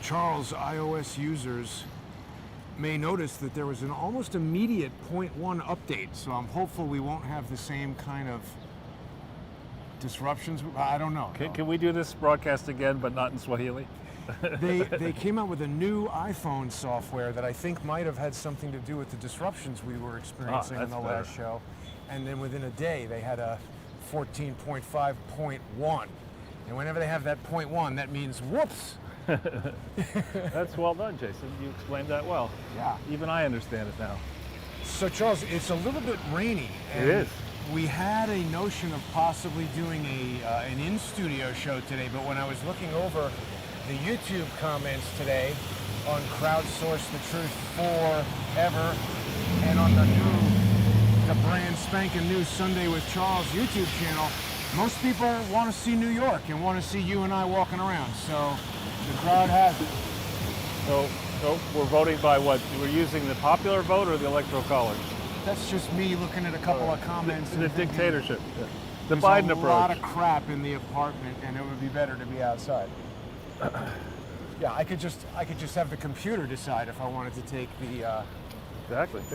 Charles, iOS users may notice that there was an almost immediate 0.1 update, so I'm hopeful we won't have the same kind of disruptions. I don't know. Can we do this broadcast again, but not in Swahili? They came out with a new iPhone software that I think might have had something to do with the disruptions we were experiencing in the last show. And then within a day, they had a 14.5.1. And whenever they have that 0.1, that means whoops. That's well done, Jason. You explained that well. Yeah. Even I understand it now. So Charles, it's a little bit rainy. It is. We had a notion of possibly doing an in-studio show today, but when I was looking over the YouTube comments today on Crowdsource the Truth Forever and on the brand spanking new Sunday with Charles YouTube channel, most people want to see New York and want to see you and I walking around. So the crowd has it. So we're voting by what? We're using the popular vote or the electoral college? That's just me looking at a couple of comments. The dictatorship. The There's Biden a approach. lot of crap in the apartment, and it would be better to be outside. Yeah, I could just have the computer decide if I wanted to take the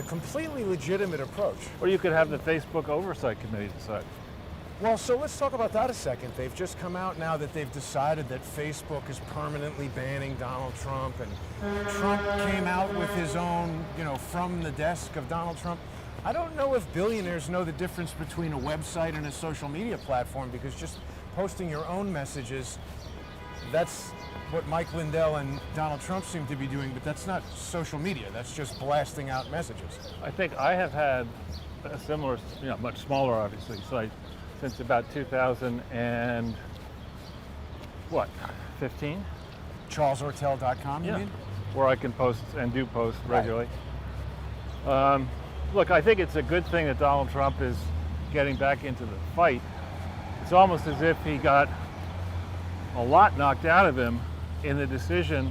completely legitimate approach. Or you could have the Facebook Oversight Committee decide. Well, so let's talk about that a second. They've just come out now that they've decided that Facebook is permanently banning Donald Trump, and Trump came out with his own, from the desk of Donald Trump. I don't know if billionaires know the difference between a website and a social media platform, because just posting your own messages, that's what Mike Lindell and Donald Trump seem to be doing, but that's not social media. That's just blasting out messages. I think I have had a similar, much smaller obviously, site since about 2015? CharlesOrtel.com, you mean? Where I can post and do post regularly. Right. Look, I think it's a good thing that Donald Trump is getting back into the fight. It's almost as if he got a lot knocked out of him in the decision,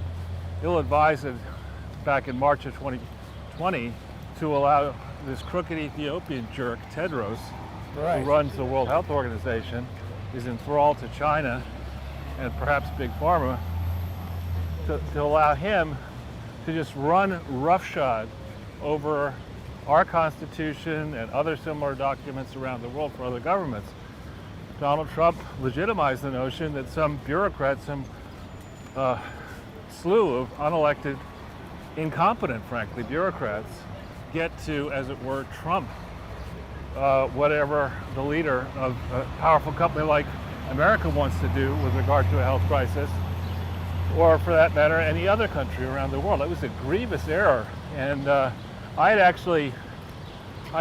ill-advised, back in March of 2020 to allow this crooked Ethiopian jerk, Tedros, who runs the World Health Organization, is enthralled to China and perhaps Big Pharma, to allow him to just run roughshod over our Constitution and other similar documents around the world for other governments. Donald Trump legitimized the notion that some bureaucrats, some slew of unelected, incompetent, frankly, bureaucrats get to, as it were, trump whatever the leader of a powerful company like America wants to do with regard to a health crisis, or for that matter, any other country around the world. It was a grievous error, and I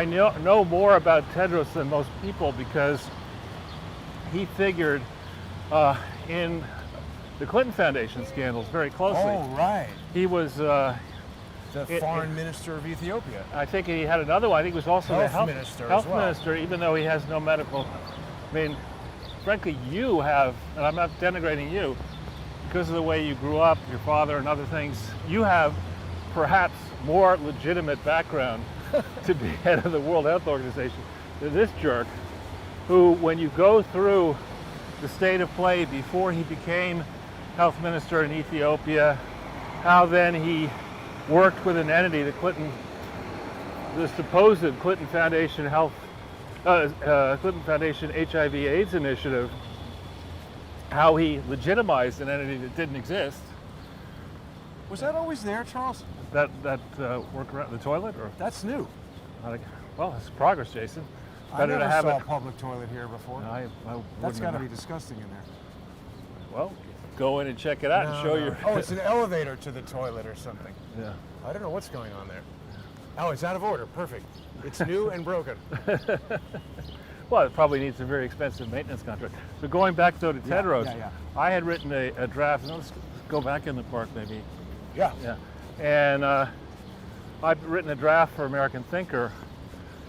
know more about Tedros than most people, because he figured in the Clinton Foundation scandals very closely. Oh, right. He was the foreign minister of Ethiopia. I think he had another one. I think he was also the health minister, even though he has no medical. I mean, frankly, you have, and I'm not denigrating you, because of the way you grew up, your father and other things, you have perhaps more legitimate background to be head of the World Health Organization than this jerk, who, when you go through the state of play before he became health minister in Ethiopia, how then he worked with an entity, the supposed Clinton Foundation Clinton Foundation HIV/AIDS initiative, how he legitimized an entity that didn't exist. Was that always there, Charles? That work around the toilet, or that's new. Well, it's progress, Jason. Better to have a public toilet here before. That's got to be disgusting in there. Well, go in and check it out and show your. Oh, it's an elevator to the toilet or something. Yeah. I don't know what's going on there. Oh, it's out of order. Perfect. It's new and broken. Well, it probably needs a very expensive maintenance contract. So going back though to Tedros, I had written a draft. Let's go back in the park, maybe. Yeah. Yeah. And I've written a draft for American Thinker,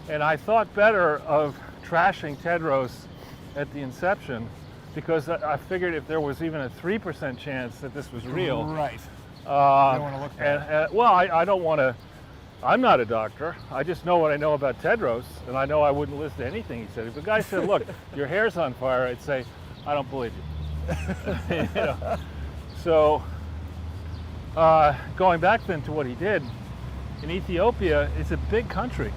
and I thought better of trashing Tedros at the inception, because I figured if there was even a 3% chance that this was real. Right. You don't want to look bad. Well, I don't want to. I'm not a doctor. I just know what I know about Tedros, and I know I wouldn't listen to anything he said. If a guy said, "Look, your hair's on fire," I'd say, "I don't believe you." So going back then to what he did, in Ethiopia, it's a big country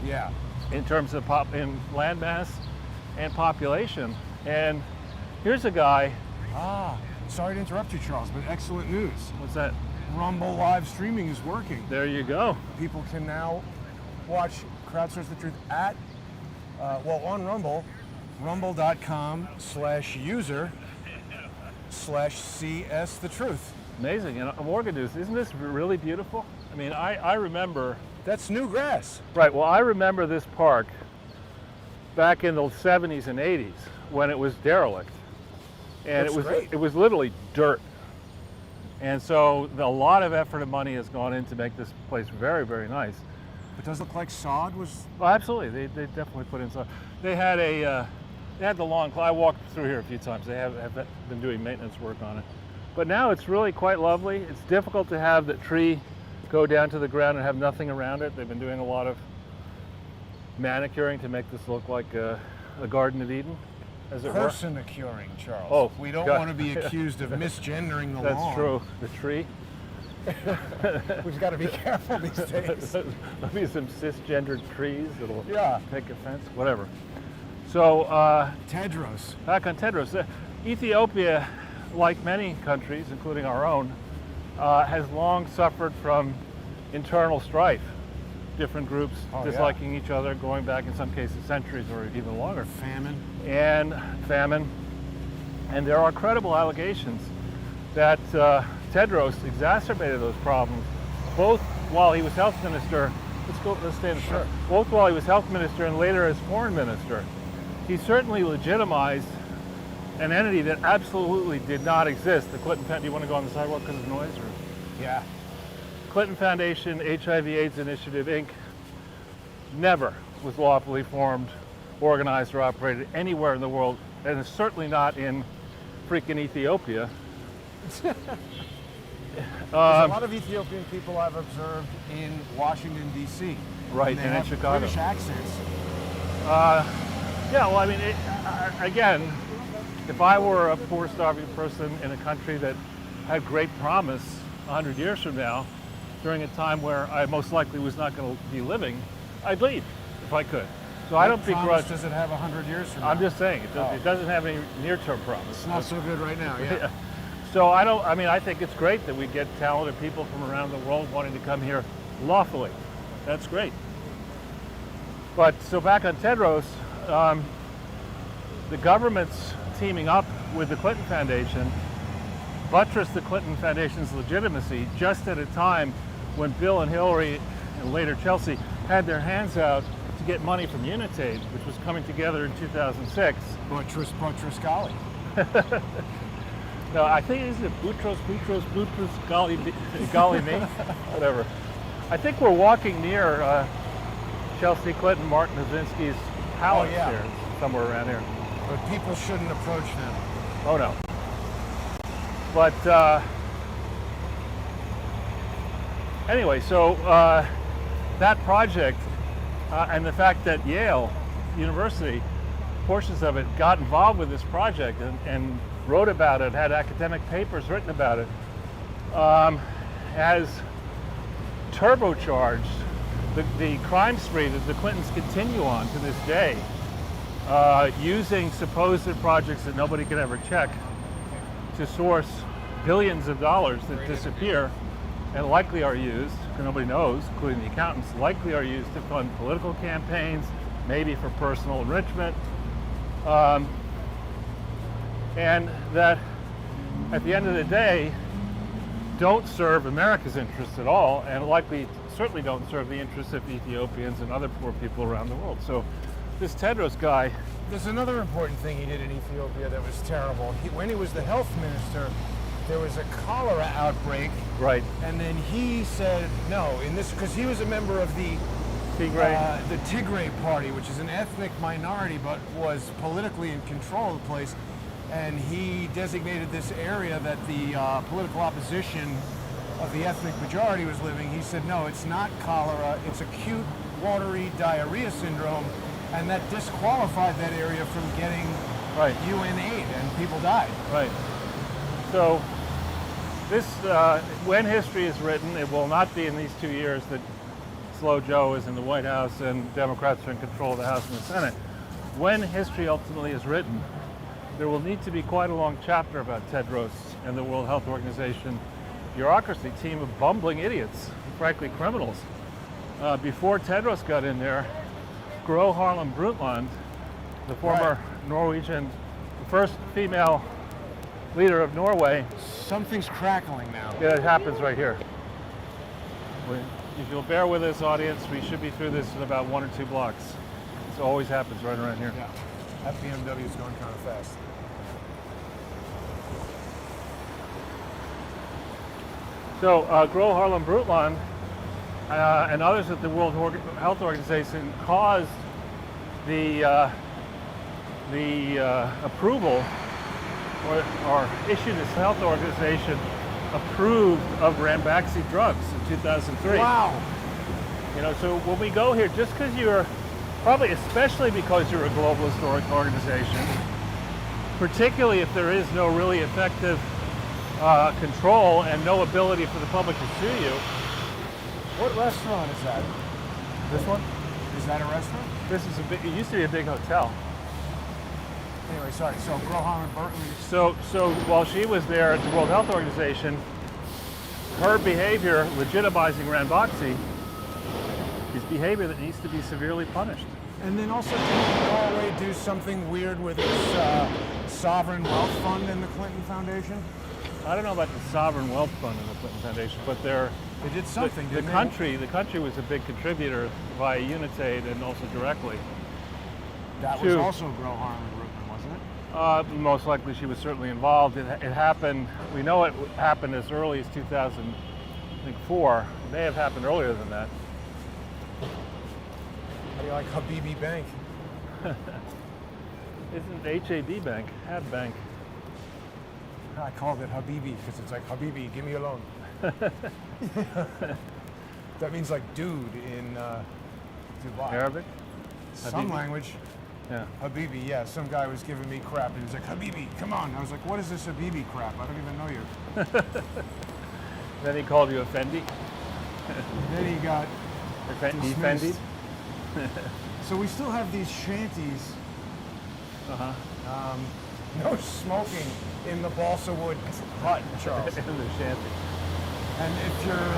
Yeah. in terms of in land mass and population. And here's a guy. Sorry to interrupt you, Charles, but excellent news. What's that? Rumble live streaming is working. There you go. People can now watch Crowdsource the Truth at, on Rumble, rumble.com/user/CS the Truth. Amazing. And Morgan News, isn't this really beautiful? I mean, I remember. That's new grass. Right. Well, I remember this park back in the 70s and 80s when it was derelict, and it was literally dirt. And so a lot of effort and money has gone in to make this place very, very nice. It does look like sod was. Oh, absolutely. They definitely put in some. They had the lawn. I walked through here a few times. They have been doing maintenance work on it. But now it's really quite lovely. It's difficult to have the tree go down to the ground and have nothing around it. They've been doing a lot of manicuring to make this look like a Garden of Eden, as it were. Personicuring, Charles. Oh, we don't God. want to be accused of misgendering the lawn. That's true. The tree. We've got to be careful these days. There'll be some cisgendered trees that'll take offense, whatever. So Tedros. back on Tedros, Ethiopia, like many countries, including our own, has long suffered from internal strife. Different groups disliking each other, going back in some cases centuries or even longer. Famine. And there are credible allegations that Tedros exacerbated those problems, both while he was health minister. Let's stay in the front. Both while he was health minister and later as foreign minister. He certainly legitimized an entity that absolutely did not exist. The Clinton Foundation. Do you want to go on the sidewalk because of noise? Or? Yeah. Clinton Foundation, HIV/AIDS Initiative, Inc. never was lawfully formed, organized, or operated anywhere in the world, and it's certainly not in freaking Ethiopia. There's a lot of Ethiopian people I've observed in Washington, D.C. Right, and in have Chicago. British accents. Yeah, well, I mean, again, if I were a poor, starving person in a country that had great promise 100 years from now, during a time where I most likely was not going to be living, I'd leave if I could. So I don't begrudge. Does it have 100 years from now? I'm just saying, it doesn't have any near-term promise. It's not so good right now, yeah. So I think it's great that we get talented people from around the world wanting to come here lawfully. That's great. But so back on Tedros, the government's teaming up with the Clinton Foundation buttressed the Clinton Foundation's legitimacy just at a time when Bill and Hillary and later Chelsea had their hands out to get money from Unitaid, which was coming together in 2006. Buttress Golly. No, I think it's Boutros, golly me, whatever. I think we're walking near Chelsea Clinton, Martin Havinsky's palace here, somewhere around here. But people shouldn't approach them. Oh no. But anyway, so that project and the fact that Yale University, portions of it, got involved with this project and wrote about it, had academic papers written about it, has turbocharged the crime spree that the Clintons continue on to this day, using supposed projects that nobody could ever check to source billions of dollars that disappear and likely are used, because nobody knows, including the accountants, likely are used to fund political campaigns, maybe for personal enrichment, and that at the end of the day don't serve America's interests at all, and likely certainly don't serve the interests of Ethiopians and other poor people around the world. So this Tedros guy. There's another important thing he did in Ethiopia that was terrible. When he was the health minister, there was a cholera outbreak. Right. And then he said no, because he was a member of the Tigray Party, which is an ethnic minority but was politically in control of the place. And he designated this area that the political opposition of the ethnic majority was living. He said, no, it's not cholera, it's acute watery diarrhea syndrome, and that disqualified that area from getting UN aid, and people died. Right. So when history is written, it will not be in these 2 years that Slow Joe is in the White House and Democrats are in control of the House and the Senate. When history ultimately is written, there will need to be quite a long chapter about Tedros and the World Health Organization bureaucracy team of bumbling idiots, frankly criminals. Before Tedros got in there, Gro Harlem Brundtland, the former Norwegian, the first female leader of Norway. Something's crackling now. Yeah, it happens right here. If you'll bear with us, audience, we should be through this in about 1 or 2 blocks. This always happens right around here. Yeah, that BMW is going kind of fast. So Gro Harlem Brundtland and others at the World Health Organization caused the approval or issued this health organization approved of Ranbaxy drugs in 2003. Wow. You know, so when we go here, just because you're, probably especially because you're a globalist organization, particularly if there is no really effective control and no ability for the public to sue you. What restaurant is that? This one? Is that a restaurant? This is it used to be a big hotel. Anyway, sorry. So Gro Harlem Brundtland. So while she was there at the World Health Organization, her behavior legitimizing Ranbaxy is behavior that needs to be severely punished. And then also, didn't Norway do something weird with its sovereign wealth fund in the Clinton Foundation? I don't know about the sovereign wealth fund in the Clinton Foundation, but they did something. The country was a big contributor via Unitaid and also directly. That was also Gro Harlem Brundtland, wasn't it? Most likely she was certainly involved. It happened, we know it happened as early as 2004. It may have happened earlier than that. How do you like Habibi Bank? Isn't HAB Bank, Hab Bank. I called it Habibi because it's like, Habibi, give me a loan. That means like dude in Dubai. Arabic? Some Habibi? language. Yeah. Habibi, yeah. Some guy was giving me crap. He was like, Habibi, come on. I was like, what is this Habibi crap? I don't even know you. Then he called you Effendi? Then he got Effendi? dismissed. So we still have these shanties. No smoking in the balsa wood hut, Charles. In the shanty. And if you're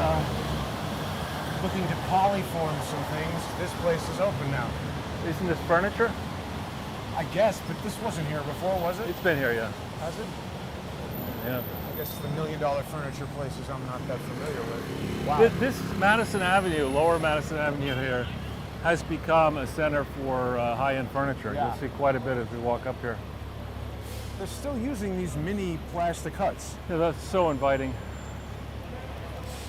looking to polyform some things, this place is open now. Isn't this furniture? I guess, but this wasn't here before, was it? It's been here, yeah. Has it? Yeah. I guess the $1 million furniture places I'm not that familiar with. Wow. This Madison Avenue, lower Madison Avenue here, has become a center for high-end furniture. Yeah. You'll see quite a bit as we walk up here. They're still using these mini plastic huts. Yeah, that's so inviting.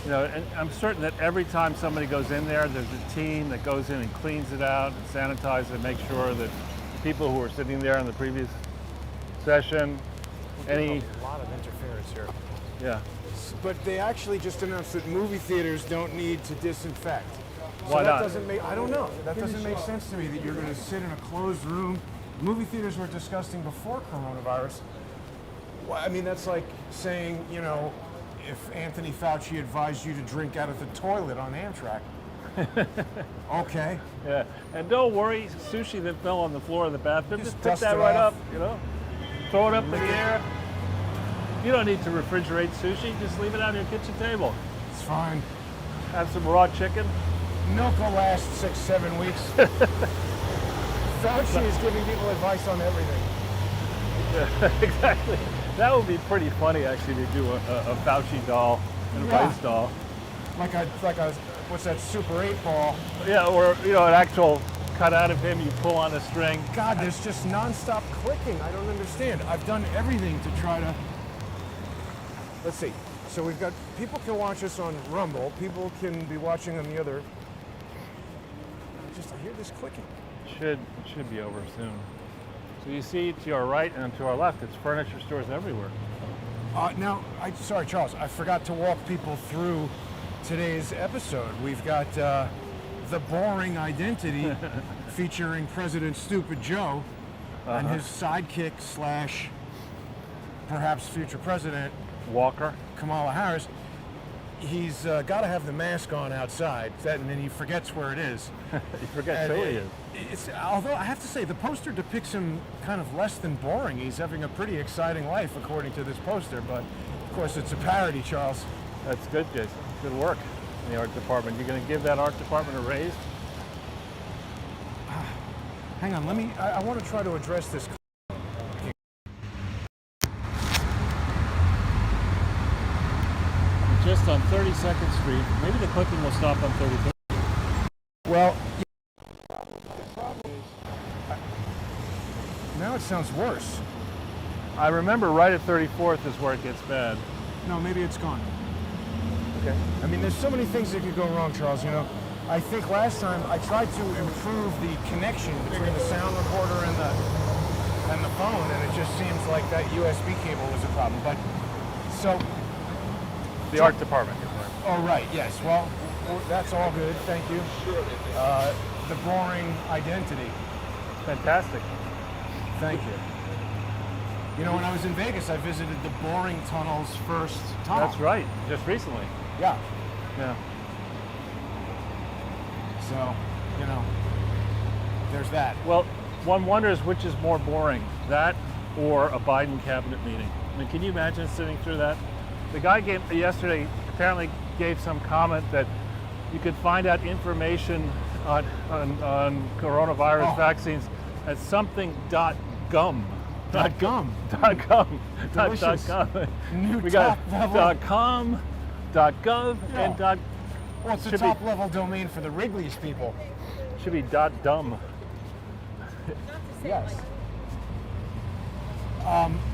You know, and I'm certain that every time somebody goes in there, there's a team that goes in and cleans it out and sanitizes it, makes sure that people who were sitting there in the previous session, A lot of interference here. yeah. But they actually just announced that movie theaters don't need to disinfect. So Why that not? doesn't make, I don't know. That doesn't make sense to me that you're going to sit in a closed room. Movie theaters were disgusting before coronavirus. Well, I mean, that's like saying, you know, if Anthony Fauci advised you to drink out of the toilet on Amtrak. Okay. Yeah, and don't worry, sushi that fell on the floor of the bathroom, just pick dust that it right off. up, you know? Throw it up in the air. You don't need to refrigerate sushi, just leave it on your kitchen table. It's fine. Have some raw chicken. Milk will last 6-7 weeks. Fauci is giving people advice on everything. Yeah, exactly. That would be pretty funny, actually, to do a Fauci doll, an advice doll. Like a, what's that, Super 8 ball. Yeah, or, you know, an actual cut out of him, you pull on a string. God, there's just nonstop clicking. I don't understand. I've done everything to try to... Let's see. So we've got... People can watch us on Rumble. People can be watching on the other... I hear this clicking. It should be over soon. So you see to our right and to our left, it's furniture stores everywhere. Now, sorry, Charles, I forgot to walk people through today's episode. We've got The Boring Identity featuring President Stupid Joe and his sidekick / perhaps future president, Walker. Kamala Harris, he's got to have the mask on outside, and then he forgets where it is. He forgets who he is. Although I have to say, the poster depicts him kind of less than boring. He's having a pretty exciting life, according to this poster, but of course it's a parody, Charles. That's good, Jason. Good work in the art department. You're going to give that art department a raise? Hang on, I want to try to address this. Just on 32nd Street. Maybe the clipping will stop on 33rd. Well, now it sounds worse. I remember right at 34th is where it gets bad. No, maybe it's gone. Okay. I mean, there's so many things that could go wrong, Charles, you know. I think last time I tried to improve the connection between the sound recorder and the phone, and it just seems like that USB cable was a problem. But, so... The art department. Oh, right, yes. Well, that's all good, thank you. The boring identity. Fantastic. Thank you. You know, when I was in Vegas, I visited the boring tunnel's first tunnel. That's right, just recently. Yeah. Yeah. So, you know, there's that. Well, one wonders which is more boring, that or a Biden cabinet meeting. I mean, can you imagine sitting through that? The guy yesterday apparently gave some comment that you could find out information on coronavirus vaccines at something.gum. .gum. .gum. Delicious. .gum. New We got top level. .com, .gov, Yeah. and Well, it's a should top be- level domain for the Wrigley's people. should be .dumb. Yes.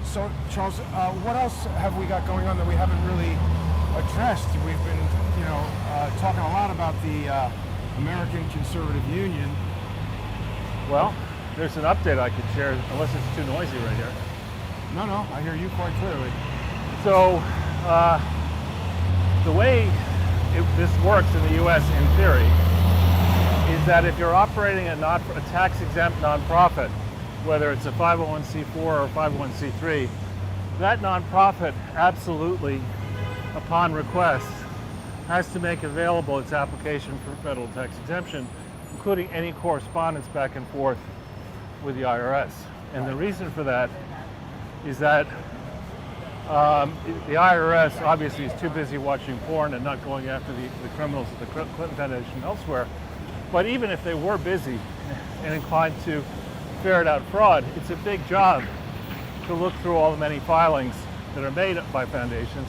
So, Charles, what else have we got going on that we haven't really addressed? We've been, you know, talking a lot about the American Conservative Union. Well, there's an update I could share, unless it's too noisy right here. No, I hear you quite clearly. So, the way this works in the U.S. in theory is that if you're operating a tax-exempt nonprofit, whether it's a 501c4 or 501c3, that nonprofit absolutely, upon request, has to make available its application for federal tax exemption, including any correspondence back and forth with the IRS. And the reason for that is that the IRS obviously is too busy watching porn and not going after the criminals at the Clinton Foundation and elsewhere. But even if they were busy and inclined to ferret out fraud, it's a big job to look through all the many filings that are made by foundations.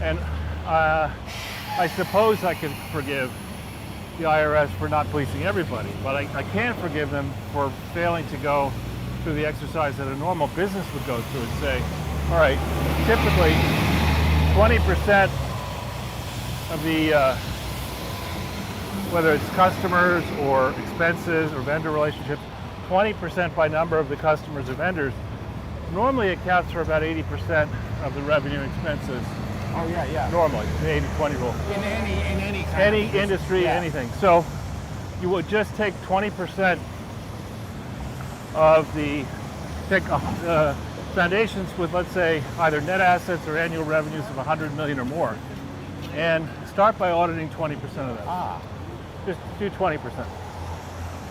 And I suppose I could forgive the IRS for not policing everybody, but I can't forgive them for failing to go through the exercise that a normal business would go through and say, all right, typically 20% of the, whether it's customers or expenses or vendor relationships, 20% by number of the customers or vendors normally accounts for about 80% of the revenue expenses. Oh yeah. Normally, the 80-20 rule. In any kind Any of business, industry, yeah. anything. So you would just take 20% of the foundations with, let's say, either net assets or annual revenues of 100 million or more, and start by auditing 20% of that. Just do 20%.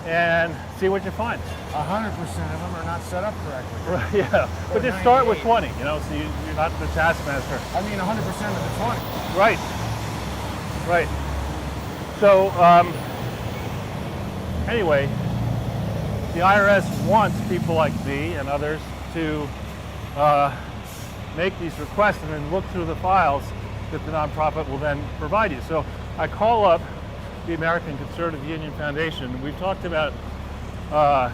And see what you find. 100% of them are not set up correctly. Right, yeah, but just start with 20, you know, so you're not the taskmaster. I mean 100% of the 20. Right. So, anyway, the IRS wants people like me and others to make these requests and then look through the files that the nonprofit will then provide you. So I call up the American Conservative Union Foundation. We've talked about the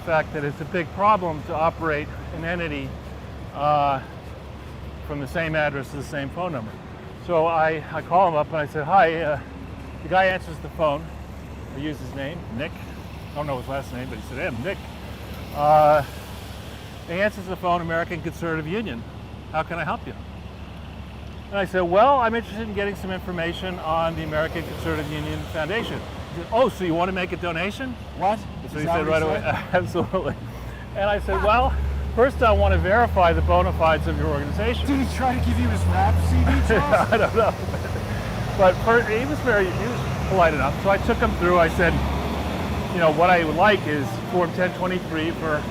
fact that it's a big problem to operate an entity from the same address to the same phone number. So I call him up and I said, hi, the guy answers the phone. I use his name, Nick. I don't know his last name, but he said, Nick. He answers the phone, American Conservative Union. How can I help you? And I said, well, I'm interested in getting some information on the American Conservative Union Foundation. He said, oh, so you want to make a donation? What? So he said right away, absolutely. And I said, well, First, I want to verify the bona fides of your organization. Did he try to give you his rap CD, Charles? I don't know. But he was polite enough. So I took him through. I said, what I would like is Form 1023 for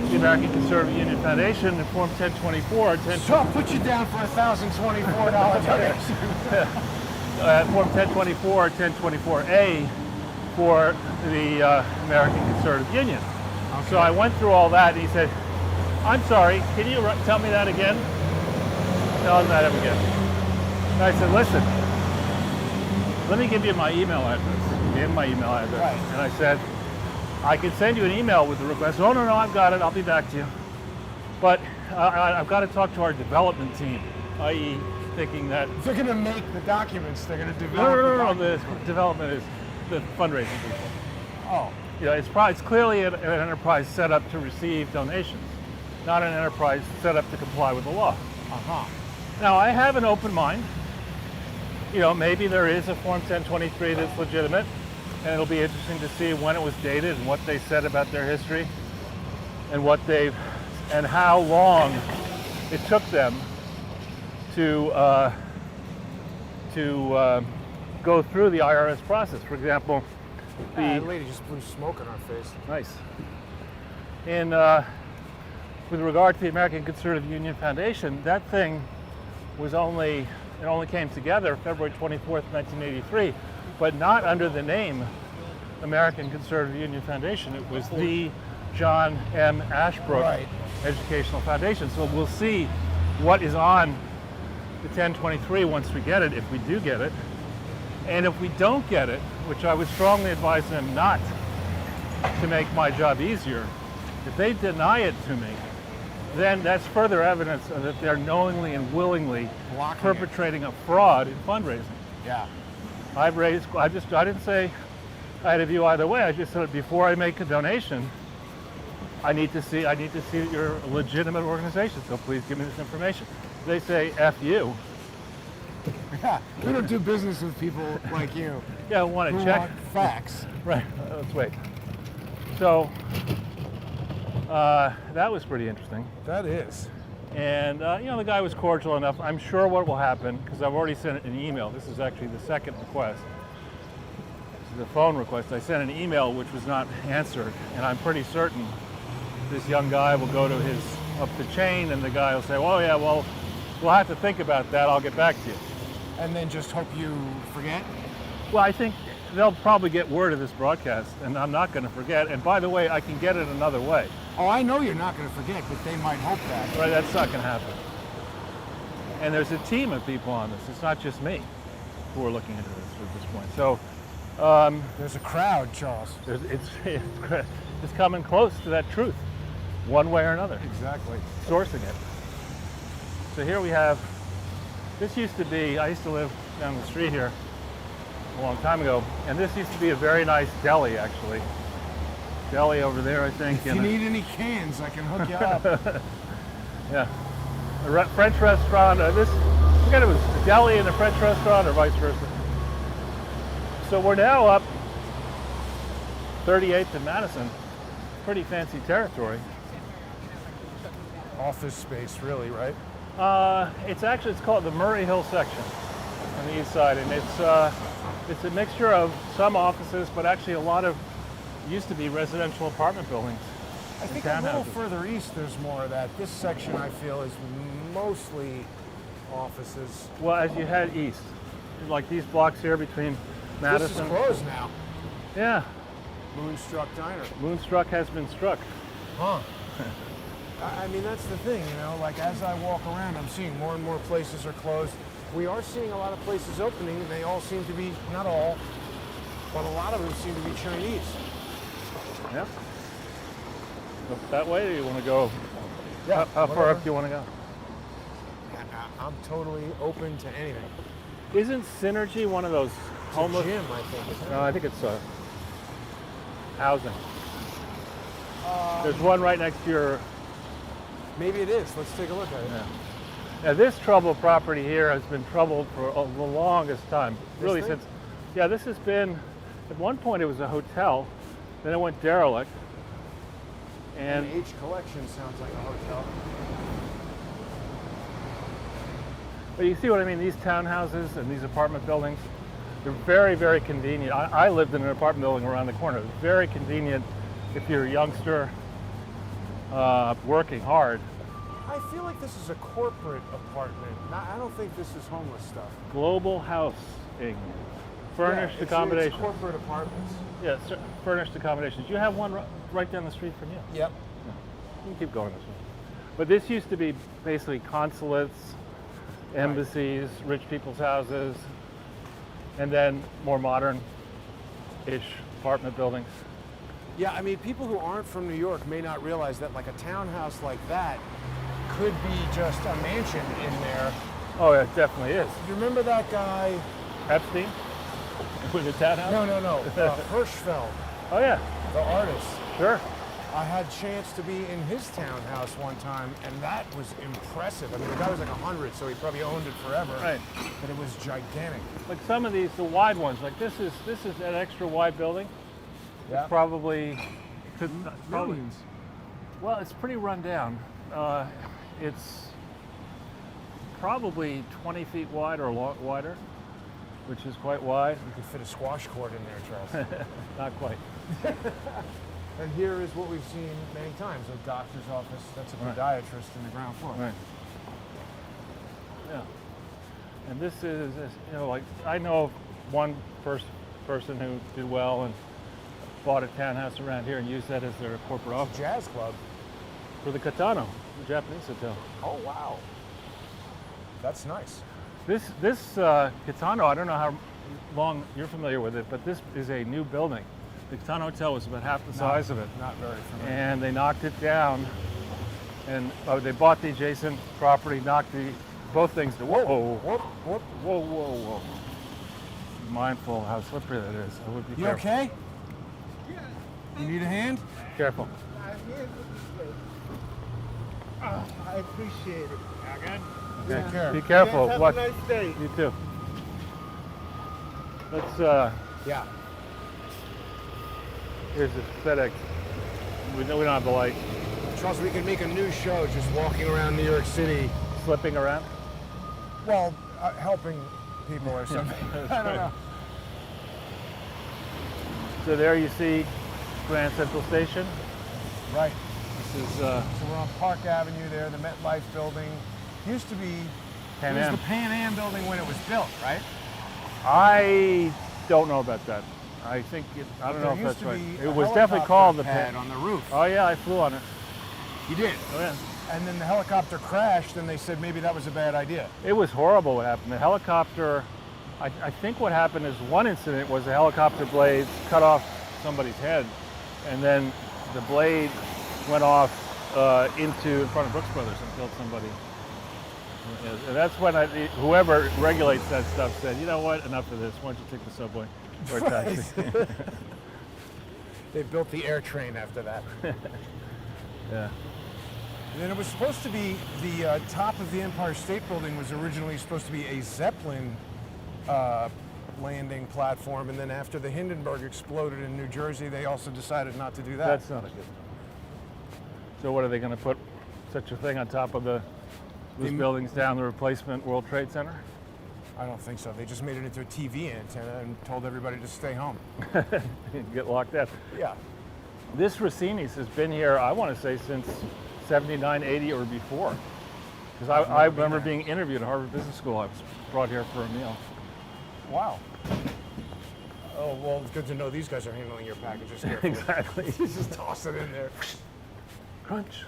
the American Conservative Union Foundation and Form 1024. So I'll put you down for $1,024 donation. Form 1024, 1024A for the American Conservative Union. Okay. So I went through all that, and he said, I'm sorry, can you tell me that again? Tell him that again. And I said, listen, let me give you my email address. I gave him my email address. Right. And I said, I can send you an email with the request. Oh, no, I've got it. I'll be back to you. But I've got to talk to our development team, i.e. thinking that... They're going to make the documents. They're going to develop No. The development is the fundraising people. Oh. It's clearly an enterprise set up to receive donations, not an enterprise set up to comply with the law. Uh-huh. Now, I have an open mind. Maybe there is a Form 1023 that's legitimate, and it'll be interesting to see when it was dated and what they said about their history and how long it took them to go through the IRS process. For example, the lady just blew smoke in our face. Nice. With regard to the American Conservative Union Foundation, that thing only came together February 24th, 1983, but not under the name American Conservative Union Foundation. It was the John M. Ashbrook Educational Foundation. So we'll see what is on the 1023 once we get it, if we do get it. And if we don't get it, which I would strongly advise them not to make my job easier, if they deny it to me, then that's further evidence that they're knowingly and willingly perpetrating a fraud in fundraising. Yeah. I didn't say I had a view either way. I just said before I make a donation, I need to see that you're a legitimate organization, so please give me this information. They say, F you. Yeah, we don't do business with people like you. Yeah, I want to check. Want facts. Right, let's wait. So, that was pretty interesting. That is. And, the guy was cordial enough. I'm sure what will happen, because I've already sent an email. This is actually the second request. This is a phone request. I sent an email which was not answered, and I'm pretty certain this young guy will go up the chain, and the guy will say, well, yeah, well, we'll have to think about that. I'll get back to you. And then just hope you forget? Well, I think they'll probably get word of this broadcast, and I'm not going to forget. And by the way, I can get it another way. Oh, I know you're not going to forget, but they might hope that. Right, that's not going to happen. And there's a team of people on this. It's not just me who are looking into this at this point. So there's a crowd, Charles. It's coming close to that truth, one way or another. Exactly. Sourcing it. So here we have. This used to be. I used to live down the street here a long time ago, and this used to be a very nice deli, actually. Deli over there, I think. If you need any cans, I can hook you up. Yeah. A French restaurant. I forget it was a deli and a French restaurant, or vice versa. So we're now up 38th and Madison. Pretty fancy territory. Office space, really, right? It's called the Murray Hill section on the east side, and it's a mixture of some offices, but actually a lot of used to be residential apartment buildings. I think a little further east there's more of that. This section I feel is mostly offices. Well, as you head east, like these blocks here between Madison. This is closed now. Yeah. Moonstruck Diner. Moonstruck has been struck. Huh. I mean, that's the thing, like as I walk around, I'm seeing more and more places are closed. We are seeing a lot of places opening, and they all seem to be, not all, but a lot of them seem to be Chinese. Yeah. Up that way, or you want to go? Yeah. How far up do you want to go? I'm totally open to anything. Isn't Synergy one of those homeless? It's a gym, I think. Isn't it? No, I think it's housing. There's one right next to your. Maybe it is. Let's take a look at it. Yeah. Now this troubled property here has been troubled for the longest time. Really thing? since, this has been, at one point it was a hotel, then it went derelict. And H Collection sounds like a hotel. but you see what I mean? These townhouses and these apartment buildings, they're very, very convenient. I lived in an apartment building around the corner. It's very convenient if you're a youngster working hard. I feel like this is a corporate apartment. I don't think this is homeless stuff. Global housing, furnished It's accommodations. corporate apartments. Yeah, furnished accommodations. You have one right down the street from you. Yep. You can keep going this way. But this used to be basically consulates, embassies, rich people's houses, and then more modern-ish apartment buildings. Yeah, I mean, people who aren't from New York may not realize that like a townhouse like that could be just a mansion in there. Oh, it definitely is. You remember that guy? Epstein? With the townhouse? No. Hirschfeld, Oh, yeah. the artist. Sure. I had a chance to be in his townhouse one time, and that was impressive. I mean, the guy was like 100, so he probably owned it forever. Right. But it was gigantic. Like some of these, the wide ones, like this is an extra wide building. Yeah. It's probably, Millions. well, it's pretty run down. It's probably 20 feet wide or wider, which is quite wide. You could fit a squash court in there, Charles. Not quite. And here is what we've seen many times, a doctor's office. That's a podiatrist in the ground floor. Right. Yeah. And this is, you know, like I know of one person who did well and bought a townhouse around here and used that as their corporate office Jazz club. for the Katano, the Japanese hotel. Oh, wow. That's nice. This Katano, I don't know how long you're familiar with it, but this is a new building. The Katano Hotel was about half the size of it. Not very familiar. And they knocked it down, and they bought the adjacent property, knocked both things to Whoa, whoa, whoop. whoa. Mindful how slippery that is. I would be You careful. okay? You need a hand? Careful. I appreciate it. Okay. Take care. Be careful. Have Watch. a nice day. You too. Let's. Yeah. Here's the FedEx. We know we don't have the light. Charles, we can make a new show just walking around New York City. Slipping around. Well, helping people or something. I don't know. So there you see Grand Central Station. Right. This is So we're on Park Avenue there, the MetLife building. Used to be, Pan it was Am. the Pan Am building when it was built, right? I don't know about that. I think I don't know if that's right. It was definitely called the pad on the roof. Oh yeah, I flew on it. You did? Oh yeah. And then the helicopter crashed, and they said maybe that was a bad idea. It was horrible what happened. The helicopter, I think what happened is one incident was the helicopter blades cut off somebody's head, and then the blade went off in front of Brooks Brothers and killed somebody. And that's when whoever regulates that stuff said, you know what, enough of this. Why don't you take the subway or a taxi? They built the air train after that. Yeah. And then it was supposed to be the top of the Empire State Building was originally supposed to be a Zeppelin landing platform, and then after the Hindenburg exploded in New Jersey, they also decided not to do that. That's not a good. So what are they going to put such a thing on top of those buildings down the replacement World Trade Center? I don't think so. They just made it into a TV antenna and told everybody to stay home. Get locked up. Yeah. This Rossini's has been here, I want to say, since 79, 80 or before. Because I remember being interviewed at Harvard Business School. I was brought here for a meal. Wow. Oh, well, it's good to know these guys are handling your packages carefully. Exactly. Just toss it in there. Crunch.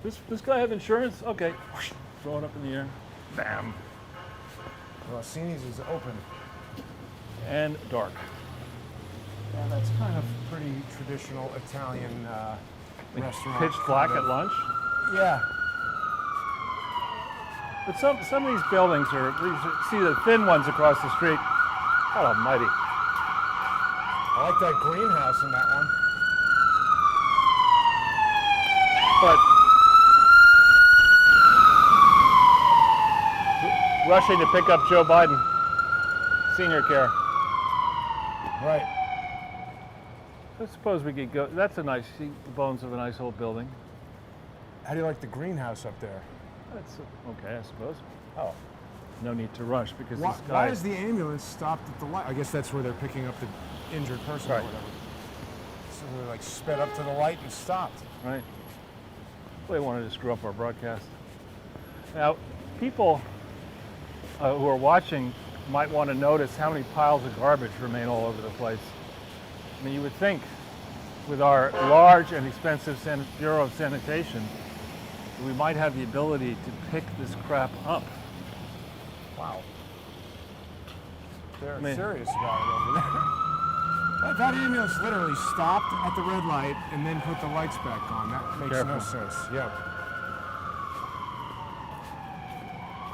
This guy have insurance? Okay. Throw it up in the air. Bam. Rossini's is open. And dark. Yeah, that's kind of pretty traditional Italian restaurant. Pitch black kind at of. lunch. Yeah. But some of these buildings are, see the thin ones across the street. God almighty. I like that greenhouse in that one. But rushing to pick up Joe Biden, senior care. Right. I suppose we could go. That's a nice, see the bones of a nice old building. How do you like the greenhouse up there? That's okay, I suppose. Oh. No need to rush because Why, this guy. why is the ambulance stopped at the light? I guess that's where they're picking up the injured person Right. or whatever. So they're like sped up to the light and stopped. Right. Well, they wanted to screw up our broadcast. Now, people who are watching might want to notice how many piles of garbage remain all over the place. I mean, you would think with our large and expensive Bureau of Sanitation, we might have the ability to pick this crap up. Wow. They're I mean- serious about it over there. That ambulance literally stopped at the red light and then put the lights back on. That makes no Careful. sense. Yeah.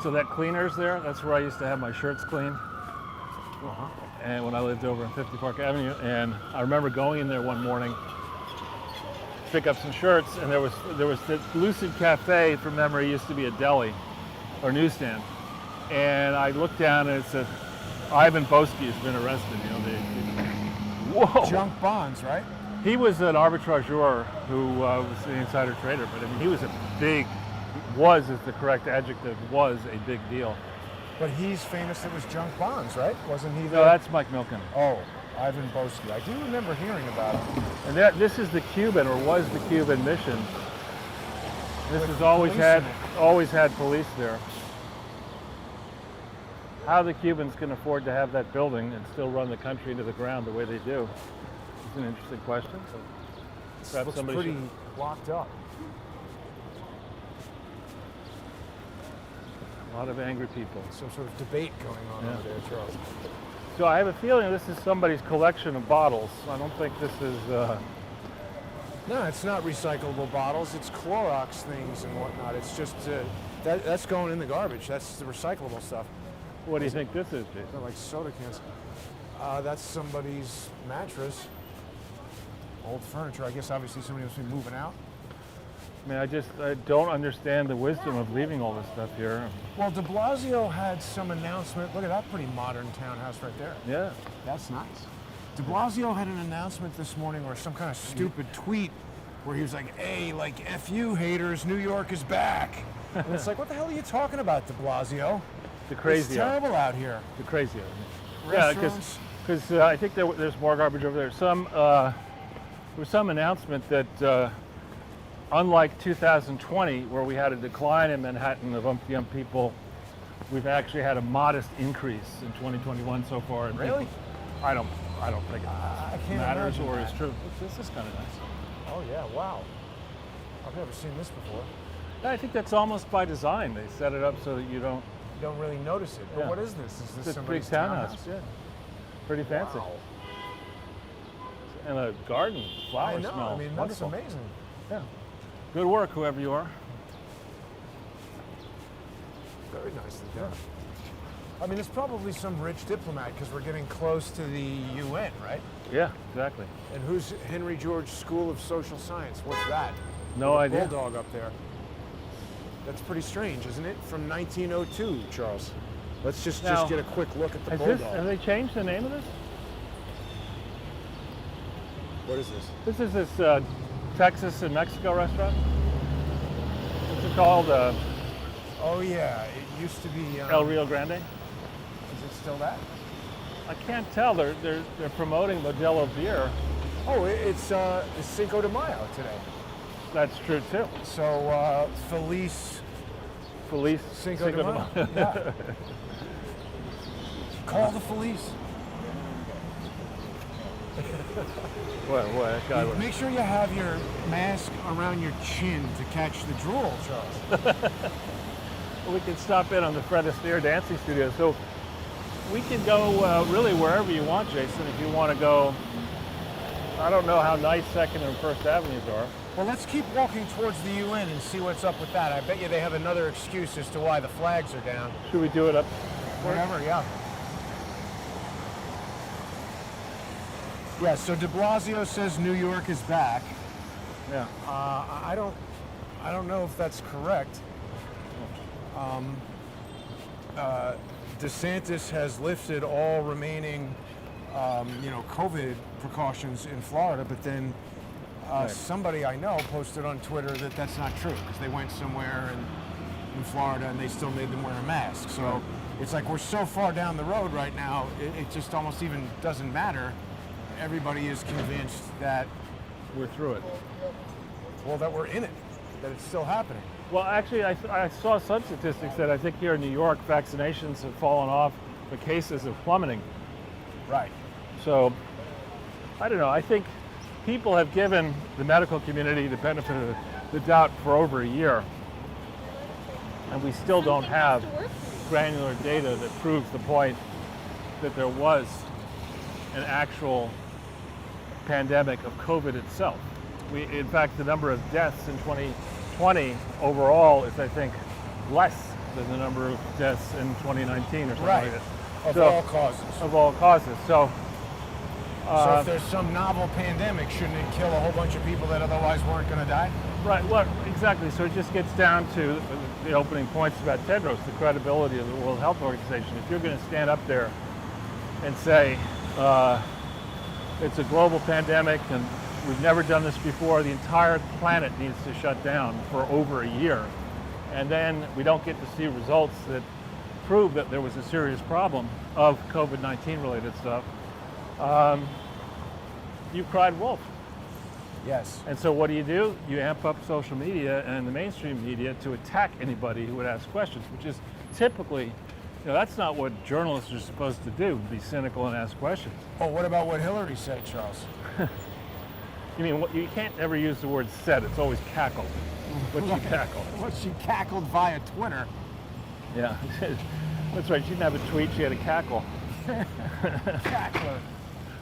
So that cleaner's there, that's where I used to have my shirts cleaned. Uh-huh. And when I lived over on 50 Park Avenue, and I remember going in there one morning to pick up some shirts, and there was the Lucid Cafe, from memory, used to be a deli or newsstand. And I looked down and it said, Ivan Boesky has been arrested. You know, whoa! Junk bonds, right? He was an arbitrageur who was an insider trader, but I mean, he was a big, was is the correct adjective, was a big deal. But he's famous it was junk bonds, right? Wasn't he? No, that's Mike Milken. Oh, Ivan Boesky. I do remember hearing about him. And this is the Cuban, or was the Cuban mission. This With has always police had in it. police there. How the Cubans can afford to have that building and still run the country into the ground the way they do is an interesting question. So perhaps Looks somebody pretty should. locked up. A lot of angry people. Some sort of debate going on Yeah. over there, Charles. So I have a feeling this is somebody's collection of bottles. I don't think this is. No, it's not recyclable bottles. It's Clorox things and whatnot. It's just that's going in the garbage. That's the recyclable stuff. What do you think this is, Jason? They're like soda cans. That's somebody's mattress. Old furniture. I guess obviously somebody must be moving out. I mean, I don't understand the wisdom of leaving all this stuff here. Well, de Blasio had some announcement. Look at that pretty modern townhouse right there. Yeah. That's nice. De Blasio had an announcement this morning or some kind of stupid tweet where he was like, hey, like, F you haters, New York is back. And it's like, what the hell are you talking about, de Blasio? The It's crazy. terrible out here. The crazy. Yeah, Restaurants. because I think there's more garbage over there. There was some announcement that unlike 2020, where we had a decline in Manhattan of young people, we've actually had a modest increase in 2021 so far. And Really? I don't think it I can't matters imagine or that. is true. This is kind of nice. Oh, yeah, wow. I've never seen this before. I think that's almost by design. They set it up so that you don't. You don't really notice it. But Yeah. what is this? Is this It's a big somebody's townhouse. Yeah. Pretty fancy. Wow. And a garden, flower I know. smell. I mean, that's Wonderful. amazing. Yeah. Good work, whoever you are. Very nicely done. I mean, it's probably some rich diplomat because we're getting close to the UN, right? Yeah, exactly. And who's Henry George School of Social Science? What's that? No With a idea. Bulldog up there. That's pretty strange, isn't it? From 1902, Charles. Let's just Now, get a quick look at the Have Bulldog. they changed the name of this? What is this? This is this Texas and Mexico restaurant. What's it called? Oh yeah, it used to be. El Rio Grande. Is it still that? I can't tell. They're promoting Modelo beer. Oh, it's Cinco de Mayo today. That's true too. So Feliz Feliz Cinco de Mayo. Yeah. Call the Feliz. What? That guy was. Make sure you have your mask around your chin to catch the drool, Charles. We can stop in on the Fred Astaire dancing studio. So we can go really wherever you want, Jason. If you want to go, I don't know how nice Second and First Avenues are. Well, let's keep walking towards the UN and see what's up with that. I bet you they have another excuse as to why the flags are down. Should we do it up? Whatever, yeah. Yeah, so de Blasio says New York is back. Yeah. I don't know if that's correct. DeSantis has lifted all remaining COVID precautions in Florida, but then Right. somebody I know posted on Twitter that that's not true because they went somewhere in Florida and they still made them wear a mask. So Right. it's like we're so far down the road right now, it just almost even doesn't matter. Everybody is convinced that, We're through it. well, that we're in it, that it's still happening. Well, actually, I saw some statistics that I think here in New York, vaccinations have fallen off, the cases are plummeting. Right. So, I don't know. I think people have given the medical community the benefit of the doubt for over a year, and we still don't have granular data that proves the point that there was an actual pandemic of COVID itself. In fact, the number of deaths in 2020 overall is, I think, less than the number of deaths in 2019 or something Right. like that. Of So- all causes. Of all causes. So, So if there's some novel pandemic, shouldn't it kill a whole bunch of people that otherwise weren't going to die? right, well, exactly. So it just gets down to the opening points about Tedros, the credibility of the World Health Organization. If you're going to stand up there and say it's a global pandemic and we've never done this before, the entire planet needs to shut down for over a year, and then we don't get to see results that prove that there was a serious problem of COVID-19 related stuff, you cried wolf. Yes. And so what do? You amp up social media and the mainstream media to attack anybody who would ask questions, which is typically, that's not what journalists are supposed to do, be cynical and ask questions. Oh, what about what Hillary said, Charles? You mean, you can't ever use the word said, it's always cackled. What she cackled. What she cackled via Twitter. Yeah, that's right, she didn't have a tweet, she had a cackle. Cackler.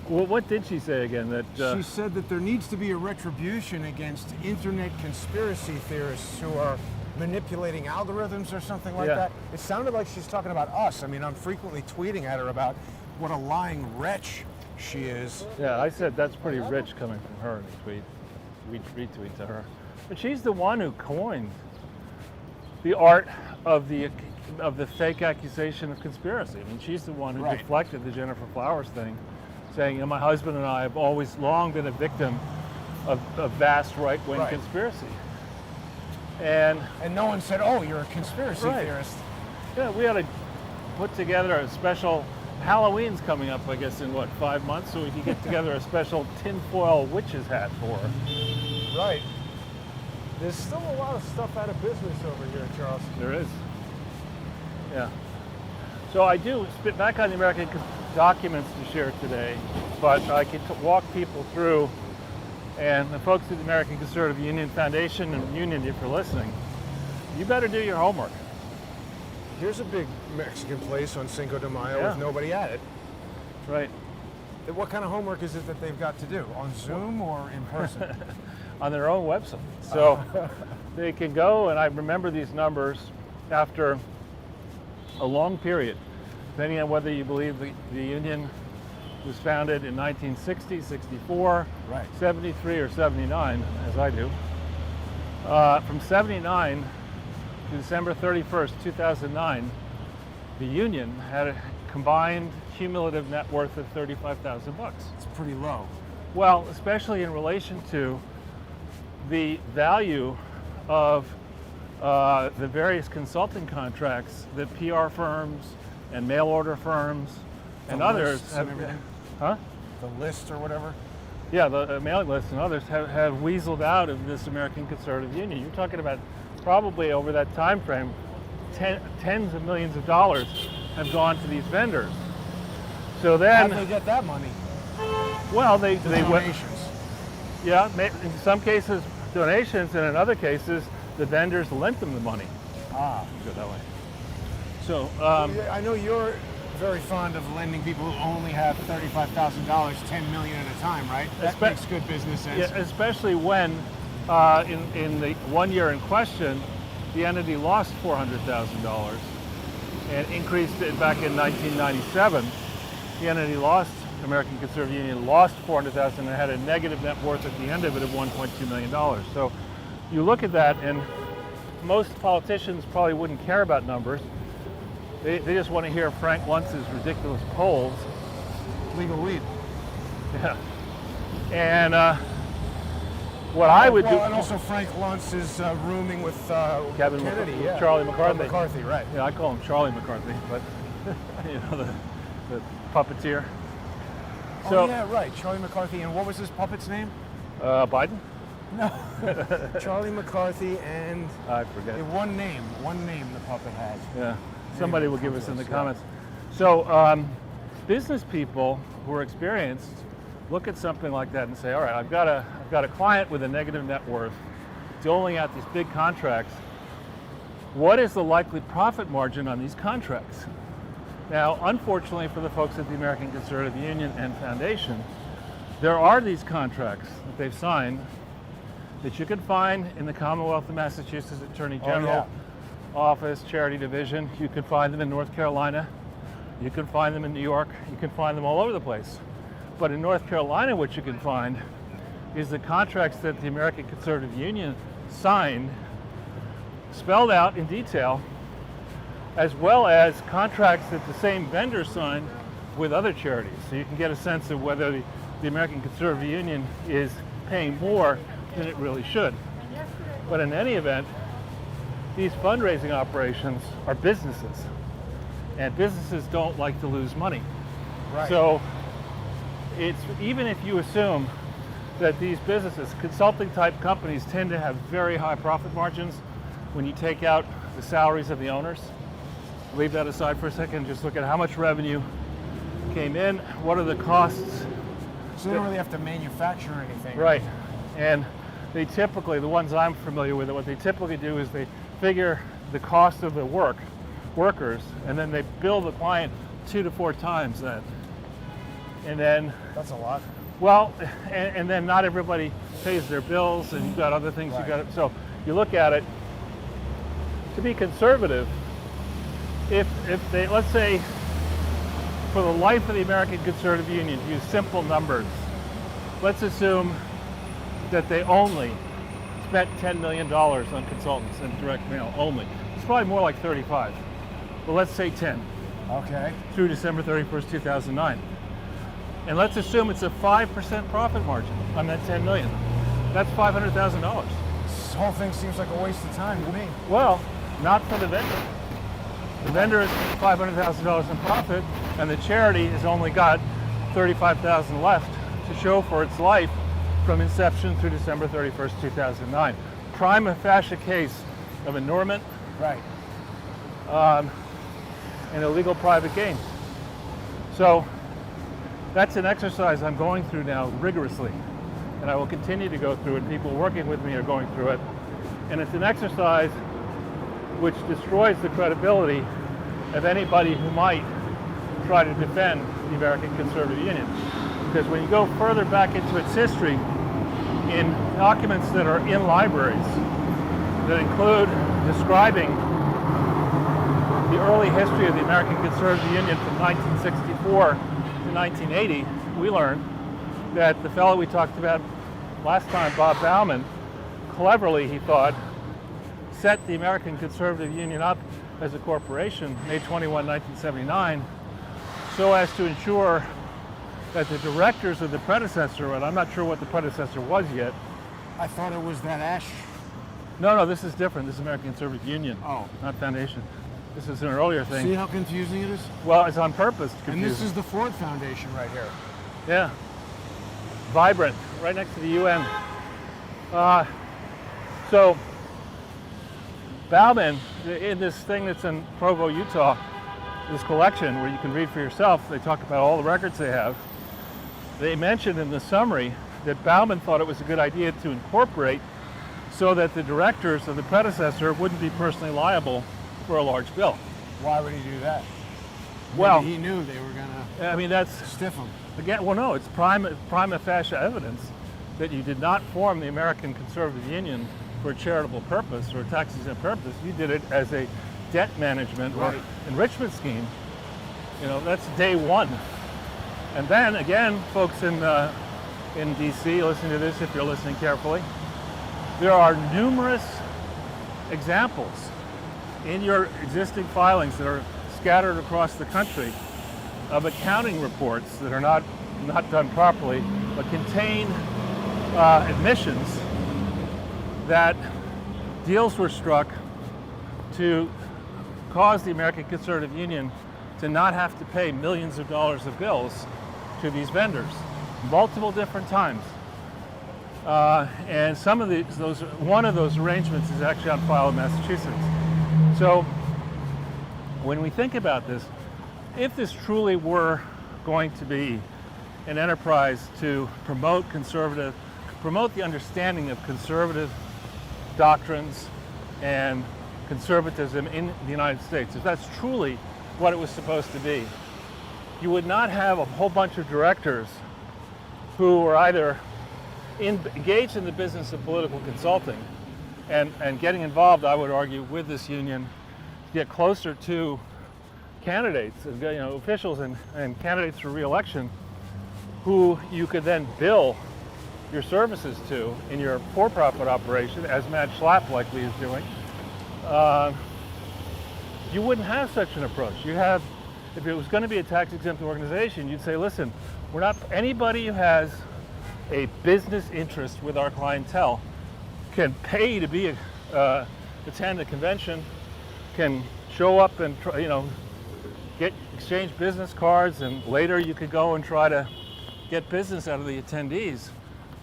Well, what did she say again? That She said that there needs to be a retribution against internet conspiracy theorists who are manipulating algorithms or something like Yeah. that. It sounded like she's talking about us. I mean, I'm frequently tweeting at her about what a lying wretch she is. Yeah, I said that's pretty rich coming from her in a tweet. Retweet to her. But she's the one who coined the art of the fake accusation of conspiracy. I mean, she's the one who Right. deflected the Jennifer Flowers thing, saying, my husband and I have always long been a victim of a vast right-wing Right. conspiracy. And no one said, oh, you're a conspiracy Right. theorist. yeah, we ought to put together a special, Halloween's coming up, I guess, in 5 months, so we can get together a special tinfoil witch's hat for her. Right. There's still a lot of stuff out of business over here, Charles. There is. Yeah. So I do spit back on the American documents to share today, but I can walk people through, and the folks at the American Conservative Union Foundation and Union, if you're listening, you better do your homework. Here's a big Mexican place on Cinco de Mayo Yeah. with nobody at it. Right. What kind of homework is it that they've got to do? On Zoom or in person? On their own website. So they can go, and I remember these numbers after a long period, depending on whether you believe the union was founded in 1960, 64, Right. 73, or 79, as I do. From 79 to December 31st, 2009, the union had a combined cumulative net worth of $35,000. It's pretty low. Well, especially in relation to the value of the various consulting contracts that PR firms and mail order firms and The others lists and have. everything? Huh? The list or whatever? Yeah, the mailing lists and others have weaseled out of this American Conservative Union. You're talking about probably over that time frame, tens of millions of dollars have gone to these vendors. So How then, do they get that money? well, they The went. donations. Yeah, in some cases donations, and in other cases the vendors lent them the money. Ah. Go that way. So I know you're very fond of lending people who only have $35,000, $10 million at a time, right? That makes good business sense. yeah, especially when in the 1 year in question, the entity lost $400,000 and increased it back in 1997. The entity lost, American Conservative Union lost $400,000 and had a negative net worth at the end of it of $1.2 million. So you look at that, and most politicians probably wouldn't care about numbers. They just want to hear Frank Luntz's ridiculous polls legal weed. Yeah. And what I would do... And also Frank Luntz is rooming with Kevin Kennedy, with Charlie McCarthy. McCarthy, right. Yeah, I call him Charlie McCarthy, but you know, the puppeteer. So, oh yeah, right. Charlie McCarthy, and what was his puppet's name? Biden? No. Charlie McCarthy and I forget. one name the puppet had. Yeah. Somebody will give us in the comments. So business people who are experienced look at something like that and say, all right, I've got a client with a negative net worth, doling out these big contracts. What is the likely profit margin on these contracts? Now, unfortunately for the folks at the American Conservative Union and Foundation, there are these contracts that they've signed that you can find in the Commonwealth of Massachusetts Attorney General Office, Charity Division. You can find them in North Carolina. You can find them in New York. You can find them all over the place. But in North Carolina, what you can find is the contracts that the American Conservative Union signed, spelled out in detail, as well as contracts that the same vendor signed with other charities. So you can get a sense of whether the American Conservative Union is paying more than it really should. But in any event, these fundraising operations are businesses, and businesses don't like to lose money. Right. So it's, even if you assume that these businesses, consulting type companies, tend to have very high profit margins when you take out the salaries of the owners. Leave that aside for a second, just look at how much revenue came in, what are the costs. So they don't really have to manufacture anything. Right. And they typically, the ones I'm familiar with, what they typically do is they figure the cost of the workers, and then they bill the client 2 to 4 times that. And then... That's a lot. Well, and then not everybody pays their bills, and you've got other things you got. So you look at it, to be conservative, if they, let's say, for the life of the American Conservative Union, to use simple numbers, let's assume that they only spent $10 million on consultants and direct mail only. It's probably more like 35, but let's say 10. Okay. Through December 31st, 2009. And let's assume it's a 5% profit margin on that 10 million. That's $500,000. This whole thing seems like a waste of time to me. Well, not for the vendor. The vendor is $500,000 in profit, and the charity has only got $35,000 left to show for its life from inception through December 31st, 2009. Prima facie case of annulment, right, and illegal private gain. So that's an exercise I'm going through now rigorously, and I will continue to go through it. People working with me are going through it, and it's an exercise which destroys the credibility of anybody who might try to defend the American Conservative Union. Because when you go further back into its history, in documents that are in libraries that include describing the early history of the American Conservative Union from 1964 to 1980, we learned that the fellow we talked about last time, Bob Bauman, cleverly, he thought, set the American Conservative Union up as a corporation, May 21, 1979, so as to ensure that the directors of the predecessor, and I'm not sure what the predecessor was yet. I thought it was that Ash. No, this is different. This is American Conservative Union, not Foundation. This is an earlier thing. See how confusing it is? Well, it's on purpose confusing. And this is the Ford Foundation right here. Yeah. Vibrant, right next to the UN. So, Bauman, in this thing that's in Provo, Utah, this collection where you can read for yourself, they talk about all the records they have. They mentioned in the summary that Bauman thought it was a good idea to incorporate so that the directors of the predecessor wouldn't be personally liable for a large bill. Why would he do that? Well, maybe he knew they were gonna I mean, that's stiff him. Again, well, no, it's prima facie evidence that you did not form the American Conservative Union for a charitable purpose or a tax-exempt purpose. You did it as a debt management or enrichment scheme. You know, that's day one. And then again, folks in DC, listen to this if you're listening carefully. There are numerous examples in your existing filings that are scattered across the country of accounting reports that are not done properly, but contain admissions that deals were struck to cause the American Conservative Union to not have to pay millions of dollars of bills to these vendors multiple different times. And some of one of those arrangements is actually on file in Massachusetts. So when we think about this, if this truly were going to be an enterprise to promote the understanding of conservative doctrines and conservatism in the United States, if that's truly what it was supposed to be, you would not have a whole bunch of directors who were either engaged in the business of political consulting and getting involved, I would argue, with this union to get closer to candidates, officials and candidates for re-election, who you could then bill your services to in your for-profit operation, as Matt Schlapp likely is doing. You wouldn't have such an approach. If it was going to be a tax-exempt organization, you'd say, listen, anybody who has a business interest with our clientele can pay to attend a convention, can show up and exchange business cards, and later you could go and try to get business out of the attendees.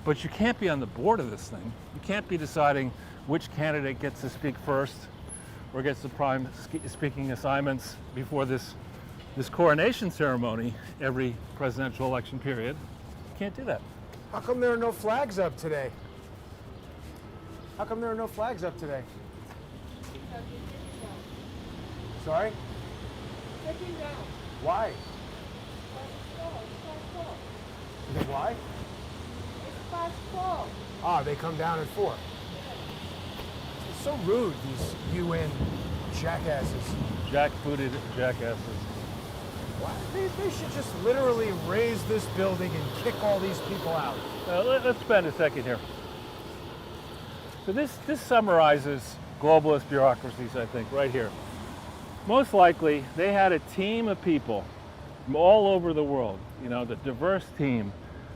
But you can't be on the board of this thing. You can't be deciding which candidate gets to speak first or gets the prime speaking assignments before this coronation ceremony every presidential election period. You can't do that. How come there are no flags up today? How come there are no flags up today? Sorry? Taking down. Why? It's Why? past 4. Ah, they come down at 4. It's so rude, these UN jackasses. Jackbooted jackasses. Why? They should just literally raise this building and kick all these people out. Let's spend a second here. So this summarizes globalist bureaucracies, I think, right here. Most likely, they had a team of people from all over the world, the diverse team,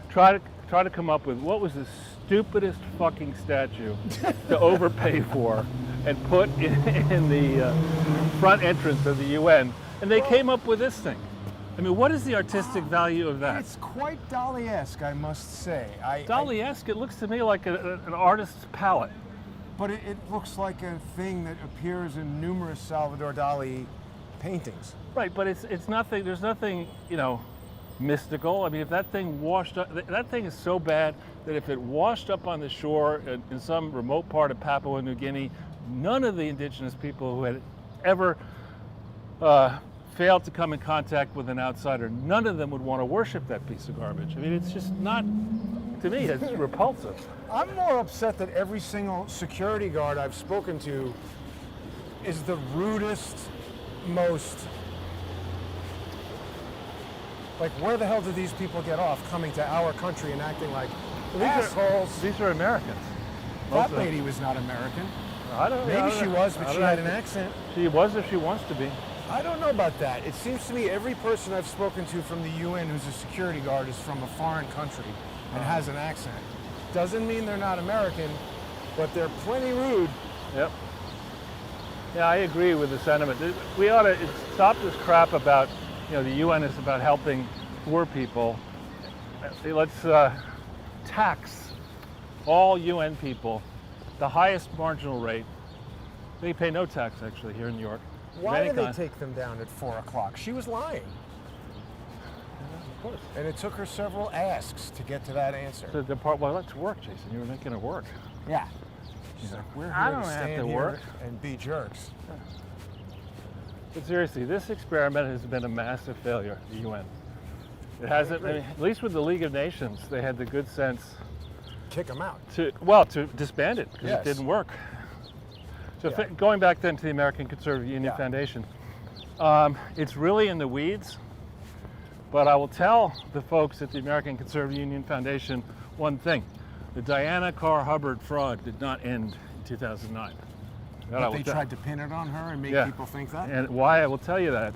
try to come up with what was the stupidest fucking statue to overpay for and put in the front entrance of the UN, and they came up with this thing. I mean, what is the artistic value of that? It's quite Dali-esque, I must say. Dali-esque, it looks to me like an artist's palette. But it looks like a thing that appears in numerous Salvador Dali paintings. Right, but it's nothing. There's nothing, mystical. I mean, if that thing washed up, that thing is so bad that if it washed up on the shore in some remote part of Papua New Guinea, none of the indigenous people who had ever failed to come in contact with an outsider, none of them would want to worship that piece of garbage. I mean, it's just not, to me, it's repulsive. I'm more upset that every single security guard I've spoken to is the rudest, most... Like, where the hell did these people get off coming to our country and acting like assholes? These are Americans. That lady was not American. I don't know. Maybe she was, but she had an accent. She was if she wants to be. I don't know about that. It seems to me every person I've spoken to from the UN who's a security guard is from a foreign country and has an accent. Doesn't mean they're not American, but they're plenty rude. Yep. Yeah, I agree with the sentiment. We ought to stop this crap about, the UN is about helping poor people. Let's tax all UN people the highest marginal rate. They pay no tax, actually, here in New York. Why did they take them down at 4 o'clock? She was lying. Of course. And it took her several asks to get to that answer. To depart, well, let's work, Jason. You were making it work. Yeah. She's like, we're I here don't to have stand to here work. and be jerks. But seriously, this experiment has been a massive failure, the UN. It hasn't, at least with the League of Nations, they had the good sense Kick them out. to disband it, because Yes. it didn't work. So Yeah. going back then to the American Conservative Union Yeah. Foundation, it's really in the weeds, but I will tell the folks at the American Conservative Union Foundation one thing. The Diana Carr Hubbard fraud did not end in 2009. That I But will they tell- tried to pin it on her and make Yeah. people think that? And why I will tell you that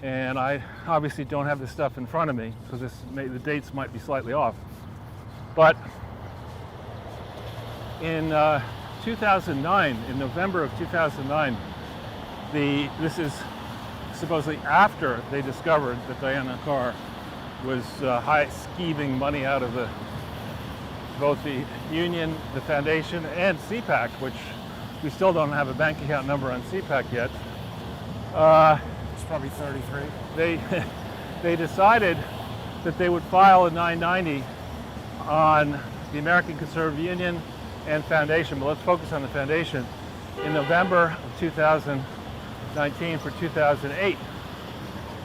And I obviously don't have this stuff in front of me, so the dates might be slightly off. But in 2009, in November of 2009, this is supposedly after they discovered that Diana Carr was skeeving money out of both the union, the foundation, and CPAC, which we still don't have a bank account number on CPAC yet. It's probably 33. They decided that they would file a 990 on the American Conservative Union and Foundation, but let's focus on the Foundation, in November of 2019 for 2008.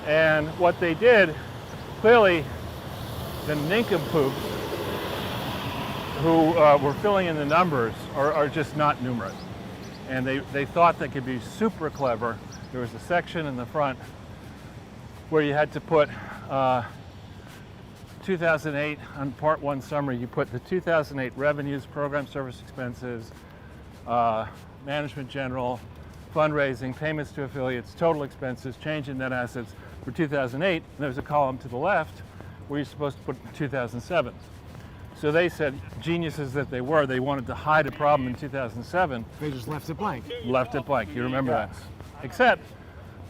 And what they did, clearly the nincompoops who were filling in the numbers are just not numerous. And they thought they could be super clever. There was a section in the front where you had to put 2008 on part one summary. You put the 2008 revenues, program service expenses, management general, fundraising, payments to affiliates, total expenses, change in net assets for 2008. And there's a column to the left where you're supposed to put 2007. So they said, geniuses that they were, they wanted to hide a problem in 2007. They just left it blank. Left it blank. You remember Yes. that? Except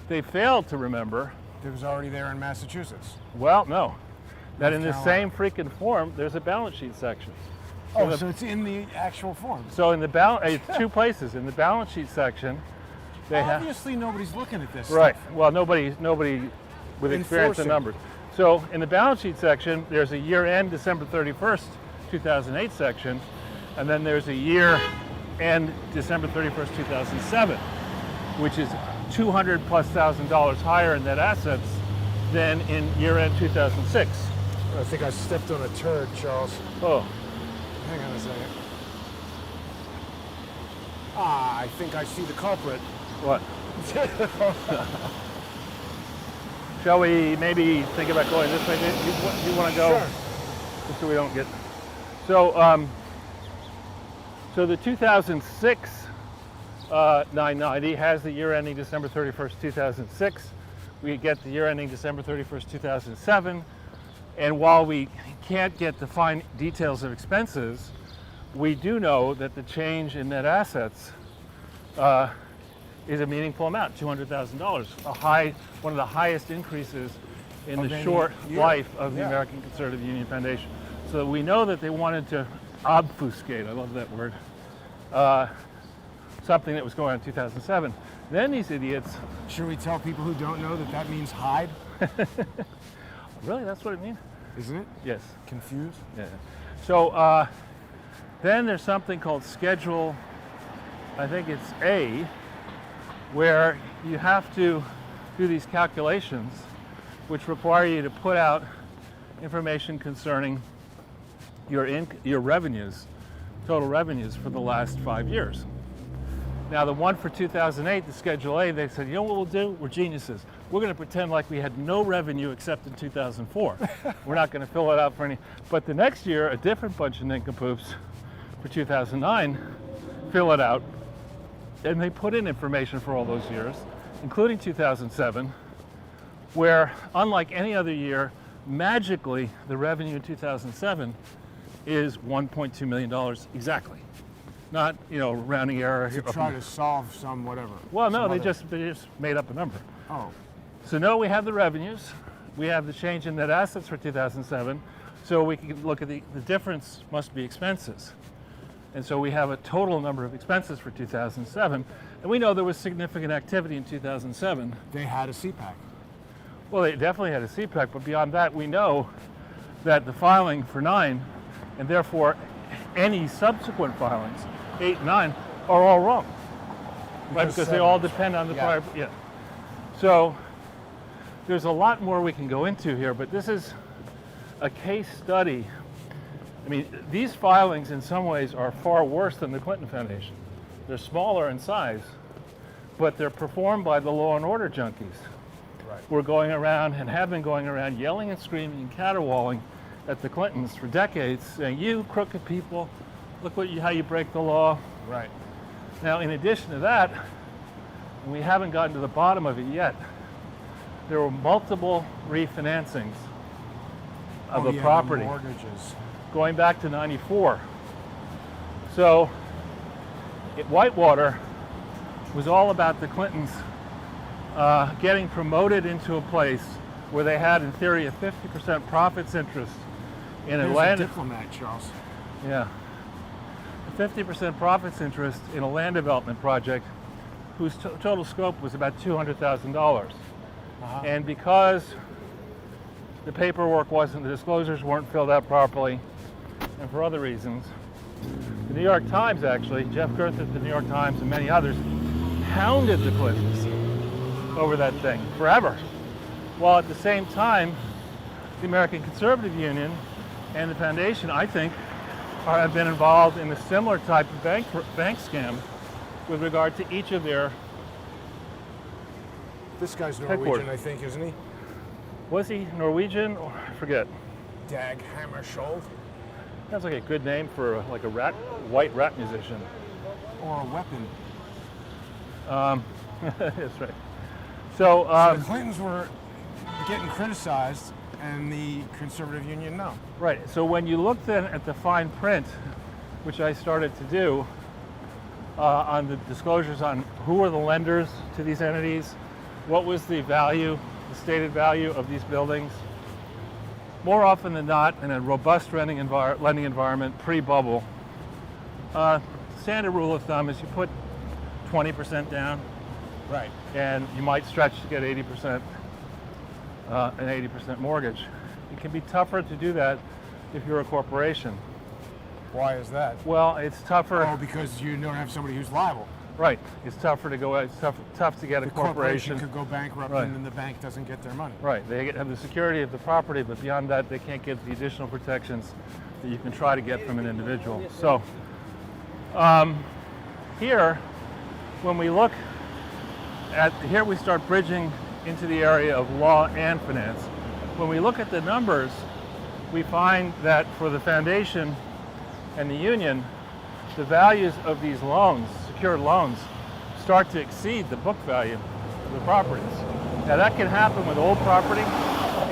they failed to remember. It was already there in Massachusetts. Well, no. That in the North same freaking form, there's a balance sheet section. Oh, so it's in the actual form. So in the it's two places. In the balance sheet section, they have. Obviously, nobody's looking at this. Right. Stuff. Well, nobody with experience in Enforcing. numbers. So in the balance sheet section, there's a year-end December 31st, 2008 section, and then there's a year-end December 31st, 2007, which is $200,000+ higher in net assets than in year-end 2006. I think I stepped on a turd, Charles. Oh, Hang on a second. I think I see the culprit. what? Shall we maybe think about going this way? Do you want to go? Sure. Just so we don't get. So, so the 2006 990 has the year ending December 31st, 2006. We get the year ending December 31st, 2007. And while we can't get the fine details of expenses, we do know that the change in net assets is a meaningful amount, $200,000, one of the highest increases in Of the any short year. life of the Yeah. American Conservative Union Foundation. So we know that they wanted to obfuscate, I love that word, something that was going on in 2007. Then these idiots, Should we tell people who don't know that that means hide? really, that's what it means? Isn't it? Yes. Confused? Yeah. So then there's something called Schedule, I think it's A, where you have to do these calculations, which require you to put out information concerning your revenues, total revenues for the last 5 years. Now the one for 2008, the Schedule A, they said, you know what we'll do? We're geniuses. We're going to pretend like we had no revenue except in 2004. We're not going to fill it out for any. But the next year, a different bunch of nincompoops for 2009 fill it out, and they put in information for all those years, including 2007, where unlike any other year, magically the revenue in 2007 is $1.2 million exactly. Not, rounding error. To try to solve some whatever. Well, no, some they other- just made up a number. Oh. So no, we have the revenues, we have the change in net assets for 2007, so we can look at the difference must be expenses. And so we have a total number of expenses for 2007, and we know there was significant activity in 2007. They had a CPAC. Well, they definitely had a CPAC, but beyond that, we know that the filing for 9, and therefore any subsequent filings, 8 and 9, are all wrong. Right, because they all depend on the prior. Yeah. So there's a lot more we can go into here, but this is a case study. I mean, these filings in some ways are far worse than the Clinton Foundation. They're smaller in size, but they're performed by the law and order junkies. Right. We're going around and have been going around yelling and screaming and caterwauling at the Clintons for decades, saying, you crooked people, look how you break the law. Right. Now, in addition to that, and we haven't gotten to the bottom of it yet, there were multiple refinancings of Oh, the yeah, property mortgages. going back to '94. So Whitewater was all about the Clintons getting promoted into a place where they had, in theory, a 50% profits interest in a Here's a land. diplomat, Charles. Yeah, a 50% profits interest in a land development project whose total scope was about $200,000. And because the paperwork wasn't, the disclosures weren't filled out properly, and for other reasons, the New York Times actually, Jeff Gerth at the New York Times and many others, hounded the Clintons over that thing forever. While at the same time, the American Conservative Union and the foundation, I think, have been involved in a similar type of bank scam with regard to each of their. This guy's Headquarters. Norwegian, I think, isn't he? Was he Norwegian? Or, I forget. Dag Hammarskjöld. Sounds like a good name for like a white rap musician. Or a weapon. That's right. So, The Clintons were getting criticized, and the Conservative Union no. right. So when you look then at the fine print, which I started to do on the disclosures on who were the lenders to these entities, what was the value, the stated value of these buildings, more often than not, in a robust lending environment pre-bubble, standard rule of thumb is you put 20% down, Right. and you might stretch to get 80%, an 80% mortgage. It can be tougher to do that if you're a corporation. Why is that? Well, it's tougher. Oh, because you don't have somebody who's liable. Right. It's tougher to go. It's tough to get a The corporation. could go bankrupt, Right. and then the bank doesn't get their money. Right. They have the security of the property, but beyond that, they can't get the additional protections that you can try to get from an individual. So here, when we look at here, we start bridging into the area of law and finance. When we look at the numbers, we find that for the foundation and the union, the values of these loans, secured loans, start to exceed the book value of the properties. Now that can happen with old property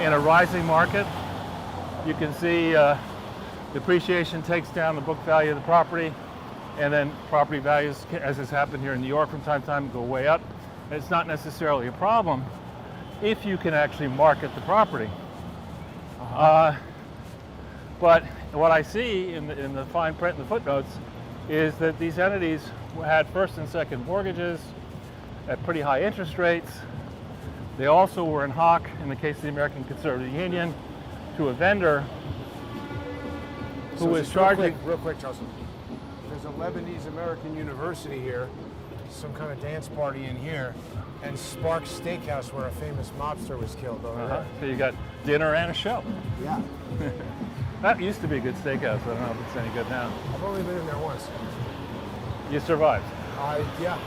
in a rising market. You can see depreciation takes down the book value of the property, and then property values, as has happened here in New York from time to time, go way up. And it's not necessarily a problem if you can actually market the property. But what I see in the fine print and the footnotes is that these entities had first and second mortgages at pretty high interest rates. They also were in hock, in the case of the American Conservative Union, to a vendor who was just charging. real quick, Charles. There's a Lebanese American university here, some kind of dance party in here, and Sparks Steakhouse, where a famous mobster was killed over there. So you got dinner and a show. Yeah. That used to be a good steakhouse. I don't know if it's any good now. I've only been in there once. You survived. Yeah.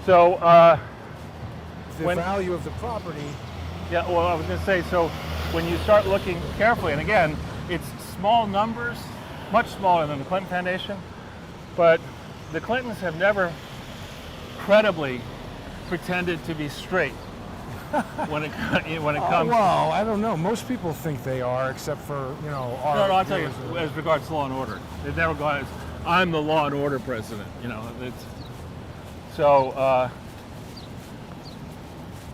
So, The when- value of the property. yeah, well, I was going to say, so when you start looking carefully, and again, it's small numbers, much smaller than the Clinton Foundation, but the Clintons have never credibly pretended to be straight when it comes. Well, I don't know. Most people think they are, except for, our. No, I'll tell you, as regards to law and order, they've never gone as, I'm the law and order president, it's, so,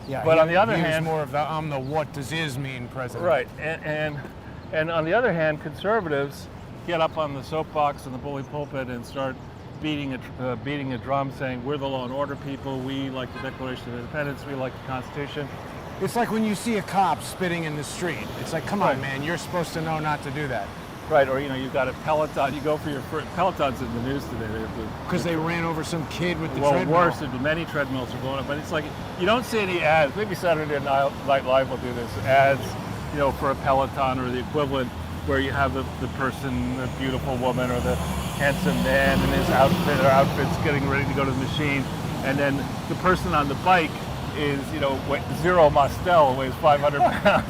Yeah, but he- on the other he was hand- more of the I'm the what does is mean president. right, and on the other hand, conservatives get up on the soapbox and the bully pulpit and start beating a drum, saying we're the law and order people, we like the Declaration of Independence, we like the Constitution. It's like when you see a cop spitting in the street. It's like, come on, Right. man, you're supposed to know not to do that. Right, or you've got a Peloton. You go for your Peloton's in the news today. Because they ran over some kid with the Well, treadmill. worse, many treadmills are going up, but it's like you don't see any ads. Maybe Saturday Night Live will do this ads, for a Peloton or the equivalent, where you have the person, the beautiful woman or the handsome man in his outfit or outfits getting ready to go to the machine, and then the person on the bike is, Zero Mostel, weighs 500 pounds,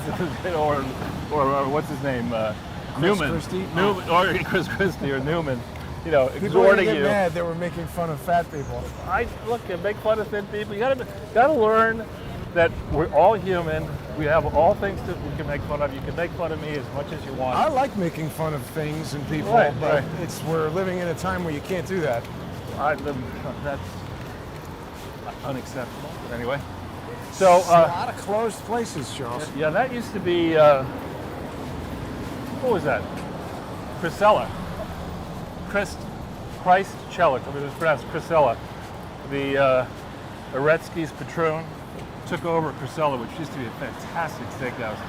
or what's his name, Newman, Christie? Newman, or Chris Christie or Newman, People exhorting get you. mad they were making fun of fat people. I make fun of thin people. You gotta learn that we're all human. We have all things that we can make fun of. You can make fun of me as much as you want. I like making fun of things and people, Right, but right. we're living in a time where you can't do that. That's unacceptable. Anyway, so It's a lot of closed places, Charles. yeah, that used to be what was that? Chrisella, Christ Chelik. I mean, it was pronounced Chrisella. The Aretsky's Patron took over Chrisella, which used to be a fantastic steakhouse,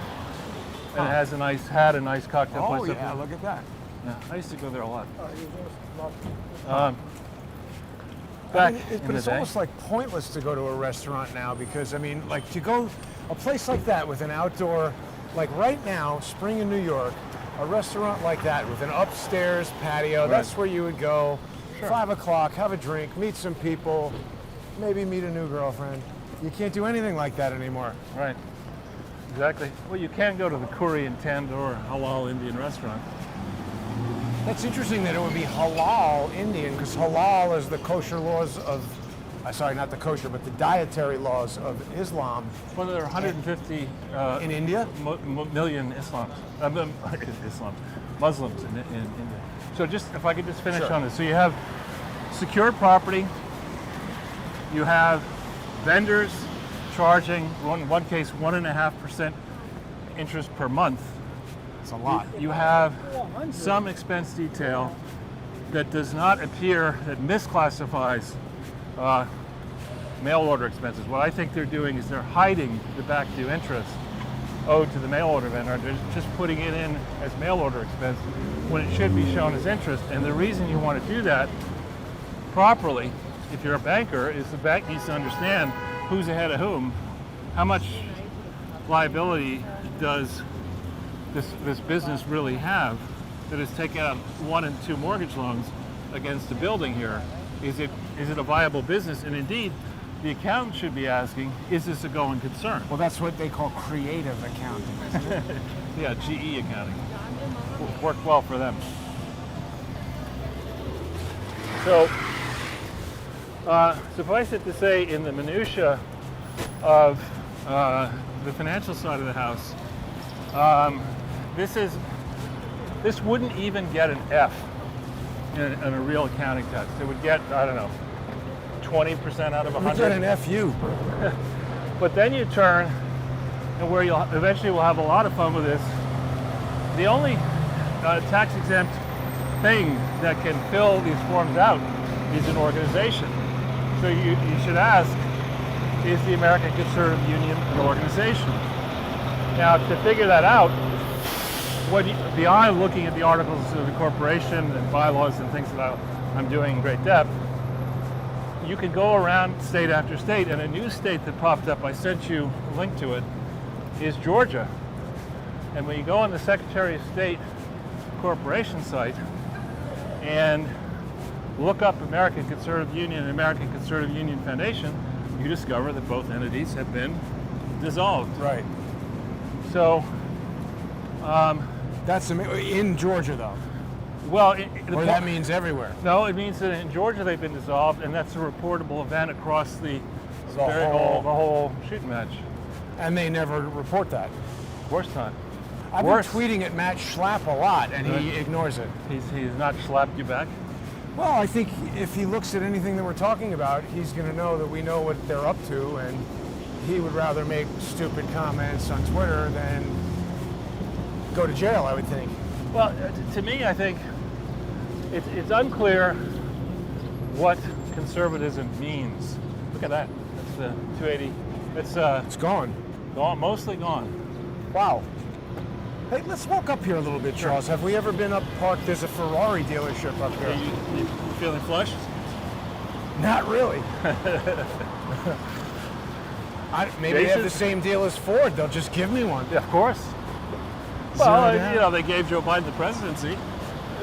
and it has had a nice cocktail Oh place. yeah, look at that. Yeah, I used to go there a lot. Oh, Back But in the it's day. almost like pointless to go to a restaurant now because, I mean, like to go a place like that with an outdoor, like right now, spring in New York, a restaurant like that with an upstairs patio, that's where you would go, 5 o'clock, have a drink, meet some people, maybe meet a new girlfriend. You can't do anything like that anymore. Right. Exactly. Well, you can go to the Korean Tandoor Halal Indian restaurant. That's interesting that it would be halal Indian because halal is the kosher laws of, sorry, not the kosher, but the dietary laws of Islam. Well, there are 150 In India? million Muslims in India. So just, if I could just finish Sure. on this. So you have secured property, you have vendors charging, in one case, 1.5% interest per month. It's a lot. You have some expense detail that does not appear, that misclassifies mail order expenses. What I think they're doing is they're hiding the back due interest owed to the mail order vendor. They're just putting it in as mail order expense when it should be shown as interest. And the reason you want to do that properly, if you're a banker, is the bank needs to understand who's ahead of whom, how much liability does this business really have that is taking out 1 and 2 mortgage loans against the building here. Is it a viable business? And indeed, the accountant should be asking, is this a going concern? Well, that's what they call creative accounting, isn't it? Yeah, GE accounting. Worked well for them. So, suffice it to say, in the minutia of the financial side of the house, this wouldn't even get an F in a real accounting test. It would get, I don't know, 20% out of We 100. get an FU. But then you turn, and where you'll eventually will have a lot of fun with this. The only tax-exempt thing that can fill these forms out is an organization. So you should ask, is the American Conservative Union an organization? Now, to figure that out, beyond looking at the articles of incorporation and bylaws and things that I'm doing in great depth, you can go around state after state, and a new state that popped up, I sent you a link to it, is Georgia. And when you go on the Secretary of State Corporation site and look up American Conservative Union and American Conservative Union Foundation, you discover that both entities have been dissolved. Right. So, That's in Georgia, though. well, Or that means everywhere. no, it means that in Georgia they've been dissolved, and that's a reportable event across the whole shooting match. And they never report that. Of course not. I've Worse. been tweeting at Matt Schlapp a lot, and he Right. ignores it. He's not slapped you back. Well, I think if he looks at anything that we're talking about, he's going to know that we know what they're up to, and he would rather make stupid comments on Twitter than go to jail, I would think. Well, to me, I think it's unclear what conservatism means. Look at that. That's the 280. It's It's gone. gone, mostly gone. Wow. Hey, let's walk up here a little bit, Charles. Have we ever been up parked? There's a Ferrari dealership up Are here. you feeling flush? Not really. Maybe they have the Jason's- same deal as Ford. They'll just give me one. Yeah, of course. Zero Well, down. you know, they gave Joe Biden the presidency.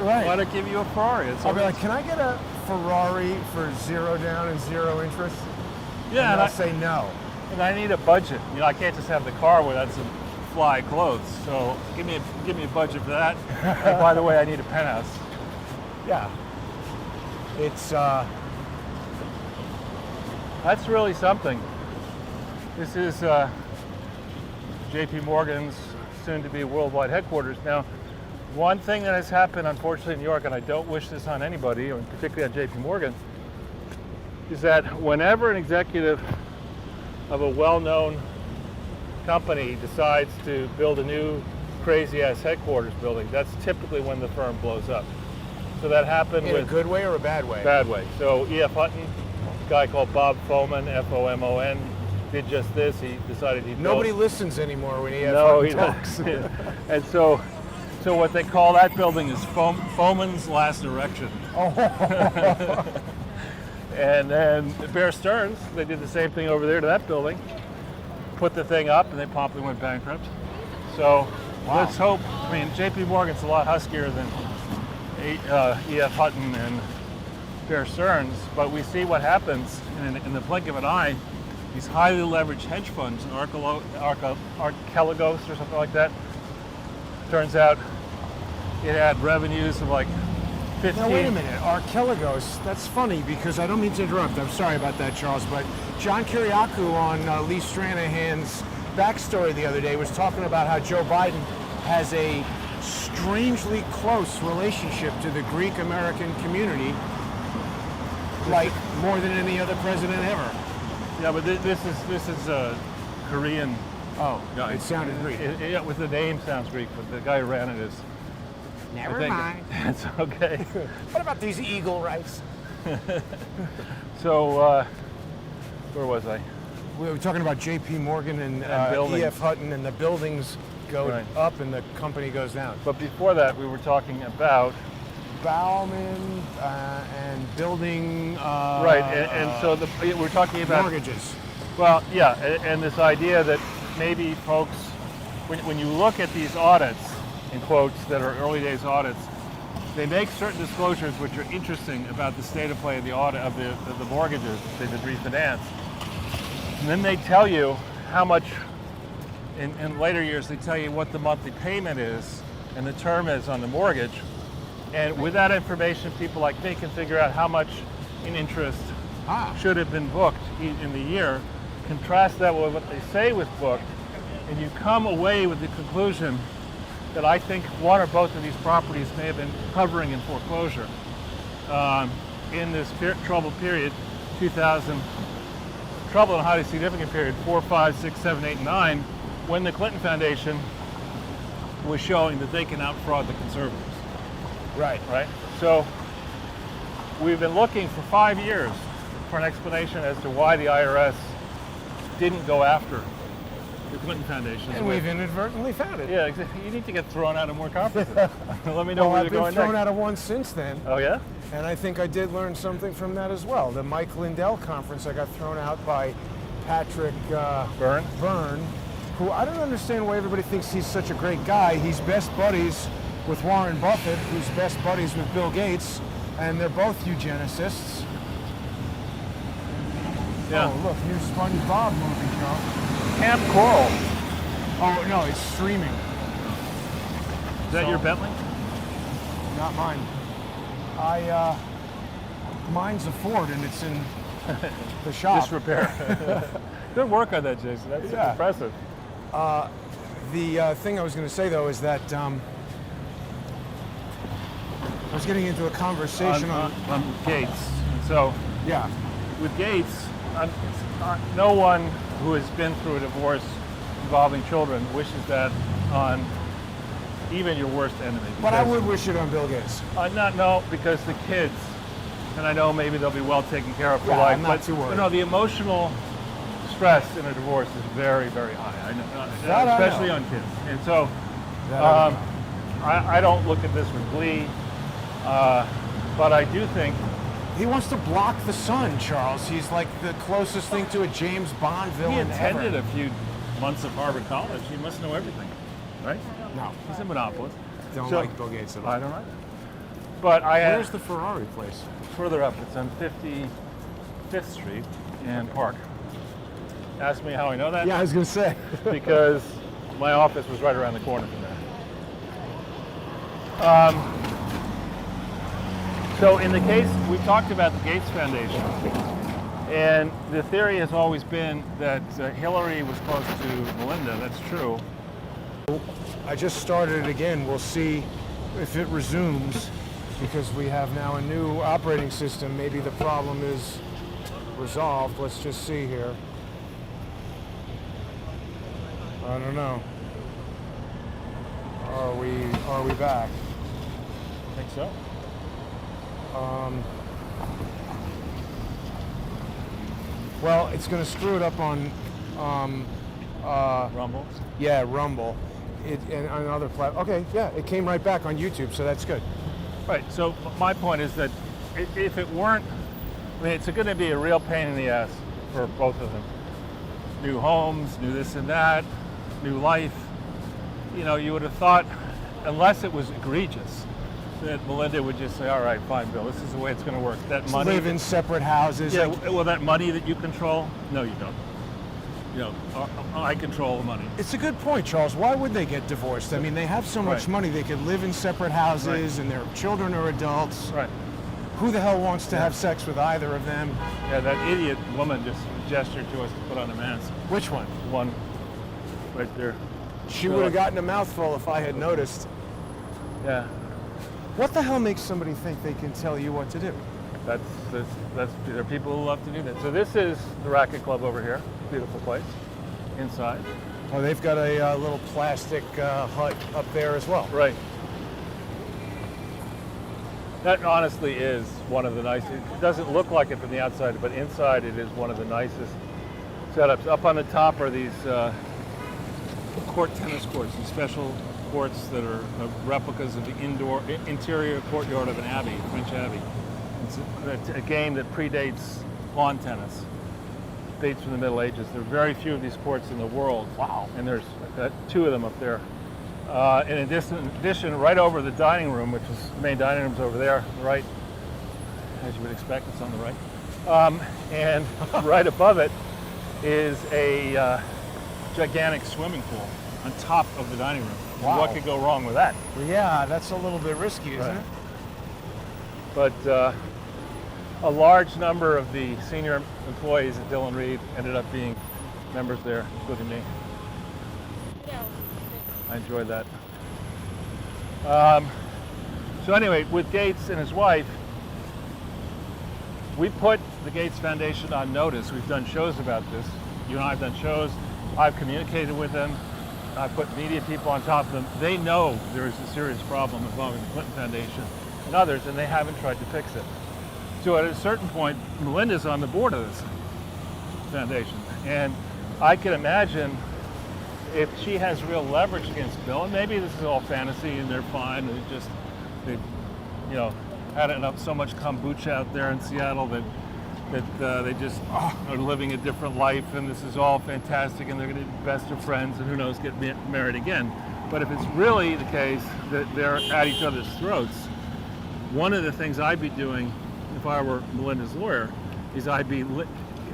Why Right. not give you a Ferrari? It's I'll be always- like, can I get a Ferrari for 0 down and 0 interest? yeah, And and they'll say no. I need a budget. You know, I can't just have the car without some fly clothes. So give me a budget for that. And by the way, I need a penthouse. Yeah. It's That's really something. This is J.P. Morgan's soon-to-be worldwide headquarters. Now, one thing that has happened, unfortunately, in New York, and I don't wish this on anybody, or particularly on J.P. Morgan, is that whenever an executive of a well-known company decides to build a new crazy-ass headquarters building, that's typically when the firm blows up. So that happened In with... a good way or a bad way? Bad way. So E.F. Hutton, a guy called Bob Foman, F-O-M-O-N, did just this. He decided he'd Nobody build... listens anymore when E.F. No, Hutton he talks. doesn't. And so what they call that building is Foman's Last Erection. And then Bear Stearns, they did the same thing over there to that building, put the thing up, and they promptly went bankrupt. So let's hope. I mean, J.P. Morgan's a lot huskier than E.F. Hutton and Bear Stearns, but we see what happens in the blink of an eye. These highly leveraged hedge funds, Archegos or something like that, turns out it had revenues of like 15. Now wait a minute, Archegos, that's funny because I don't mean to interrupt, I'm sorry about that, Charles, but John Kiriakou on Lee Stranahan's backstory the other day was talking about how Joe Biden has a strangely close relationship to the Greek-American community, like more than any other president ever. Yeah, but this is a Korean guy. It sounded Greek. Yeah, with the name sounds Greek, but the guy who ran it is... Never mind. It's okay. What about these eagle rights? So, where was I? We were talking about J.P. Morgan and buildings. E.F. Hutton, and the buildings go Right. up and the company goes down. But before that, we were talking about... Bauman and building right, and so we're talking about... mortgages. Well, yeah, and this idea that maybe folks, when you look at these audits, in quotes, that are early days audits, they make certain disclosures which are interesting about the state of play of the audit of the mortgages they've been refinanced. And then they tell you how much, in later years, they tell you what the monthly payment is and the term is on the mortgage. And with that information, people like me can figure out how much in interest should have been booked in the year. Contrast that with what they say was booked, and you come away with the conclusion that I think one or both of these properties may have been hovering in foreclosure in this troubled period, 2000, troubled and highly significant period, 4, 5, 6, 7, 8, and 9, when the Clinton Foundation was showing that they can outfraud the conservatives. Right. Right? So we've been looking for 5 years for an explanation as to why the IRS didn't go after the Clinton Foundation. And we've inadvertently found it. Yeah, exactly. You need to get thrown out of more conferences. Let me know where I've you're been going thrown next. out of one since then, Oh yeah? and I think I did learn something from that as well. The Mike Lindell conference, I got thrown out by Patrick Byrne? Byrne, who I don't understand why everybody thinks he's such a great guy. He's best buddies with Warren Buffett, who's best buddies with Bill Gates, and they're both eugenicists. Yeah. Oh, look, new SpongeBob movie, Joe. Camp Coral. Oh, no, it's streaming. Is that your Bentley? Not mine. Mine's a Ford, and it's in the shop. Disrepair. Good work on that, Jason. That's Yeah. impressive. The thing I was going to say, though, is that I was getting into a conversation on Gates. And so yeah. with Gates, no one who has been through a divorce involving children wishes that on even your worst enemy. But I would wish it on Bill Gates. No, because the kids, and I know maybe they'll be well taken care of for Yeah, life, I'm not but too worried. the emotional stress in a divorce is very, very high. I know, That I especially know. on kids. And so That I know. I don't look at this with glee, but I do think He wants to block the sun, Charles. He's like the closest thing to a James Bond he villain attended ever. a few months of Harvard College. He must know everything, right? No, He's a monopolist. don't So- like Bill Gates at all. I don't know. But Where's the Ferrari place? further up, it's on 55th Street and Park. Ask me how I know that? Yeah, I was going to say. Because my office was right around the corner from there. So in the case, we talked about the Gates Foundation, And the theory has always been that Hillary was close to Melinda. That's true. I just started it again. We'll see if it resumes because we have now a new operating system. Maybe the problem is resolved. Let's just see here. I don't know. Are we back? I think so. Well, it's going to screw it up on Rumble. yeah, Rumble. And on other okay, yeah, it came right back on YouTube, so that's good. Right. So my point is that if it weren't, I mean, it's going to be a real pain in the ass for both of them. New homes, new this and that, new life. You know, you would have thought, unless it was egregious, that Melinda would just say, all right, fine, Bill, this is the way it's going to work. That money, Live in separate houses. yeah, like- well, that money that you control, no, you don't. You know, I control the money. It's a good point, Charles. Why would they get divorced? I mean, they have so much Right. money. They could live in separate houses, and their children are adults. Right. Who the hell wants to have sex with either of them? Yeah, that idiot woman just gestured to us to put on a mask. Which one? One right there. She would have gotten a mouthful if I had noticed. Yeah. What the hell makes somebody think they can tell you what to do? That's there are people who love to do that. So this is the racket club over here. Beautiful place. Inside. Oh, they've got a little plastic hut up there as well. Right. That honestly is one of the nicest. It doesn't look like it from the outside, but inside it is one of the nicest setups. Up on the top are these court tennis courts, these special courts that are replicas of the interior courtyard of an abbey, French abbey. It's a game that predates lawn tennis. Dates from the Middle Ages. There are very few of these courts in the world. Wow. And there's two of them up there. In addition, right over the dining room, which is the main dining room's over there, right, as you would expect, it's on the right. And right above it is a gigantic swimming pool on top of the dining room. Wow. What could go wrong with that? Yeah, that's a little bit risky, isn't Right. it? But a large number of the senior employees at Dillon Reed ended up being members there, including me. Yeah. I enjoyed that. So anyway, with Gates and his wife, we put the Gates Foundation on notice. We've done shows about this. You and I have done shows. I've communicated with them. I put media people on top of them. They know there is a serious problem involving the Clinton Foundation and others, and they haven't tried to fix it. So at a certain point, Melinda's on the board of this foundation. And I can imagine if she has real leverage against Bill, and maybe this is all fantasy and they're fine, and they you know, had enough so much kombucha out there in Seattle that they just are living a different life, and this is all fantastic, and they're going to be best of friends, and who knows, get married again. But if it's really the case that they're at each other's throats, one of the things I'd be doing if I were Melinda's lawyer is I'd be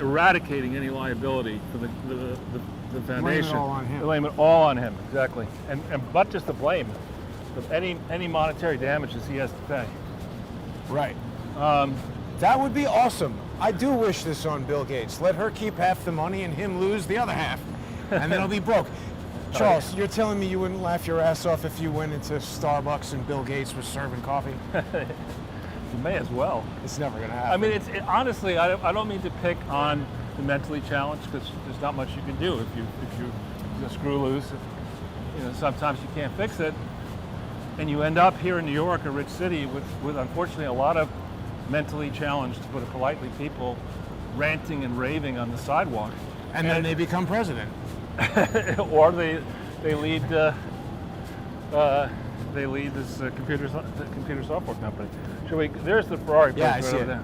eradicating any liability for the foundation. Blame it all on him. Blame it all on him, exactly. And but just the blame of any monetary damages he has to pay. Right. That would be awesome. I do wish this on Bill Gates. Let her keep half the money and him lose the other half. And then he'll be broke. Charles, you're telling me you wouldn't laugh your ass off if you went into Starbucks and Bill Gates was serving coffee? You may as well. It's never going to happen. I mean, honestly, I don't mean to pick on the mentally challenged, because there's not much you can do if you screw loose. You know, sometimes you can't fix it, and you end up here in New York, a rich city, with unfortunately a lot of mentally challenged, to put it politely, people ranting and raving on the sidewalk. And then they become president. Or they lead this computer software company. There's the Ferrari place Yeah, I right see over it. there.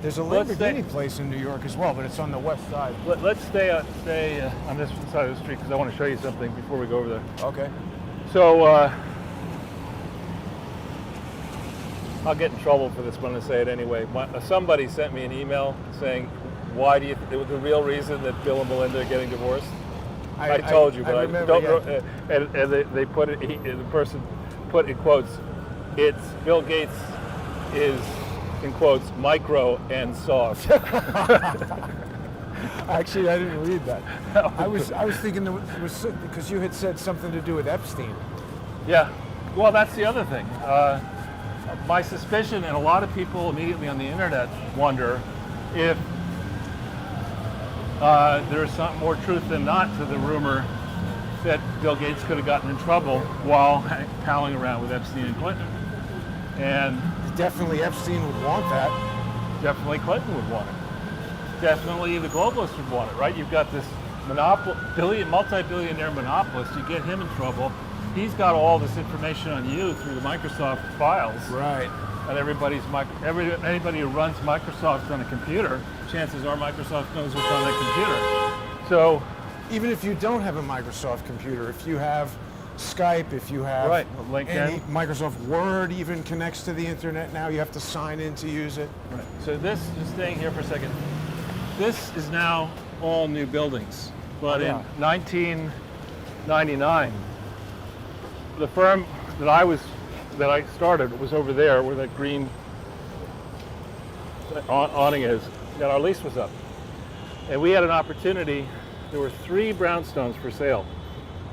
There's a Let's Lamborghini stay- place in New York as well, but it's on the west side. Let's stay on this side of the street, because I want to show you something before we go over there. Okay. So I'll get in trouble for this, but I'm going to say it anyway. Somebody sent me an email saying, "Why do you? The real reason that Bill and Melinda are getting divorced?" I told you, but I remember, don't. yeah. And they put it. The person put in quotes, "It's Bill Gates is in quotes, micro and soft. Actually, I didn't read that. I was thinking it was because you had said something to do with Epstein. Yeah, well, that's the other thing. My suspicion, and a lot of people immediately on the internet wonder if there's some more truth than not to the rumor that Bill Gates could have gotten in trouble while palling around with Epstein and Clinton. And Definitely Epstein would want that. definitely Clinton would want it. Definitely the globalists would want it, right? You've got this multi-billionaire monopolist. You get him in trouble. He's got all this information on you through the Microsoft files. Right. And anybody who runs Microsoft on a computer, chances are Microsoft knows what's on that computer. So Even if you don't have a Microsoft computer, if you have Skype, if you have Right, LinkedIn. any Microsoft Word even connects to the internet now, you have to sign in to use it. Right. So this is staying here for a second. This is now all new buildings, but Yeah. in 1999, the firm that I started was over there where that green awning is, and our lease was up. And we had an opportunity. There were 3 brownstones for sale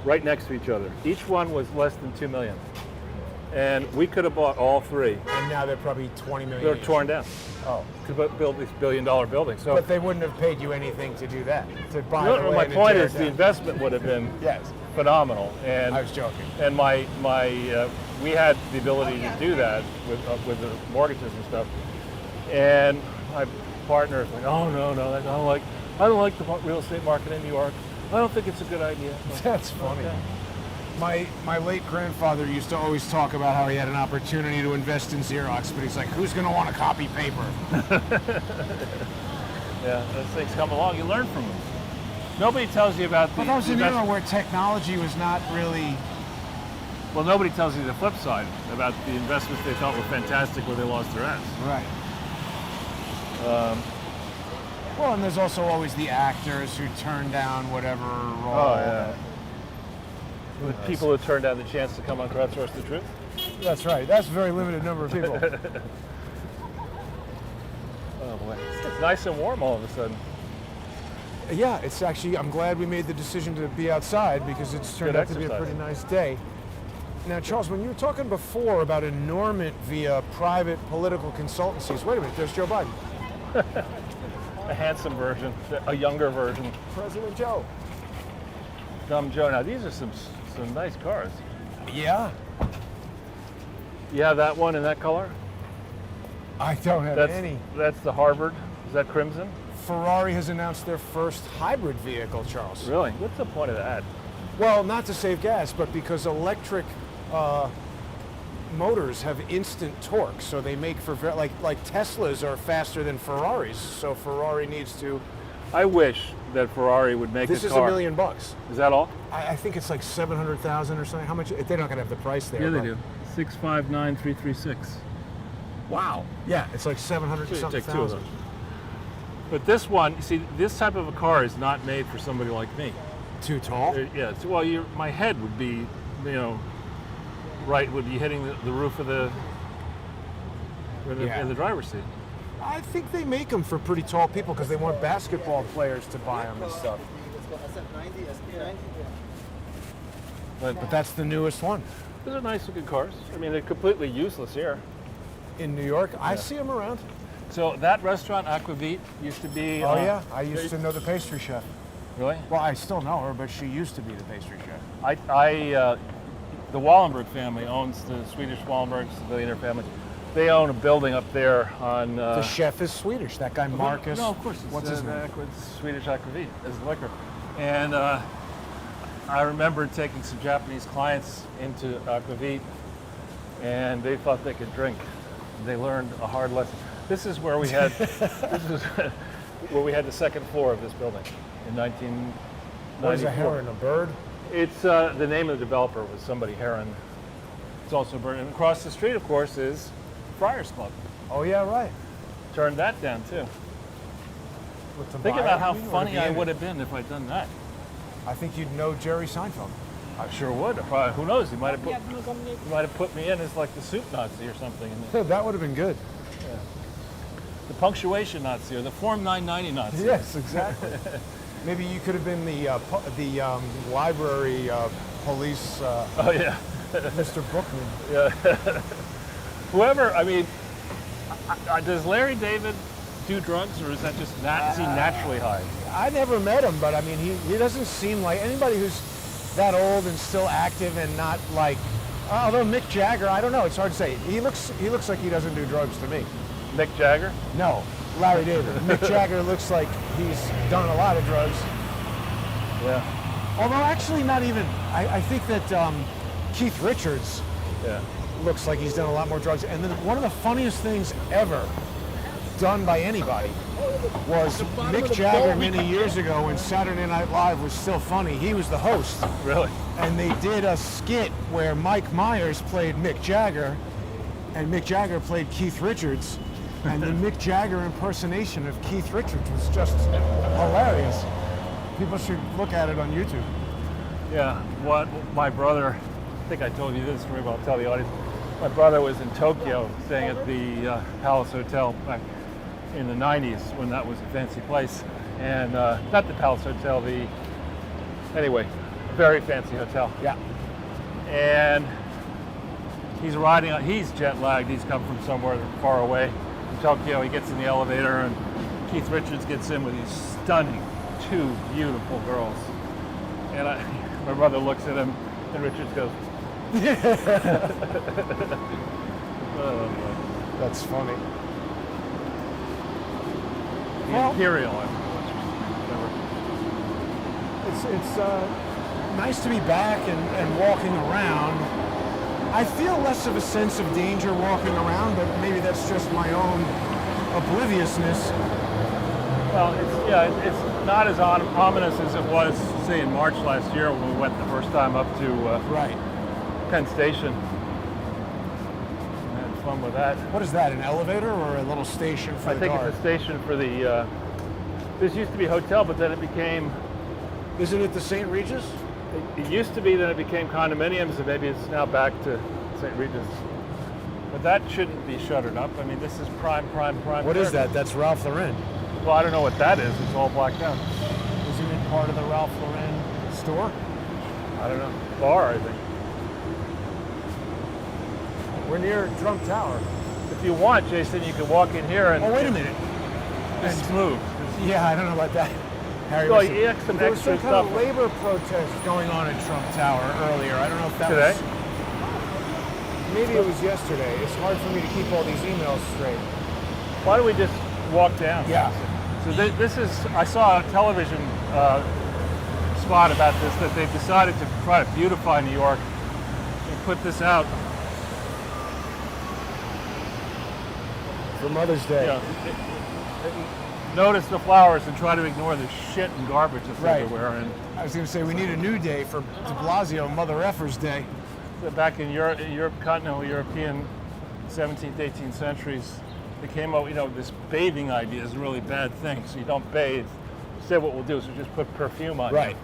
right next to each other. Each one was less than $2 million. And we could have bought all 3. And now they're probably 20 million. They're each. torn down Oh. to build these billion-dollar buildings. So But they wouldn't have paid you anything to do that. To buy no, the no, land my and point tear is it the down. investment would have been Yes. phenomenal. And I was joking. And we had the ability to do that with the mortgages and stuff. And my partner is like, oh no, I don't like the real estate market in New York. I don't think it's a good idea. That's funny. Okay. My late grandfather used to always talk about how he had an opportunity to invest in Xerox, but he's like, who's going to want to copy paper? Yeah, those things come along. You learn from them. Nobody tells you about the. But that was an era investment- where technology was not really. Well, nobody tells you the flip side about the investments they thought were fantastic where they lost their ass. Right. Well, and there's also always the actors who turn down whatever role. The people who turned down the chance to come on Crowdsource the Truth. That's right. That's a very limited number of people. Oh boy, it's nice and warm all of a sudden. Yeah, it's actually, I'm glad we made the decision to be outside because it's turned Good out to be a exercise. pretty nice day. Now, Charles, when you were talking before about annulment via private political consultancies, wait a minute, there's Joe Biden. A handsome version, a younger version. President Joe. Dumb Joe. Now these are some nice cars. Yeah. You have that one in that color? I don't have any. That's the Harvard. Is that crimson? Ferrari has announced their first hybrid vehicle, Charles. Really? What's the point of that? Well, not to save gas, but because electric motors have instant torque, so they make for like Teslas are faster than Ferraris, so Ferrari needs to. I wish that Ferrari would make This a is car. $1 million. Is that all? I think it's like 700,000 or something. How much? They're not going to have the price there. but- 659,336. Wow. Yeah, it's like 700 Should something take 2 of thousand. those. But this one, you see, this type of a car is not made for somebody like me. Too tall? Yeah. Well, my head would be, would be hitting the roof of the Yeah. in the driver's seat. I think they make them for pretty tall people because they want basketball players to buy them and stuff. But that's the newest one. Those are nice looking cars. I mean, they're completely useless here. In New York, I see them around. So that restaurant, Aquavit, used to be. Oh yeah, I used to know the pastry chef. Really? Well, I still know her, but she used to be the pastry chef. The Wallenberg family owns the Swedish Wallenbergs, the billionaire family. They own a building up there on. The chef is Swedish. That guy Marcus. No, of course. What's his name? It's Swedish Aquavit is the liquor, and I remember taking some Japanese clients into Aquavit, and they thought they could drink. They learned a hard lesson. This is where we had where we had the second floor of this building in 1994. What is a heron? A bird? It's the name of the developer was somebody Heron. It's also a bird. And across the street, of course, is Friars Club. Oh yeah, right. Turned that down too. With the Think about how Bayou or funny the I Vienna? would have been if I'd done that. I think you'd know Jerry Seinfeld. I sure would. Who knows? He might have put me in as like the soup Nazi or something. That would have been good. the punctuation Nazi or the Form 990 Nazi. Yes, exactly. Maybe you could have been the library police, Oh yeah. Mr. Bookman. Yeah. Whoever, I mean, does Larry David do drugs, or is that just is he naturally high? I never met him, but I mean, he doesn't seem like anybody who's that old and still active and not like. Although Mick Jagger, I don't know. It's hard to say. He looks like he doesn't do drugs to me. Mick Jagger? No, Larry David. Mick Jagger looks like he's done a lot of drugs. Yeah. Although actually not even. I think that Keith Richards Yeah. looks like he's done a lot more drugs. And then one of the funniest things ever done by anybody was Mick Jagger many years ago when Saturday Night Live was still funny. He was the host. Really? And they did a skit where Mike Myers played Mick Jagger and Mick Jagger played Keith Richards. And the Mick Jagger impersonation of Keith Richards was just hilarious. People should look at it on YouTube. Yeah. What my brother, I think I told you this story, but I'll tell the audience. My brother was in Tokyo staying at the Palace Hotel back in the 90s when that was a fancy place. And not the Palace Hotel, anyway, a very fancy hotel. Yeah. And he's jet lagged, he's come from somewhere far away from Tokyo. He gets in the elevator and Keith Richards gets in with these stunning, two beautiful girls. And my brother looks at him and Richards goes, oh, boy. That's funny. The Well- Imperial. It's nice to be back and walking around. I feel less of a sense of danger walking around, but maybe that's just my own obliviousness. Well, it's not as ominous as it was, say, in March last year when we went the first time up to Right. Penn Station. I had fun with that. What is that, an elevator or a little station for I the think guard? it's a station for the. This used to be a hotel, but then it became. Isn't it the St. Regis? It used to be, then it became condominiums, and maybe it's now back to St. Regis. But that shouldn't be shuttered up. I mean, this is prime. What is that? That's Ralph Lauren. Well, I don't know what that is. It's all blacked out. Isn't it part of the Ralph Lauren store? I don't know. Bar, I think. We're near Trump Tower. If you want, Jason, you can walk in here and. Oh, wait a minute. This is smooth. Yeah, I don't know about that. Harry, Well, listen, he had some there was extra some kind of stuff. labor protest going on at Trump Tower earlier. I don't know if that Today? was... Maybe it was yesterday. It's hard for me to keep all these emails straight. Why don't we just walk down? Yeah. So this is, I saw a television spot about this, that they've decided to try to beautify New York and put this out. For Mother's Day. You know, notice the flowers and try to ignore the shit and garbage that's Right. everywhere. And I was going to say, we need a new day for de Blasio, Mother Effer's Day. so back in Europe, continental European 17th, 18th centuries, they came up, this bathing idea is a really bad thing. So you don't bathe. Instead, what we'll do is we'll just put perfume on you. Right.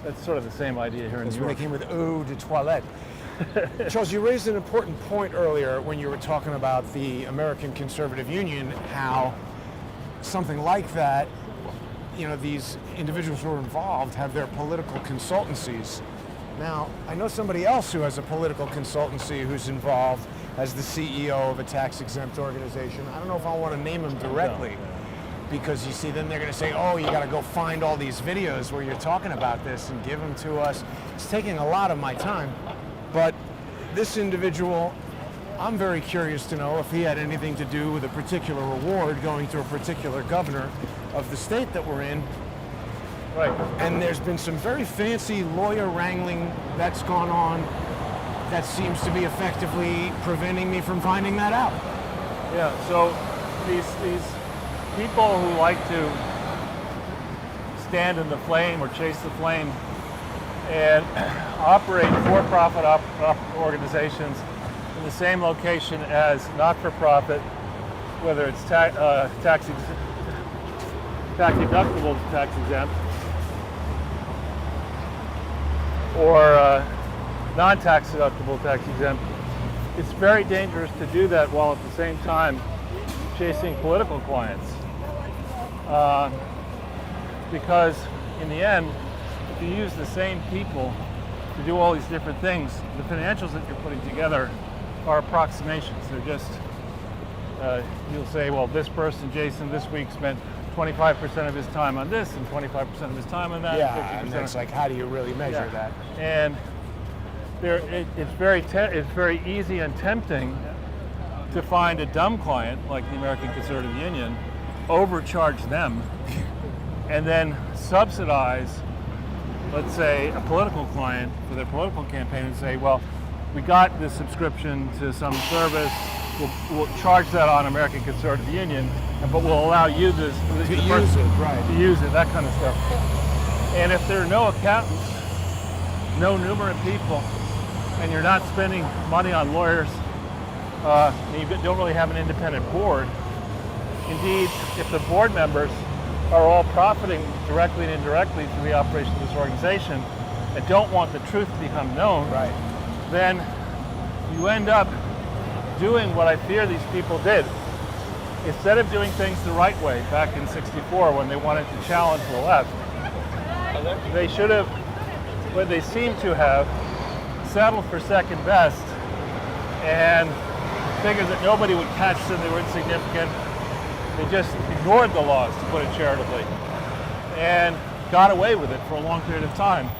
That's sort of the same idea here in That's New when York. they came with eau de toilette. Charles, you raised an important point earlier when you were talking about the American Conservative Union, how something like that, these individuals who are involved have their political consultancies. Now, I know somebody else who has a political consultancy who's involved as the CEO of a tax-exempt organization. I don't know if I want to name him directly, because you see, then they're going to say, oh, you got to go find all these videos where you're talking about this and give them to us. It's taking a lot of my time. But this individual, I'm very curious to know if he had anything to do with a particular award going to a particular governor of the state that we're in. Right. And there's been some very fancy lawyer wrangling that's gone on that seems to be effectively preventing me from finding that out. Yeah, so these people who like to stand in the flame or chase the flame and operate for-profit organizations in the same location as not-for-profit, whether it's tax deductible, tax exempt, or non-tax deductible, tax exempt. It's very dangerous to do that while at the same time chasing political clients. Because in the end, if you use the same people to do all these different things, the financials that you're putting together are approximations. They're just, you'll say, well, this person, Jason, this week spent 25% of his time on this and 25% of his time on that. Yeah, and it's like, how do you really measure that? And it's very easy and tempting to find a dumb client like the American Conservative Union, overcharge them, and then subsidize, let's say, a political client for their political campaign and say, well, we got this subscription to some service, we'll charge that on American Conservative Union, but we'll allow you to use it, that kind of stuff. And if there are no accountants, no numerate people, and you're not spending money on lawyers, and you don't really have an independent board, indeed, if the board members are all profiting directly and indirectly through the operation of this organization and don't want the truth to become known, then you end up doing what I fear these people did. Instead of doing things the right way back in '64 when they wanted to challenge the left, they should have, what they seem to have, settled for second best and figured that nobody would catch them, they were insignificant. They just ignored the laws, to put it charitably, and got away with it for a long period of time,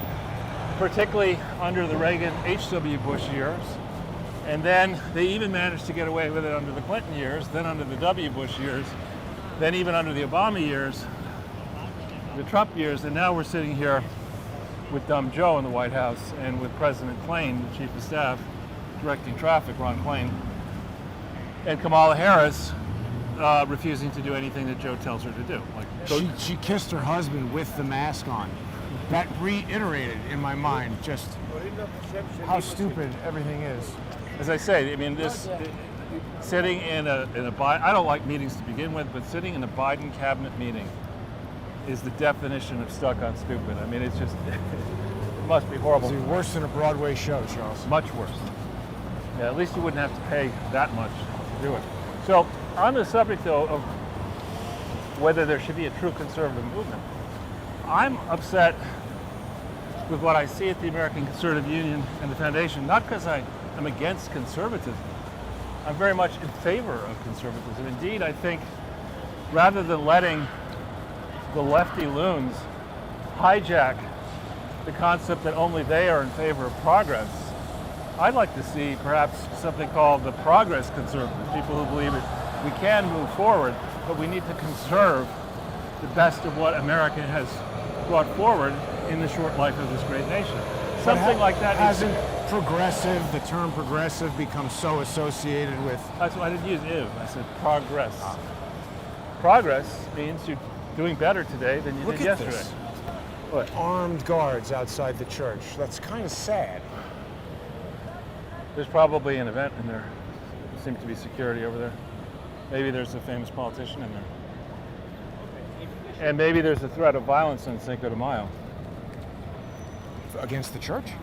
particularly under the Reagan H.W. Bush years. And then they even managed to get away with it under the Clinton years, then under the W. Bush years, then even under the Obama years, the Trump years, and now we're sitting here with Dumb Joe in the White House and with President Klain, the Chief of Staff, directing traffic, Ron Klain, and Kamala Harris refusing to do anything that Joe tells her to do. She kissed her husband with the mask on. That reiterated in my mind just how stupid everything is. As I say, I mean, sitting in a Biden, I don't like meetings to begin with, but sitting in a Biden cabinet meeting is the definition of stuck on stupid. I mean, it's just, it must be horrible. It's worse than a Broadway show, Charles. Much worse. Yeah, at least you wouldn't have to pay that much to do it. So, on the subject, though, of whether there should be a true conservative movement, I'm upset with what I see at the American Conservative Union and the Foundation, not because I am against conservatism. I'm very much in favor of conservatism. Indeed, I think rather than letting the lefty loons hijack the concept that only they are in favor of progress, I'd like to see perhaps something called the progress conservatives, people who believe that we can move forward, but we need to conserve the best of what America has brought forward in the short life of this great nation. Something like that. Hasn't the term progressive become so associated with... That's why I didn't use "iv," I said progress. Progress means you're doing better today than you did yesterday. This. What? Armed guards outside the church. That's kind of sad. There's probably an event in there. There seems to be security over there. Maybe there's a famous politician in there. And maybe there's a threat of violence on Cinco de Mayo. Against the church?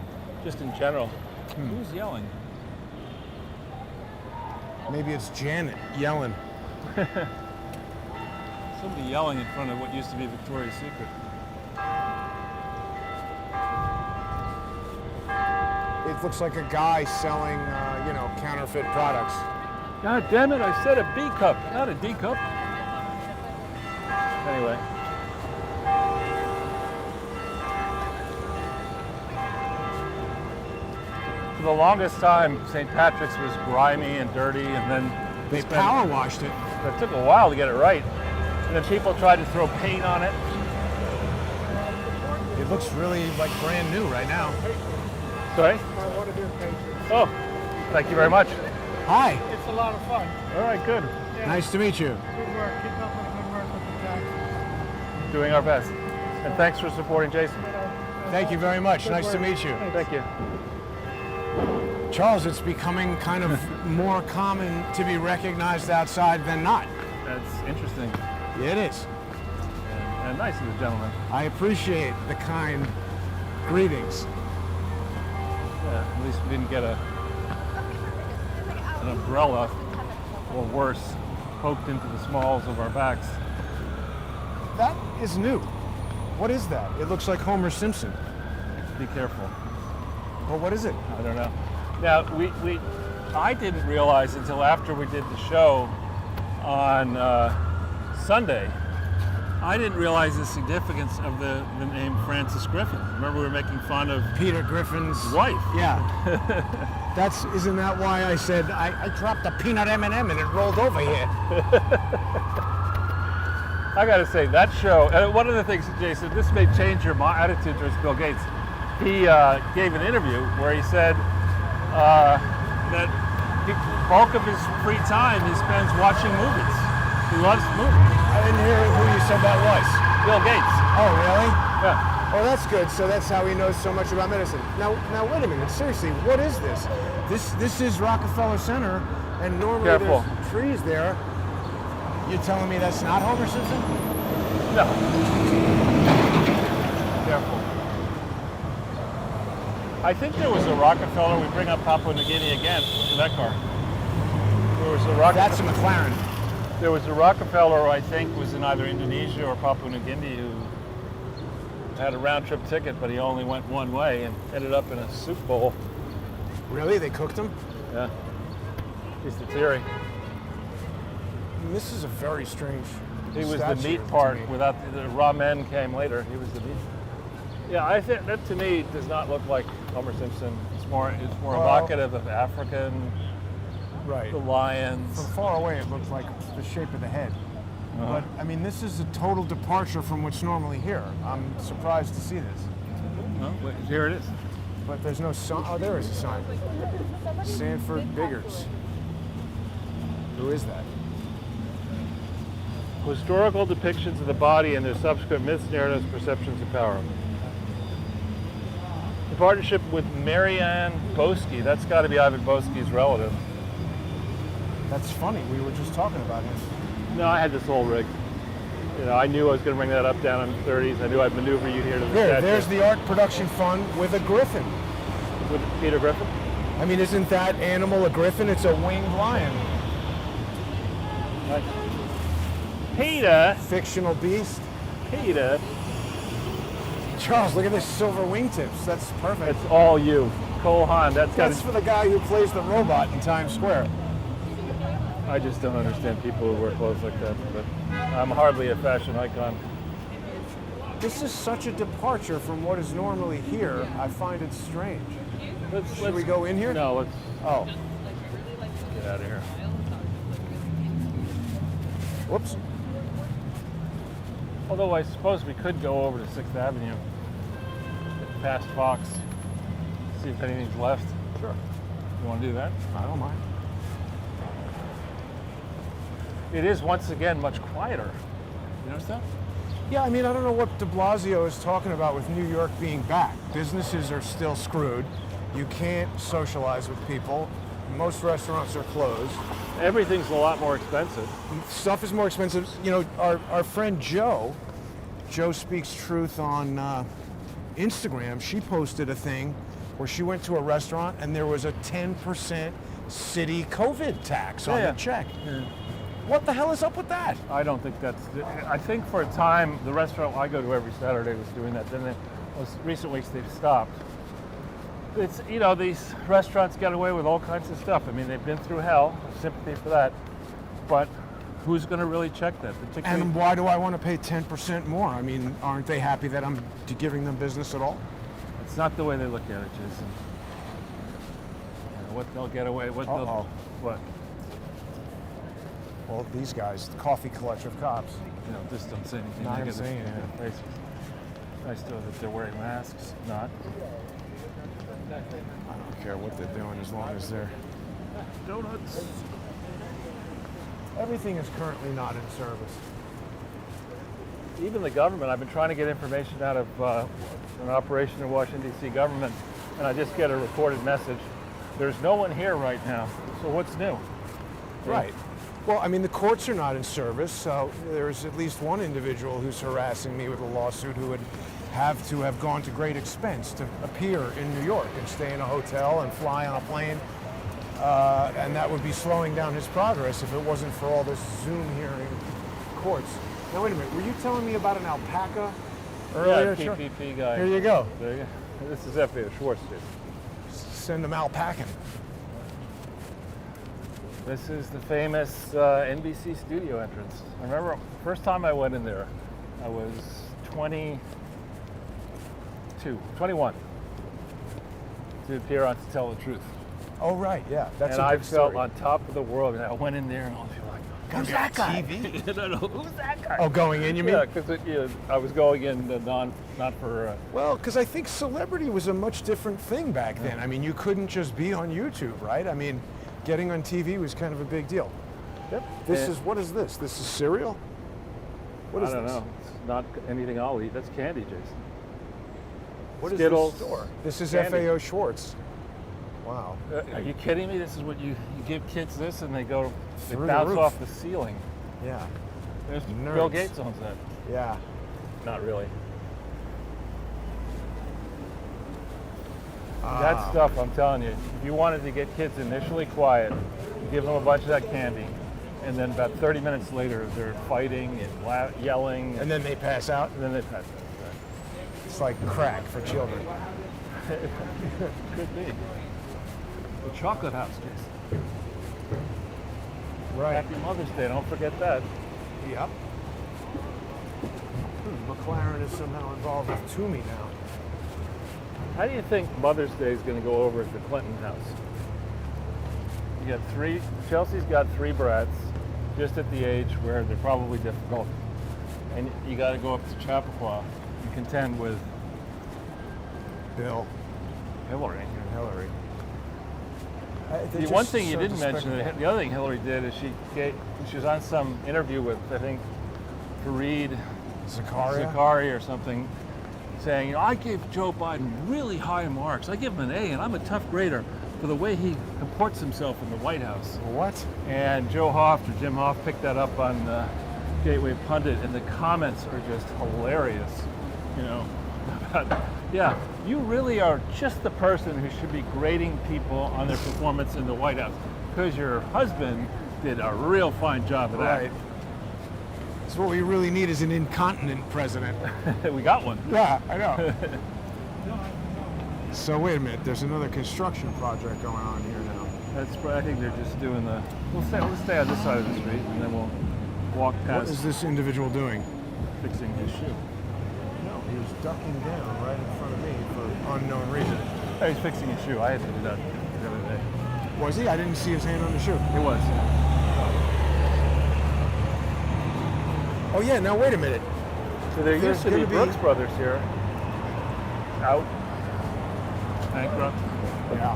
Just in general. Who's yelling? Maybe it's Janet yelling. Somebody yelling in front of what used to be Victoria's Secret. It looks like a guy selling, counterfeit products. God damn it, I said a B cup, not a D cup. Anyway. For the longest time, St. Patrick's was grimy and dirty, and then they power washed it. It took a while to get it right. And then people tried to throw paint on it. It looks really like brand new right now. Sorry? One of your pages. Oh, thank you very much. Hi. It's a lot of fun. All right, good. Yeah. Nice to meet you. Good work. Keep up with the good work with the taxes. Doing our best. And thanks for supporting Jason. Thank you very much. Nice to meet you. Thank you. Charles, it's becoming kind of more common to be recognized outside than not. That's interesting. It is. And nice of the gentleman. I appreciate the kind greetings. Yeah, at least we didn't get an umbrella or worse. poked into the smalls of our backs. That is new. What is that? It looks like Homer Simpson. Be careful. Well, what is it? I don't know. Now, I didn't realize until after we did the show on Sunday, I didn't realize the significance of the name Francis Griffin. Remember, we were making fun of Peter Griffin's wife. Yeah. Isn't that why I said I dropped a peanut M&M and it rolled over here? I got to say, that show, one of the things, Jason, this may change your attitude towards Bill Gates. He gave an interview where he said that the bulk of his free time he spends watching movies. He loves movies. I didn't hear who you said that was. Bill Gates. Oh, really? Yeah. Oh, that's good. So that's how he knows so much about medicine. Now wait a minute. Seriously, what is this? This is Rockefeller Center, and normally Careful. there's trees there. You're telling me that's not Homer Simpson? No. Careful. I think there was a Rockefeller. We bring up Papua New Guinea again in that car. There was a Rockefeller. That's a McLaren. There was a Rockefeller who I think was in either Indonesia or Papua New Guinea who had a round-trip ticket, but he only went one way and ended up in a soup bowl. Really? They cooked him? Yeah. Is the theory. This is a very strange. He was the statue meat to part. me. Without the ramen came later. He was the meat. Yeah, I think that to me does not look like Homer Simpson. It's more evocative of African, Right. the lions. From far away, it looks like the shape of the head. Uh-huh. But I mean, this is a total departure from what's normally here. I'm surprised to see this. Well, here it is. But there's no sign. Oh, there is a sign. Sanford Biggers. Who is that? Historical depictions of the body and their subsequent myths, narratives, perceptions, and power. In partnership with Marianne Boesky. That's got to be Ivan Boesky's relative. That's funny. We were just talking about him. No, I had this whole rig. You know, I knew I was going to bring that up down in the 30s. I knew I'd maneuver you here to the Here, statue. there's the Art Production Fund with a griffin. With Peter Griffin. I mean, isn't that animal a griffin? It's a winged lion. Nice. Peter. Fictional beast. Peter. Charles, look at this silver wingtips. That's perfect. It's all you. Cole Haan. That's That's for the guy who plays the robot in Times Square. I just don't understand people who wear clothes like that. But I'm hardly a fashion icon. This is such a departure from what is normally here. I find it strange. Should we go in here? No, let's Oh, get out of here. whoops. Although I suppose we could go over to 6th Avenue, get past Fox, see if anything's left. Sure. You want to do that? I don't mind. It is once again much quieter. You notice that? Yeah, I mean, I don't know what de Blasio is talking about with New York being back. Businesses are still screwed. You can't socialize with people. Most restaurants are closed. Everything's a lot more expensive. Stuff is more expensive. You know, our friend Joe Speaks Truth on Instagram, she posted a thing where she went to a restaurant and there was a 10% city COVID tax on the check. Yeah. What the hell is up with that? I don't think that's. I think for a time, the restaurant I go to every Saturday was doing that. Then recent weeks they've stopped. It's, you know, these restaurants get away with all kinds of stuff. I mean, they've been through hell. Sympathy for that. But who's going to really check that? Particularly, And why do I want to pay 10% more? I mean, aren't they happy that I'm giving them business at all? it's not the way they look at it, Jason. You know, what they'll get away. What Uh-oh. they'll. What? Well, these guys, the coffee clutch of cops. You know, just don't say anything Not negative saying to their anything. faces. Nice to know that they're wearing masks. Not. I don't care what they're doing as long as they're... Donuts. Everything is currently not in service. Even the government, I've been trying to get information out of an operation in Washington, D.C. government, and I just get a recorded message. There's no one here right now. So what's new? Right. Well, I mean, the courts are not in service, so there's at least one individual who's harassing me with a lawsuit who would have to have gone to great expense to appear in New York and stay in a hotel and fly on a plane. and that would be slowing down his progress if it wasn't for all this Zoom hearing courts. Now, wait a minute. Were you telling me about an alpaca earlier? Yeah, PPP guy. Here you go. There you go. This is FAO Schwartz, dude. Send them alpacing. This is the famous NBC studio entrance. I remember first time I went in there, I was 21 to appear on To Tell the Truth. Oh, right, yeah. That's and a I good felt story. on top of the world. And I went in there and all the people were like, who's that guy? TV? I don't know, who's that guy? Oh, going in, you mean? Yeah, because I was going in not for... Well, because I think celebrity was a much different thing back then. I mean, you couldn't just be on YouTube, right? I mean, getting on TV was kind of a big deal. Yep. What is this? This is cereal? What is I don't this? know. It's not anything I'll eat. That's candy, Jason. What is Skittles. this store? This is Candy. FAO Schwartz. Wow. Are you kidding me? This is what you give kids this and they go, they Through the bounce roof. off the ceiling. Yeah. There's Nerds. Bill Gates owns that. Yeah. Not really. Ah. That stuff, I'm telling you, if you wanted to get kids initially quiet, you give them a bunch of that candy, and then about 30 minutes later, they're fighting and yelling, And then they pass out. then they pass out. It's like crack for children. Could be. The chocolate house, Jason. Right. Happy Mother's Day, don't forget that. Yep. McLaren is somehow involved with Toomey now. How do you think Mother's Day is going to go over at the Clinton house? You got Chelsea's got 3 brats, just at the age where they're probably difficult. And you got to go up to Chappaqua and contend with Bill Hillary. and Hillary. The one thing you didn't mention, the other thing Hillary did is she was on some interview with, I think, Fareed Zakaria or something, saying, I gave Joe Biden really high marks. I give him an A, and I'm a tough grader for the way he comports himself in the White House. What? And Jim Hoff picked that up on Gateway Pundit, and the comments are just hilarious. You know, yeah, you really are just the person who should be grading people on their performance in the White House, because your husband did a real fine job of that. Right. So what we really need is an incontinent president. We got one. Yeah, I know. So wait a minute, there's another construction project going on here now. I think they're just doing we'll stay on this side of the street, and then we'll walk What past is this individual doing? fixing his shoe. No, he was ducking down right in front of me for unknown reason. Oh, he's fixing his shoe. I had to do that the other day. Was he? I didn't see his hand on the shoe. It was. Oh yeah, now wait a minute. So there There's used to be gonna be- Brooks Brothers here. Out. Bankrupt. Yeah.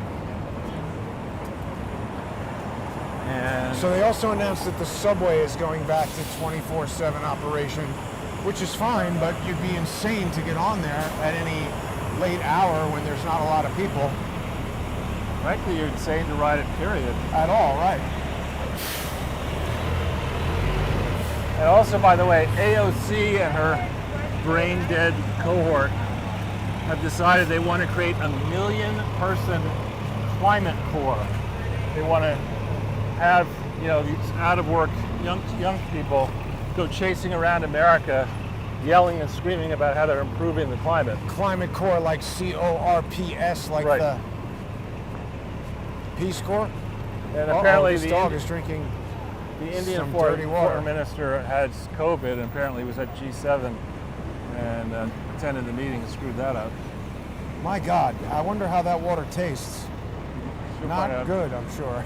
And So they also announced that the subway is going back to 24/7 operation, which is fine, but you'd be insane to get on there at any late hour when there's not a lot of people frankly, you're insane to ride it, period. at all, right? And also, by the way, AOC and her brain-dead cohort have decided they want to create a 1 million-person climate corps. They want to have, these out-of-work young people go chasing around America, yelling and screaming about how they're improving the climate. Climate Corps, like CORPS, like Right. the Peace Corps. And apparently this dog is drinking. the Indian some dirty water. foreign minister had COVID and apparently was at G7 and attended the meeting and screwed that up. My God, I wonder how that water tastes. You'll find Not out. good, I'm sure.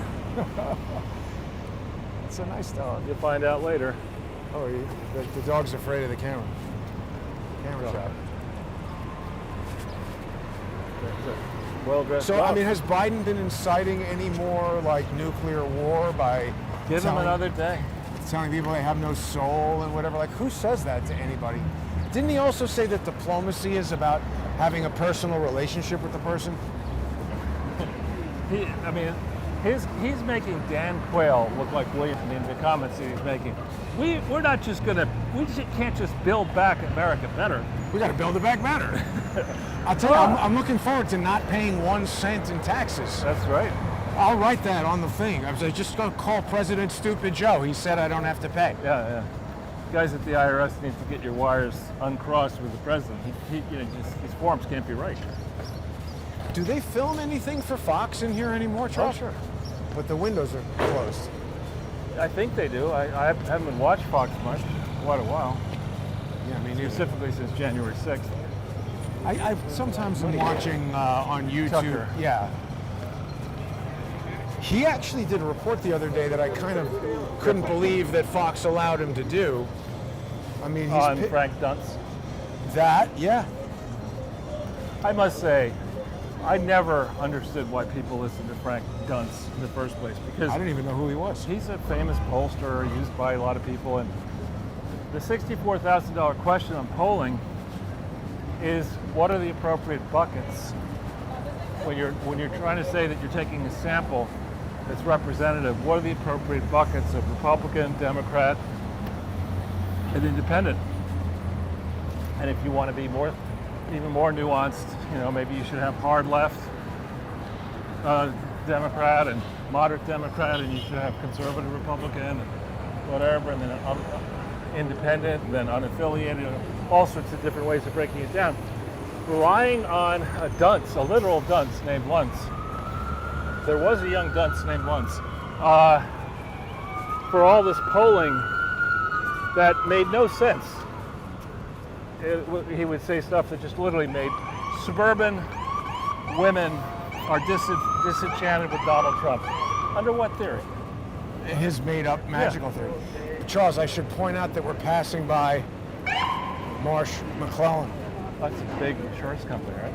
It's a nice dog. You'll find out later. Oh, the dog's afraid of the camera. Camera shot. Well-dressed So, dog. I mean, has Biden been inciting any more like nuclear war by Give him telling- another day. telling people they have no soul and whatever? Like, who says that to anybody? Didn't he also say that diplomacy is about having a personal relationship with the person? He's making Dan Quayle look like William in the comments that he's making. We can't just build back America better. We got to build it back better. I'll tell you, I'm looking forward to not paying 1 cent in taxes. That's right. I'll write that on the thing. I was just going to call President Stupid Joe. He said I don't have to pay. Yeah. Guys at the IRS need to get your wires uncrossed with the president. His forms can't be right. Do they film anything for Fox in here anymore, Charles? Oh, sure. But the windows are closed. I think they do. I haven't watched Fox much for quite a while. Yeah, I mean, Specifically since January 6th. I sometimes am watching on YouTube. Tucker. Yeah. He actually did a report the other day that I kind of couldn't believe that Fox allowed him to do. I mean, he's On Frank Dunce. that, yeah. I must say, I never understood why people listen to Frank Dunce in the first place, because I didn't even know who he was. he's a famous pollster used by a lot of people, and the $64,000 question on polling is, what are the appropriate buckets when you're trying to say that you're taking a sample that's representative? What are the appropriate buckets of Republican, Democrat, and Independent? And if you want to be even more nuanced, maybe you should have hard left Democrat and moderate Democrat, and you should have conservative Republican and whatever, and then independent, and then unaffiliated, all sorts of different ways of breaking it down. Relying on a dunce, a literal dunce named Luntz. There was a young dunce named Luntz. For all this polling that made no sense. He would say stuff that just literally made suburban women are disenchanted with Donald Trump. Under what theory? His made-up magical theory. Charles, I should point out that we're passing by Marsh McClellan. That's a big insurance company, right?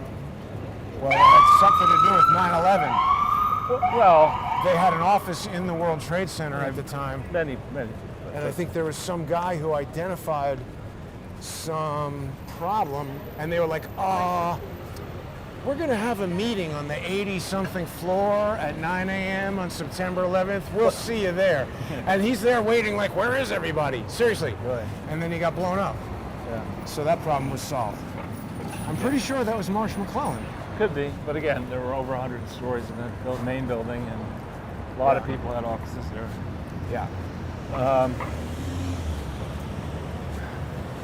Well, it had something to do with 9/11. Well, They had an office in the World Trade Center at the time, many. and I think there was some guy who identified some problem, and they were like, we're going to have a meeting on the 80-something floor at 9 a.m. on September 11th. We'll see you there. And he's there waiting like, where is everybody? Seriously. Really? And then he got blown up. Yeah. So that problem was solved. I'm pretty sure that was Marsh McClellan. Could be, but again, there were over 100 stories in the main building, and a lot of people had offices there. Yeah.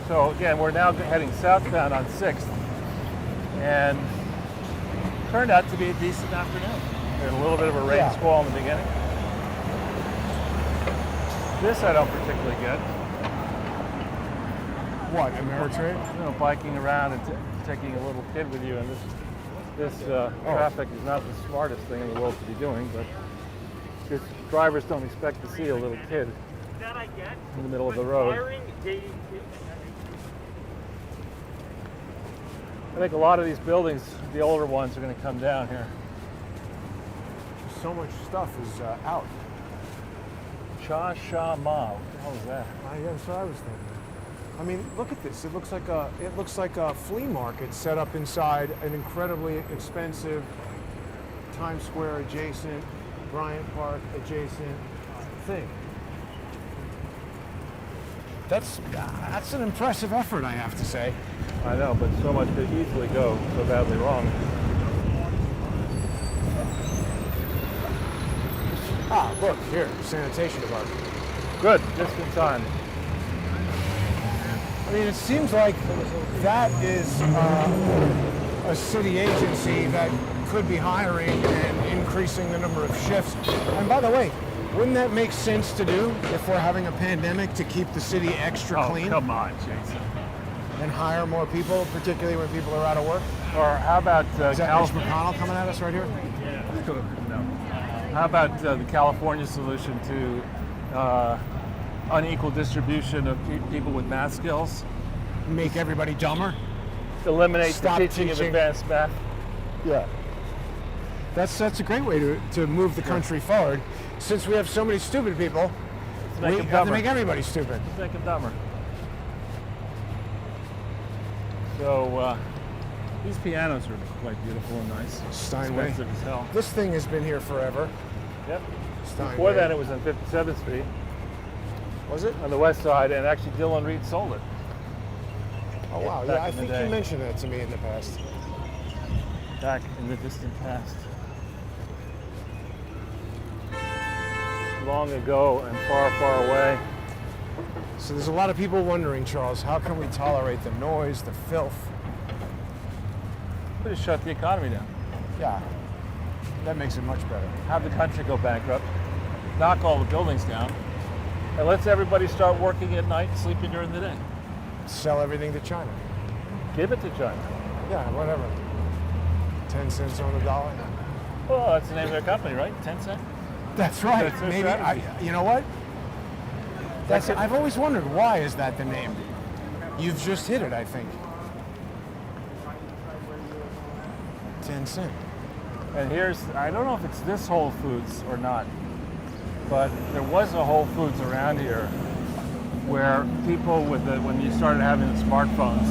So again, we're now heading southbound on 6th, and turned out to be a decent afternoon. We had a little bit of a rain squall in the beginning. This I don't particularly get. What, Ameritrade? Biking around and taking a little kid with you, and this traffic is not the smartest thing in the world to be doing, but just drivers don't expect to see a little kid in the middle of the road. I think a lot of these buildings, the older ones, are going to come down here. So much stuff is out. Cha Sha Ma. What the hell is that? That's what I was thinking. I mean, look at this. It looks like a flea market set up inside an incredibly expensive Times Square adjacent, Bryant Park adjacent thing. That's an impressive effort, I have to say. I know, but so much could easily go so badly wrong. Look, here, sanitation department. Good, just in time. I mean, it seems like that is a city agency that could be hiring and increasing the number of shifts. And by the way, wouldn't that make sense to do if we're having a pandemic, to keep the city extra clean? Oh, come on, Jason. And hire more people, particularly when people are out of work? Or how about Is that Mitch McConnell coming at us right here? No. How about the California solution to unequal distribution of people with math skills? Make everybody dumber? Eliminate Stop the teaching of teaching. advanced math? Yeah. That's a great way to move the country forward. Since we have so many stupid people, we Make them have to dumber. make everybody stupid. Let's make them dumber. So these pianos are quite beautiful and nice. Steinway. Expensive as hell. This thing has been here forever. Yep. Steinway. Before that, it was on 57th Street Was it? on the west side, and actually Dylan Reed sold it. Oh wow, Back yeah, I in the think day. you mentioned that to me in the past. Back in the distant past. long ago and far, far away. So there's a lot of people wondering, Charles, how can we tolerate the noise, the filth? We just shut the economy down. Yeah, that makes it much better. Have the country go bankrupt. Knock all the buildings down. And let's everybody start working at night and sleeping during the day. Sell everything to China. Give it to China. Yeah, whatever. 10 cents on the dollar. Well, that's the name of their company, right? 10 cents? That's right. That's their Maybe strategy. you know what? That's it. I've always wondered, why is that the name? You've just hit it, I think. 10 cents. And here's, I don't know if it's this Whole Foods or not, but there was a Whole Foods around here where people when you started having the smartphones,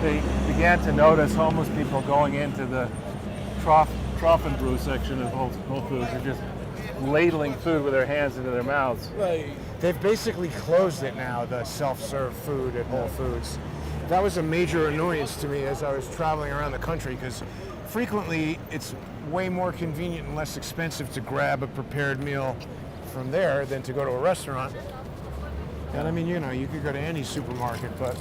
they began to notice homeless people going into the trough and brew section of Whole Foods and just ladling food with their hands into their mouths. Right. They've basically closed it now, the self-serve food at Whole Foods. That was a major annoyance to me as I was traveling around the country, because frequently it's way more convenient and less expensive to grab a prepared meal from there than to go to a restaurant. And I mean, you know, you could go to any supermarket, but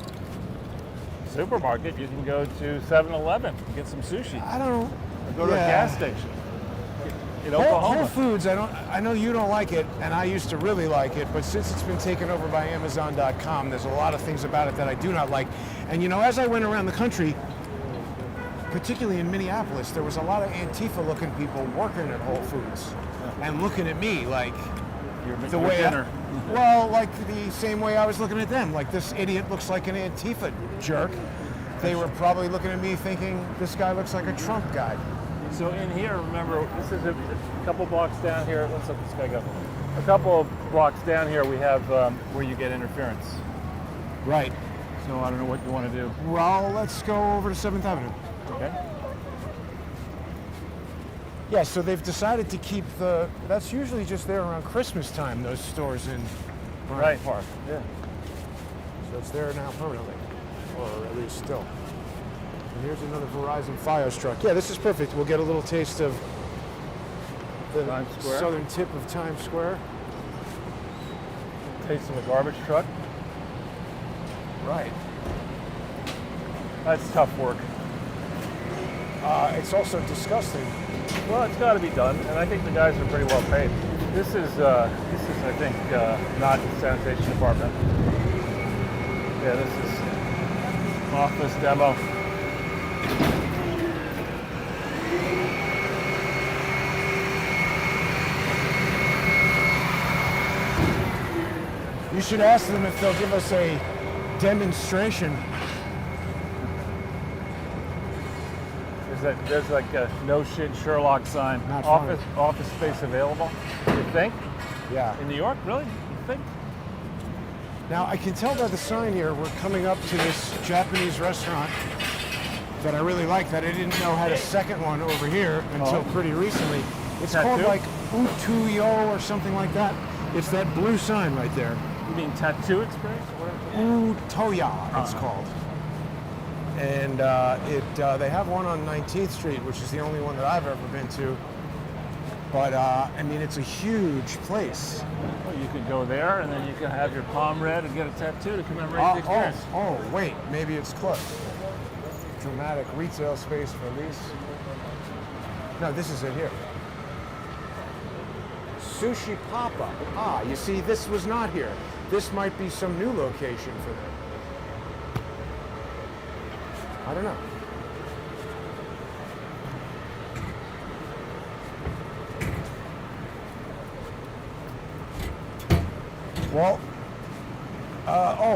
Supermarket, you can go to 7-Eleven and get some sushi. I don't. Or go to a gas station in Oklahoma. Whole Foods, I know you don't like it, and I used to really like it, but since it's been taken over by Amazon.com, there's a lot of things about it that I do not like. And you know, as I went around the country, particularly in Minneapolis, there was a lot of Antifa-looking people working at Whole Foods and looking at me like the way dinner. Well, like the same way I was looking at them. Like, this idiot looks like an Antifa jerk. They were probably looking at me thinking, this guy looks like a Trump guy. So in here, remember, this is a couple blocks down here. Let's let this guy go. A couple of blocks down here, we have where you get interference. Right. So I don't know what you want to do. Well, let's go over to 7th Avenue. Okay. Yeah, so they've decided to keep that's usually just there around Christmas time, those stores in Bryant Park. Yeah. So it's there now permanently, or at least still. And here's another Verizon Fios truck. Yeah, this is perfect. We'll get a little taste of the Times Square. southern tip of Times Square. Tasting the garbage truck. Right. That's tough work. It's also disgusting. Well, it's got to be done, and I think the guys are pretty well paid. This is I think, not the sanitation department. Yeah, this is office demo. You should ask them if they'll give us a demonstration. There's like a no shit Sherlock sign. Not Office space available. You think? Yeah. In New York, really? You think? Now, I can tell by the sign here, we're coming up to this Japanese restaurant that I really like, that I didn't know had a second one over here until pretty recently. It's called like Utuyo or something like that. It's that blue sign right there. You mean Tattoo Experience? Utoya, it's called. And they have one on 19th Street, which is the only one that I've ever been to. But, I mean, it's a huge place. Well, you could go there, and then you can have your palm read and get a tattoo to commemorate the experience. Wait, maybe it's close. Dramatic retail space for lease. No, this is it here. Sushi Papa. Ah, you see, this was not here. This might be some new location for them. I don't know. Well,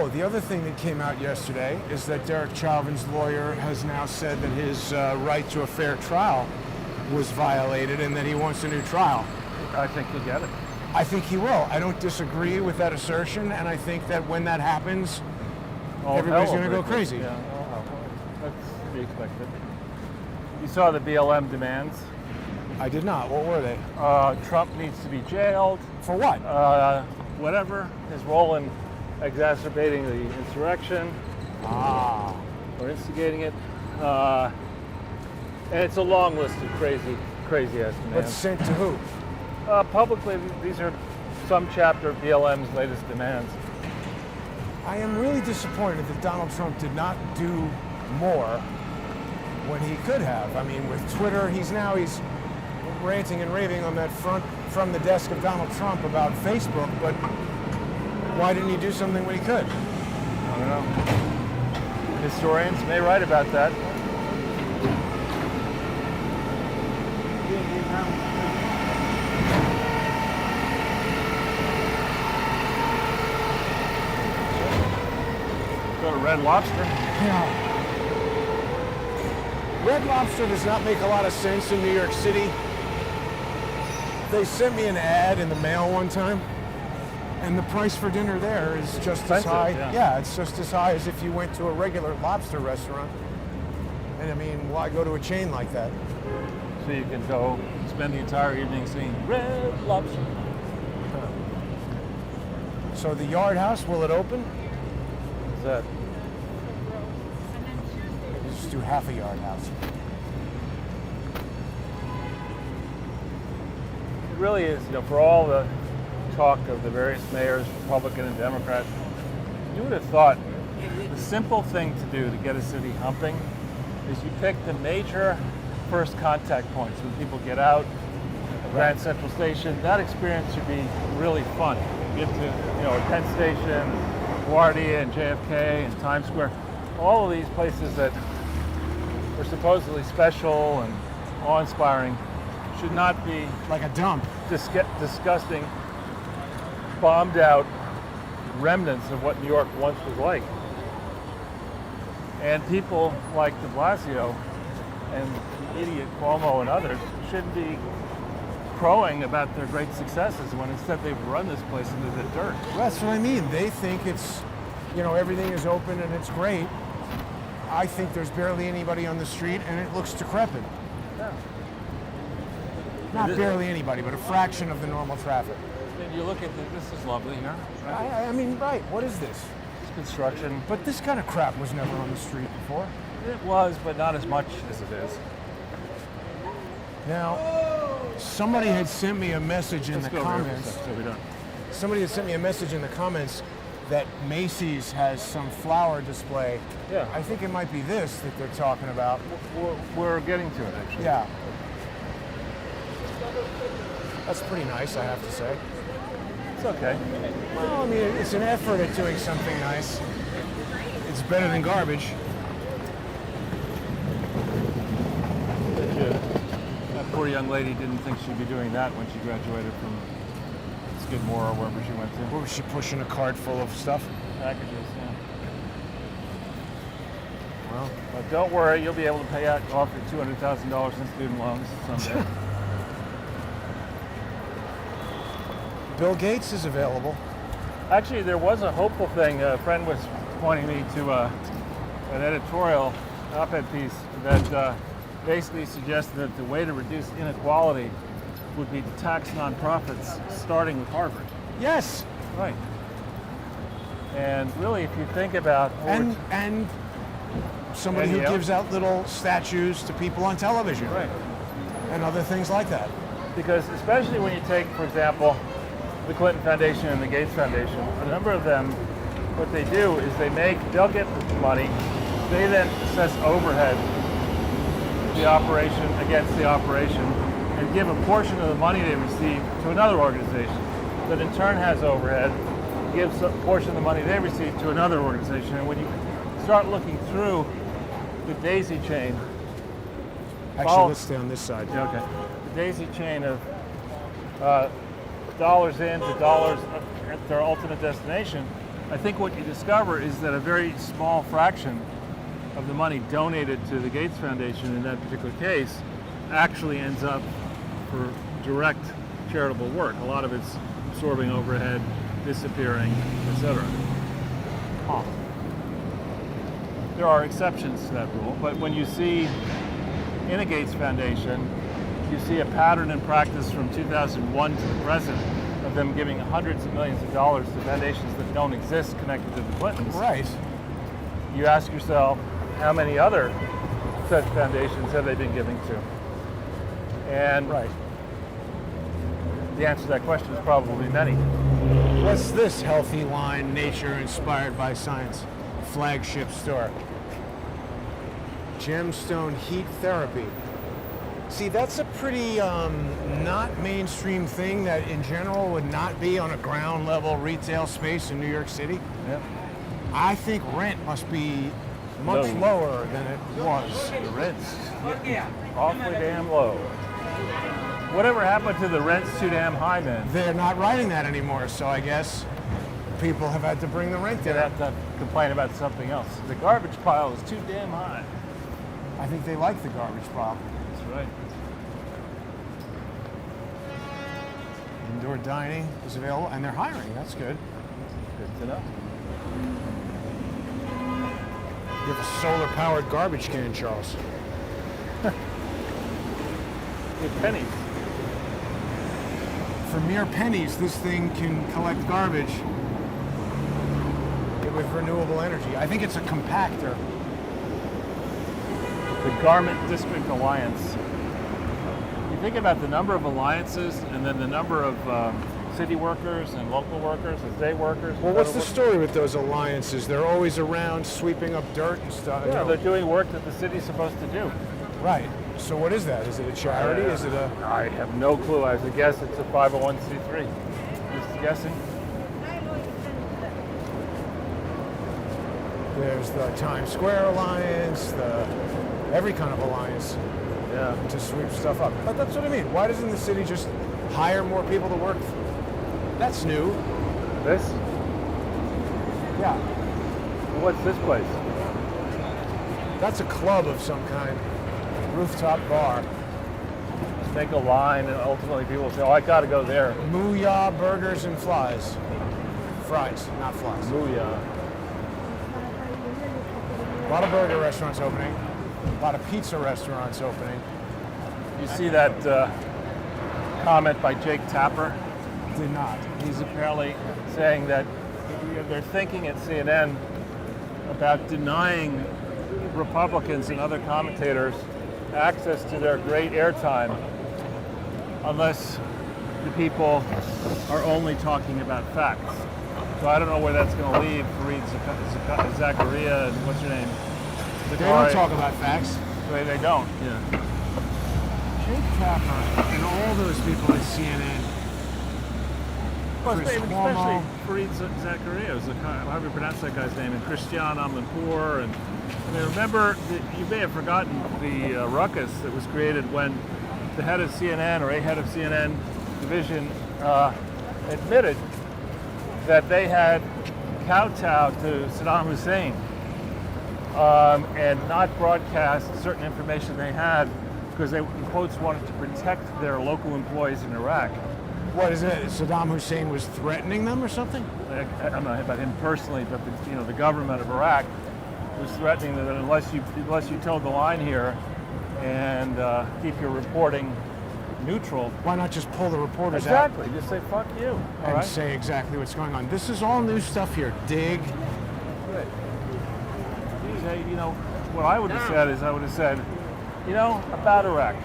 the other thing that came out yesterday is that Derek Chauvin's lawyer has now said that his right to a fair trial was violated and that he wants a new trial. I think you'll get it. I think he will. I don't disagree with that assertion, and I think that when that happens, everybody's going to go crazy. Yeah, that's to be expected. You saw the BLM demands. I did not. What were they? Trump needs to be jailed. For what? Whatever. His role in exacerbating the insurrection. Or instigating it. And it's a long list of crazy ass demands. But sent to who? Publicly, these are some chapter of BLM's latest demands. I am really disappointed that Donald Trump did not do more when he could have. I mean, with Twitter, he's ranting and raving on that from the desk of Donald Trump about Facebook, but why didn't he do something when he could? I don't know. Historians may write about that. Go to Red Lobster. Yeah. Red Lobster does not make a lot of sense in New York City. They sent me an ad in the mail one time, and the price for dinner there is just as Expensive, high. yeah. It's just as high as if you went to a regular lobster restaurant. And I mean, why go to a chain like that? So you can go spend the entire evening seeing Red Lobster. So the Yard House, will it open? What's that? Just do half a Yard House. It really is, for all the talk of the various mayors, Republican and Democrat, you would have thought the simple thing to do to get a city humping is you pick the major first contact points when people get out, Grand Central Station. That experience should be really fun. You get to, Penn Station, LaGuardia and JFK and Times Square, all of these places that are supposedly special and awe-inspiring should not be Like a dump. disgusting, bombed out remnants of what New York once was like. And people like de Blasio and the idiot Cuomo and others shouldn't be crowing about their great successes when instead they've run this place into the dirt. That's what I mean. They think it's, everything is open and it's great. I think there's barely anybody on the street and it looks decrepit. Yeah. Not barely anybody, but a fraction of the normal traffic. And you look at this is lovely here. I mean, right, what is this? It's construction. But this kind of crap was never on the street before. It was, but not as much as it is. Now, somebody had sent me a message in Let's the go over here for a comments. sec, so we don't. Somebody had sent me a message in the comments that Macy's has some flower display. Yeah. I think it might be this that they're talking about. We're getting to it, actually. Yeah. That's pretty nice, I have to say. It's okay. Well, I mean, it's an effort at doing something nice. It's better than garbage. That poor young lady didn't think she'd be doing that when she graduated from Skidmore or wherever she went to. What was she pushing a cart full of stuff? Packages, yeah. Well, But don't worry, you'll be able to pay out off your $200,000 in student loans someday. Bill Gates is available. Actually, there was a hopeful thing. A friend was pointing me to an editorial op-ed piece that basically suggested that the way to reduce inequality would be to tax nonprofits, starting with Harvard. Yes. Right. And really, if you think about And somebody And who Yale. gives out little statues to people on television. right, And other things like that. because especially when you take, for example, the Clinton Foundation and the Gates Foundation, a number of them, what they do is they'll get the money, they then assess overhead, the operation against the operation, and give a portion of the money they receive to another organization that in turn has overhead, gives a portion of the money they receive to another organization. And when you start looking through the daisy chain, Actually, let's stay on this side. yeah, okay, the daisy chain of dollars in to dollars at their ultimate destination, I think what you discover is that a very small fraction of the money donated to the Gates Foundation in that particular case actually ends up for direct charitable work. A lot of it's absorbing overhead, disappearing, etc. There are exceptions to that rule, but when you see in a Gates Foundation, you see a pattern in practice from 2001 to the present of them giving hundreds of millions of dollars to foundations that don't exist connected to the Clintons. Right. You ask yourself, how many other such foundations have they been giving to? And Right. the answer to that question is probably many. What's this healthy line, nature inspired by science? Flagship store. Gemstone heat therapy. See, that's a pretty not mainstream thing that in general would not be on a ground level retail space in New York City. Yep. I think rent must be much Low. lower than it was. The rent's awfully damn low. Whatever happened to the rent's too damn high, man? They're not writing that anymore, so I guess people have had to bring the rent They down. have to complain about something else. The garbage pile is too damn high. I think they like the garbage pile. That's right. Indoor dining is available, and they're hiring. That's good. Good to know. You have a solar-powered garbage can, Charles. With pennies. For mere pennies, this thing can collect garbage with renewable energy. I think it's a compactor. The Garment District Alliance. You think about the number of alliances and then the number of city workers and local workers and state workers. Well, what's the story with those alliances? They're always around sweeping up dirt and stuff. Yeah, they're doing work that the city's supposed to do. Right. So what is that? Is it a charity? Is it a... I have no clue. I would guess it's a 501c3. Just guessing. There's the Times Square Alliance, every kind of alliance Yeah. to sweep stuff up. But that's what I mean. Why doesn't the city just hire more people to work? That's new. This? Yeah. What's this place? That's a club of some kind. Rooftop bar. Just make a line and ultimately people say, oh, I gotta go there. Mooyah burgers and flies. Fries, not flies. Booyah. A lot of burger restaurants opening. A lot of pizza restaurants opening. You see that comment by Jake Tapper? Did not. He's apparently saying that they're thinking at CNN about denying Republicans and other commentators access to their great airtime unless the people are only talking about facts. So I don't know where that's going to leave Fareed Zakaria and what's your name? They don't talk about facts. They don't. Yeah. Jake Tapper and all those people at CNN. Well, Chris especially Cuomo. Fareed Zakaria, how do you pronounce that guy's name? And Christiane Amanpour. And I mean, remember, you may have forgotten the ruckus that was created when the head of CNN or a head of CNN division admitted that they had kowtowed to Saddam Hussein and not broadcast certain information they had because they, in quotes, wanted to protect their local employees in Iraq. What is it? Saddam Hussein was threatening them or something? I don't know about him personally, but the government of Iraq was threatening that unless you toe the line here and keep your reporting neutral. Why not just pull the reporters out Exactly. Just say fuck you. All and right. say exactly what's going on? This is all new stuff here. Dig. Good. What I would have said is about Iraq.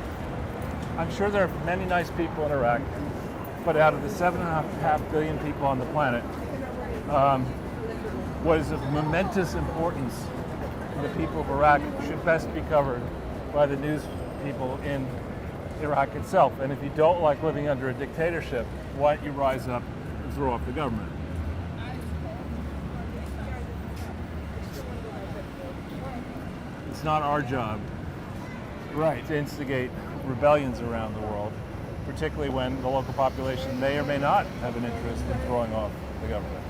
I'm sure there are many nice people in Iraq, but out of the 7.5 billion people on the planet, what is of momentous importance to the people of Iraq should best be covered by the news people in Iraq itself. And if you don't like living under a dictatorship, why don't you rise up and throw off the government? It's not our job Right. to instigate rebellions around the world, particularly when the local population may or may not have an interest in throwing off the government.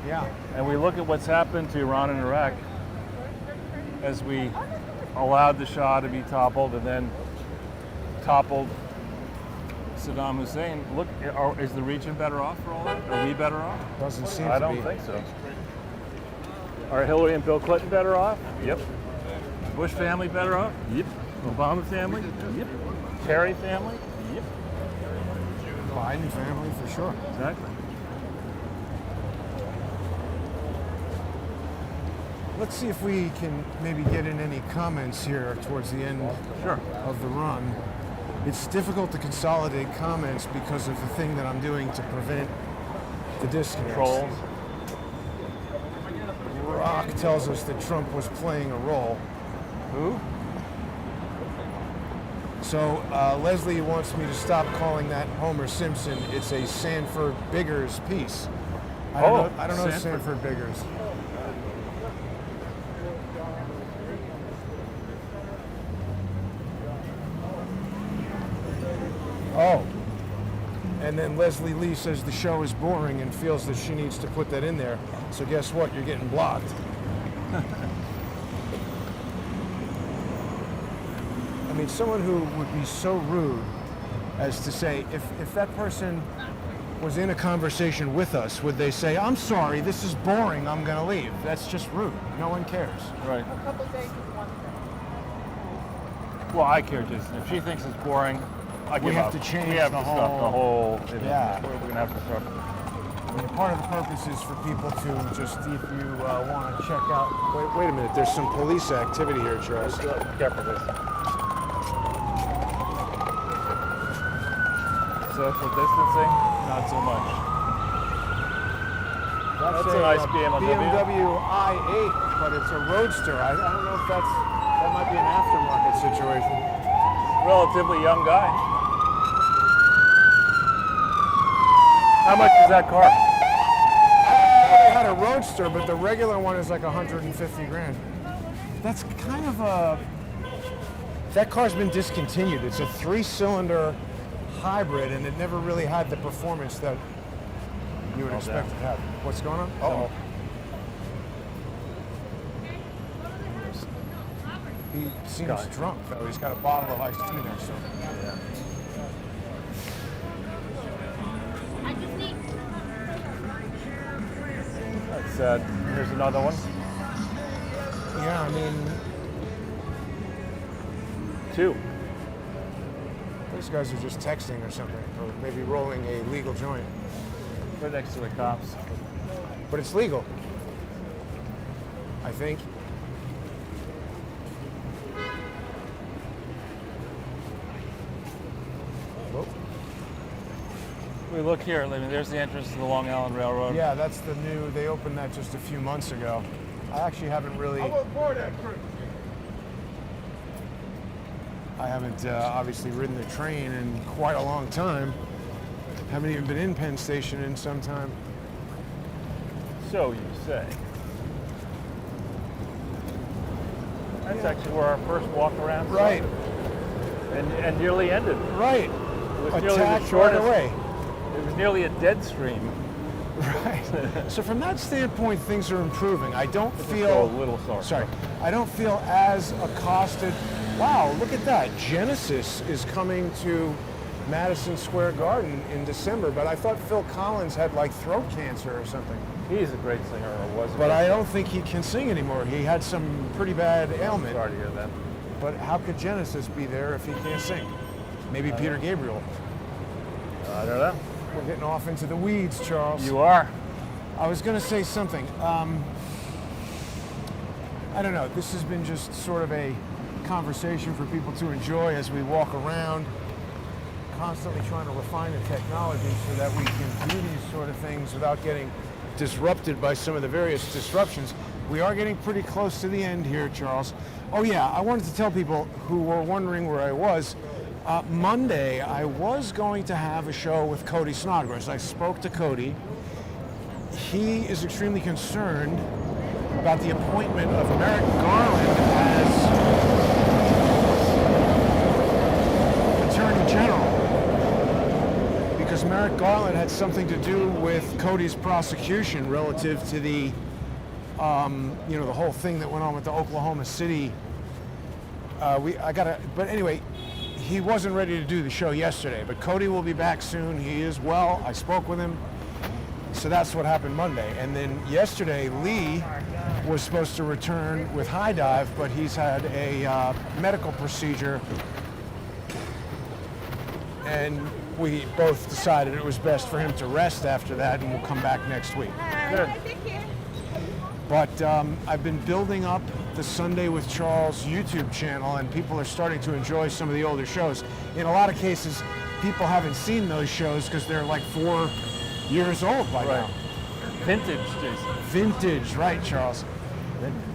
Yeah. And we look at what's happened to Iran and Iraq as we allowed the Shah to be toppled and then toppled Saddam Hussein. Look, is the region better off for all that? Are we better off? Doesn't seem I to don't be. think so. Are Hillary and Bill Clinton better off? Yep. Bush family better off? Yep. Obama family? Yep. Kerry family? Yep. Biden family for sure. Exactly. Let's see if we can maybe get in any comments here towards the end Sure. of the run. it's difficult to consolidate comments because of the thing that I'm doing to prevent the disconnect. Trolls. Rock tells us that Trump was playing a role. Who? So Leslie wants me to stop calling that Homer Simpson. It's a Sanford Biggers piece. I don't know Sanford Biggers. Oh. And then Leslie Lee says the show is boring and feels that she needs to put that in there. So guess what? You're getting blocked. I mean, someone who would be so rude as to say, if that person was in a conversation with us, would they say, I'm sorry, this is boring, I'm going to leave? That's just rude. No one cares. Right. A couple days is one thing. Well, I care, Jason. If she thinks it's boring, I give We have up. to change We have the to stop the whole. Yeah. We're gonna have to start. I mean, part of the purpose is for people to just, if you want to check out. Wait a minute, there's some police activity here, Charles. Careful, this. Social distancing, not so much. That's a nice BMW. BMW i8, but it's a roadster. I don't know if that might be an aftermarket situation. Relatively young guy. How much is that car? They had a roadster, but the regular one is like 150 grand. That's kind of a. That car's been discontinued. It's a 3-cylinder hybrid, and it never really had the performance that you would expect it to have. What's going on? Uh-oh. He seems drunk, though. He's got a bottle of iced tea next to him. Yeah. I just need. That's here's another one. Yeah, I mean, 2. those guys are just texting or something, or maybe rolling a legal joint. Right next to the cops. But it's legal, I think. Oh. We look here. I mean, there's the entrance to the Long Island Railroad. Yeah, that's the new, they opened that just a few months ago. I actually haven't really, I haven't obviously ridden the train in quite a long time. Haven't even been in Penn Station in some time. So you say. That's actually where our first walk around Right, started. And nearly ended. right. It was nearly the Attacked right shortest. away. It was nearly a dead stream. Right. So from that standpoint, things are improving. I don't Go a feel, little sorry, I don't feel as accosted. Wow, look at that. Genesis is coming to Madison Square Garden in December, but I thought Phil Collins had like throat cancer or something. He's a great singer, or was. But I don't think he can sing anymore. He had some pretty bad ailment. Sorry to hear that. But how could Genesis be there if he can't sing? Maybe Peter Gabriel. I don't know. We're getting off into the weeds, Charles. You are. I was going to say something. I don't know. This has been just sort of a conversation for people to enjoy as we walk around, constantly trying to refine the technology so that we can do these sort of things without getting disrupted by some of the various disruptions. We are getting pretty close to the end here, Charles. Oh yeah, I wanted to tell people who were wondering where I was. Monday, I was going to have a show with Cody Snodgrass. I spoke to Cody. He is extremely concerned about the appointment of Merrick Garland as Attorney General, because Merrick Garland had something to do with Cody's prosecution relative to the, the whole thing that went on with the Oklahoma City. But anyway, he wasn't ready to do the show yesterday, but Cody will be back soon. He is well. I spoke with him. So that's what happened Monday. And then yesterday, Lee was supposed to return with High Dive, but he's had a medical procedure. And we both decided it was best for him to rest after that, and we'll come back next week. Good. But I've been building up the Sunday with Charles YouTube channel, and people are starting to enjoy some of the older shows. In a lot of cases, people haven't seen those shows because they're like 4 years old by now. Vintage, Jason. Vintage, right, Charles?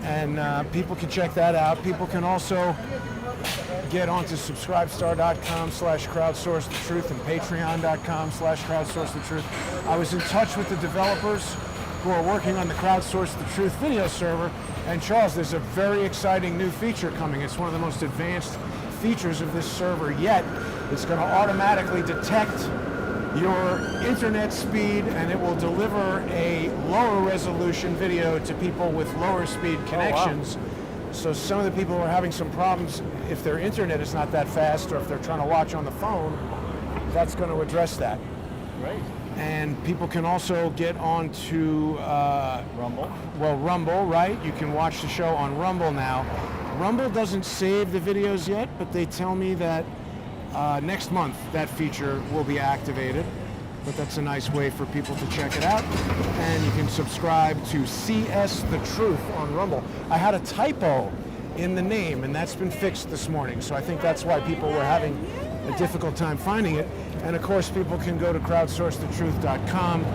And people can check that out. People can also get onto subscribestar.com/crowdsourcethetruth and patreon.com/crowdsourcethetruth. I was in touch with the developers who are working on the Crowdsource the Truth video server. And Charles, there's a very exciting new feature coming. It's one of the most advanced features of this server yet. It's going to automatically detect your internet speed, and it will deliver a lower resolution video to people with lower speed connections. So some of the people who are having some problems, if their internet is not that fast or if they're trying to watch on the phone, that's going to address that. Great. And people can also get onto Rumble. Well, Rumble, right? You can watch the show on Rumble now. Rumble doesn't save the videos yet, but they tell me that next month that feature will be activated. But that's a nice way for people to check it out. And you can subscribe to CS The Truth on Rumble. I had a typo in the name, and that's been fixed this morning. So I think that's why people were having a difficult time finding it. And of course, people can go to crowdsourcethetruth.com.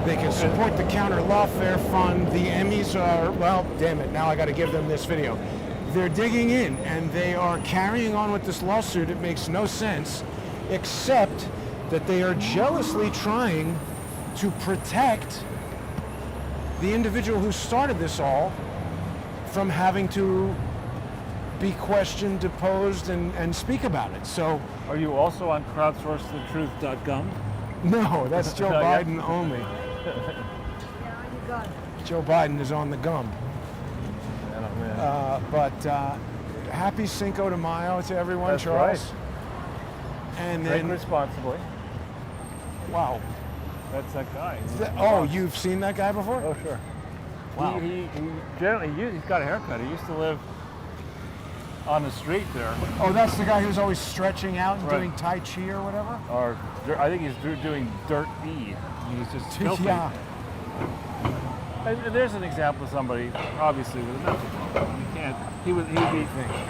They can support the Counter Lawfare Fund. The Emmys are, well, damn it, now I got to give them this video. They're digging in, and they are carrying on with this lawsuit. It makes no sense, except that they are jealously trying to protect the individual who started this all from having to be questioned, deposed, and speak about it. So, Are you also on crowdsourcethetruth.com? no, that's Joe Not yet. Biden only. Yeah, you got it. Joe Biden is on the gum. Oh, man. But happy Cinco de Mayo to everyone, That's Charles. right. And Drink then, responsibly. wow. That's that guy. Oh, you've seen that guy before? Oh, sure. Wow. He generally, he's got a haircut. He used to live on the street there. Oh, that's the guy who's always stretching out and Right. doing Tai Chi or whatever? Or I think he's doing Dirt E. He's just filthy. Yeah. And there's an example of somebody, obviously, with a mental problem. He'd be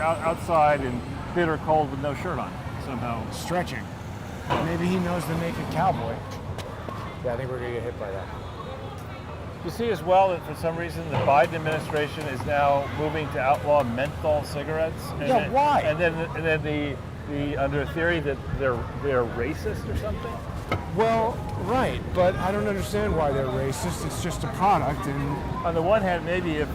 outside in bitter cold with no shirt on, somehow. Stretching. Maybe he knows the naked cowboy. Yeah, I think we're going to get hit by that. You see as well that for some reason the Biden administration is now moving to outlaw menthol cigarettes. And Yeah, then, why? And then the under a theory that they're racist or something. Well, right, but I don't understand why they're racist. It's just a product, and On the one hand, maybe if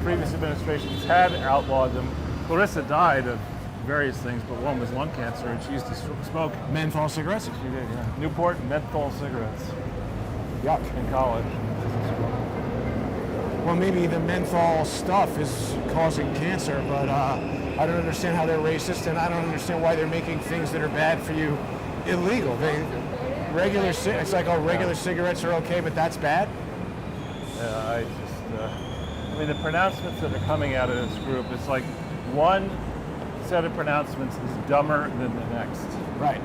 previous administrations had outlawed them, Clarissa died of various things, but one was lung cancer, and she used to smoke. menthol cigarettes? She did, yeah. Newport menthol cigarettes Yuck. in college. Well, maybe the menthol stuff is causing cancer, but I don't understand how they're racist, and I don't understand why they're making things that are bad for you illegal. It's like, oh, regular cigarettes are okay, but that's bad? I mean, the pronouncements that are coming out of this group, it's like one set of pronouncements is dumber than the next. Right.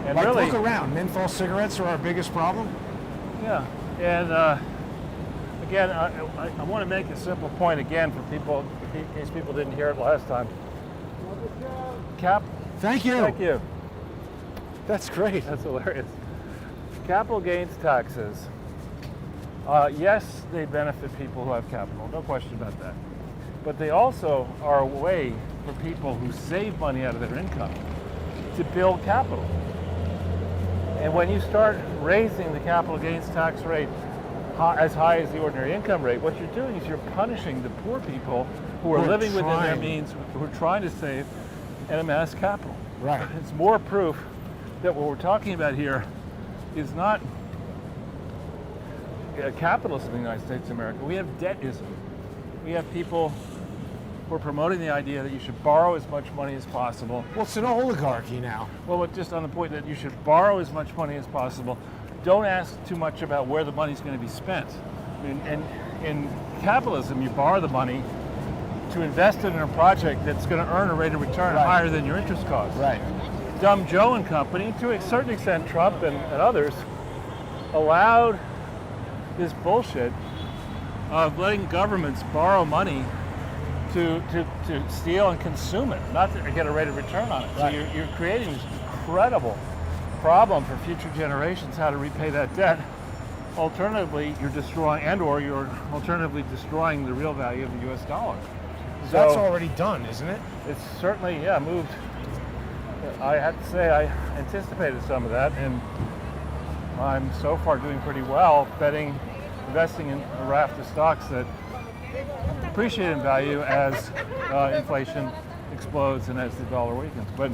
And Like, really, look around. Menthol cigarettes are our biggest problem? yeah. And again, I want to make a simple point again for people, in case people didn't hear it last time. Thank you. Thank you. That's great. That's hilarious. Capital gains taxes. Yes, they benefit people who have capital, no question about that. But they also are a way for people who save money out of their income to build capital. And when you start raising the capital gains tax rate as high as the ordinary income rate, what you're doing is you're punishing the poor people who are living within their means, who are trying to save and amass capital. Right. It's more proof that what we're talking about here is not capitalism in the United States of America. We have debtism. We have people who are promoting the idea that you should borrow as much money as possible. Well, it's an oligarchy now. Well, just on the point that you should borrow as much money as possible. Don't ask too much about where the money's going to be spent. I mean, and in capitalism, you borrow the money to invest it in a project that's going to earn a rate of return Right. higher than your interest costs. Right. Dumb Joe and company, to a certain extent Trump and others, allowed this bullshit of letting governments borrow money to steal and consume it, not to get a rate of return on it. So Right. you're creating this incredible problem for future generations how to repay that debt. Alternatively, you're destroying, or you're alternatively destroying the real value of the U.S. dollar. So That's already done, isn't it? it's certainly, moved. I have to say I anticipated some of that, and I'm so far doing pretty well investing in a raft of stocks that appreciate in value as inflation explodes and as the dollar weakens. But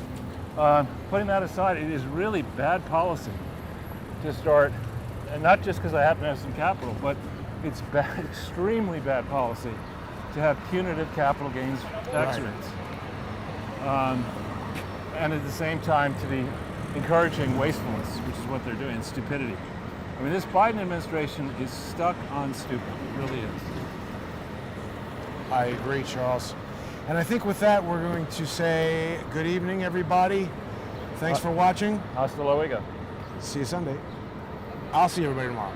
putting that aside, it is really bad policy to start, and not just because I happen to have some capital, but it's extremely bad policy to have punitive capital gains tax Right. rates. And at the same time to be encouraging wastefulness, which is what they're doing, and stupidity. I mean, this Biden administration is stuck on stupid. It really is. I agree, Charles. And I think with that, we're going to say good evening, everybody. Thanks for watching. Hasta luego. See you Sunday. I'll see everybody tomorrow.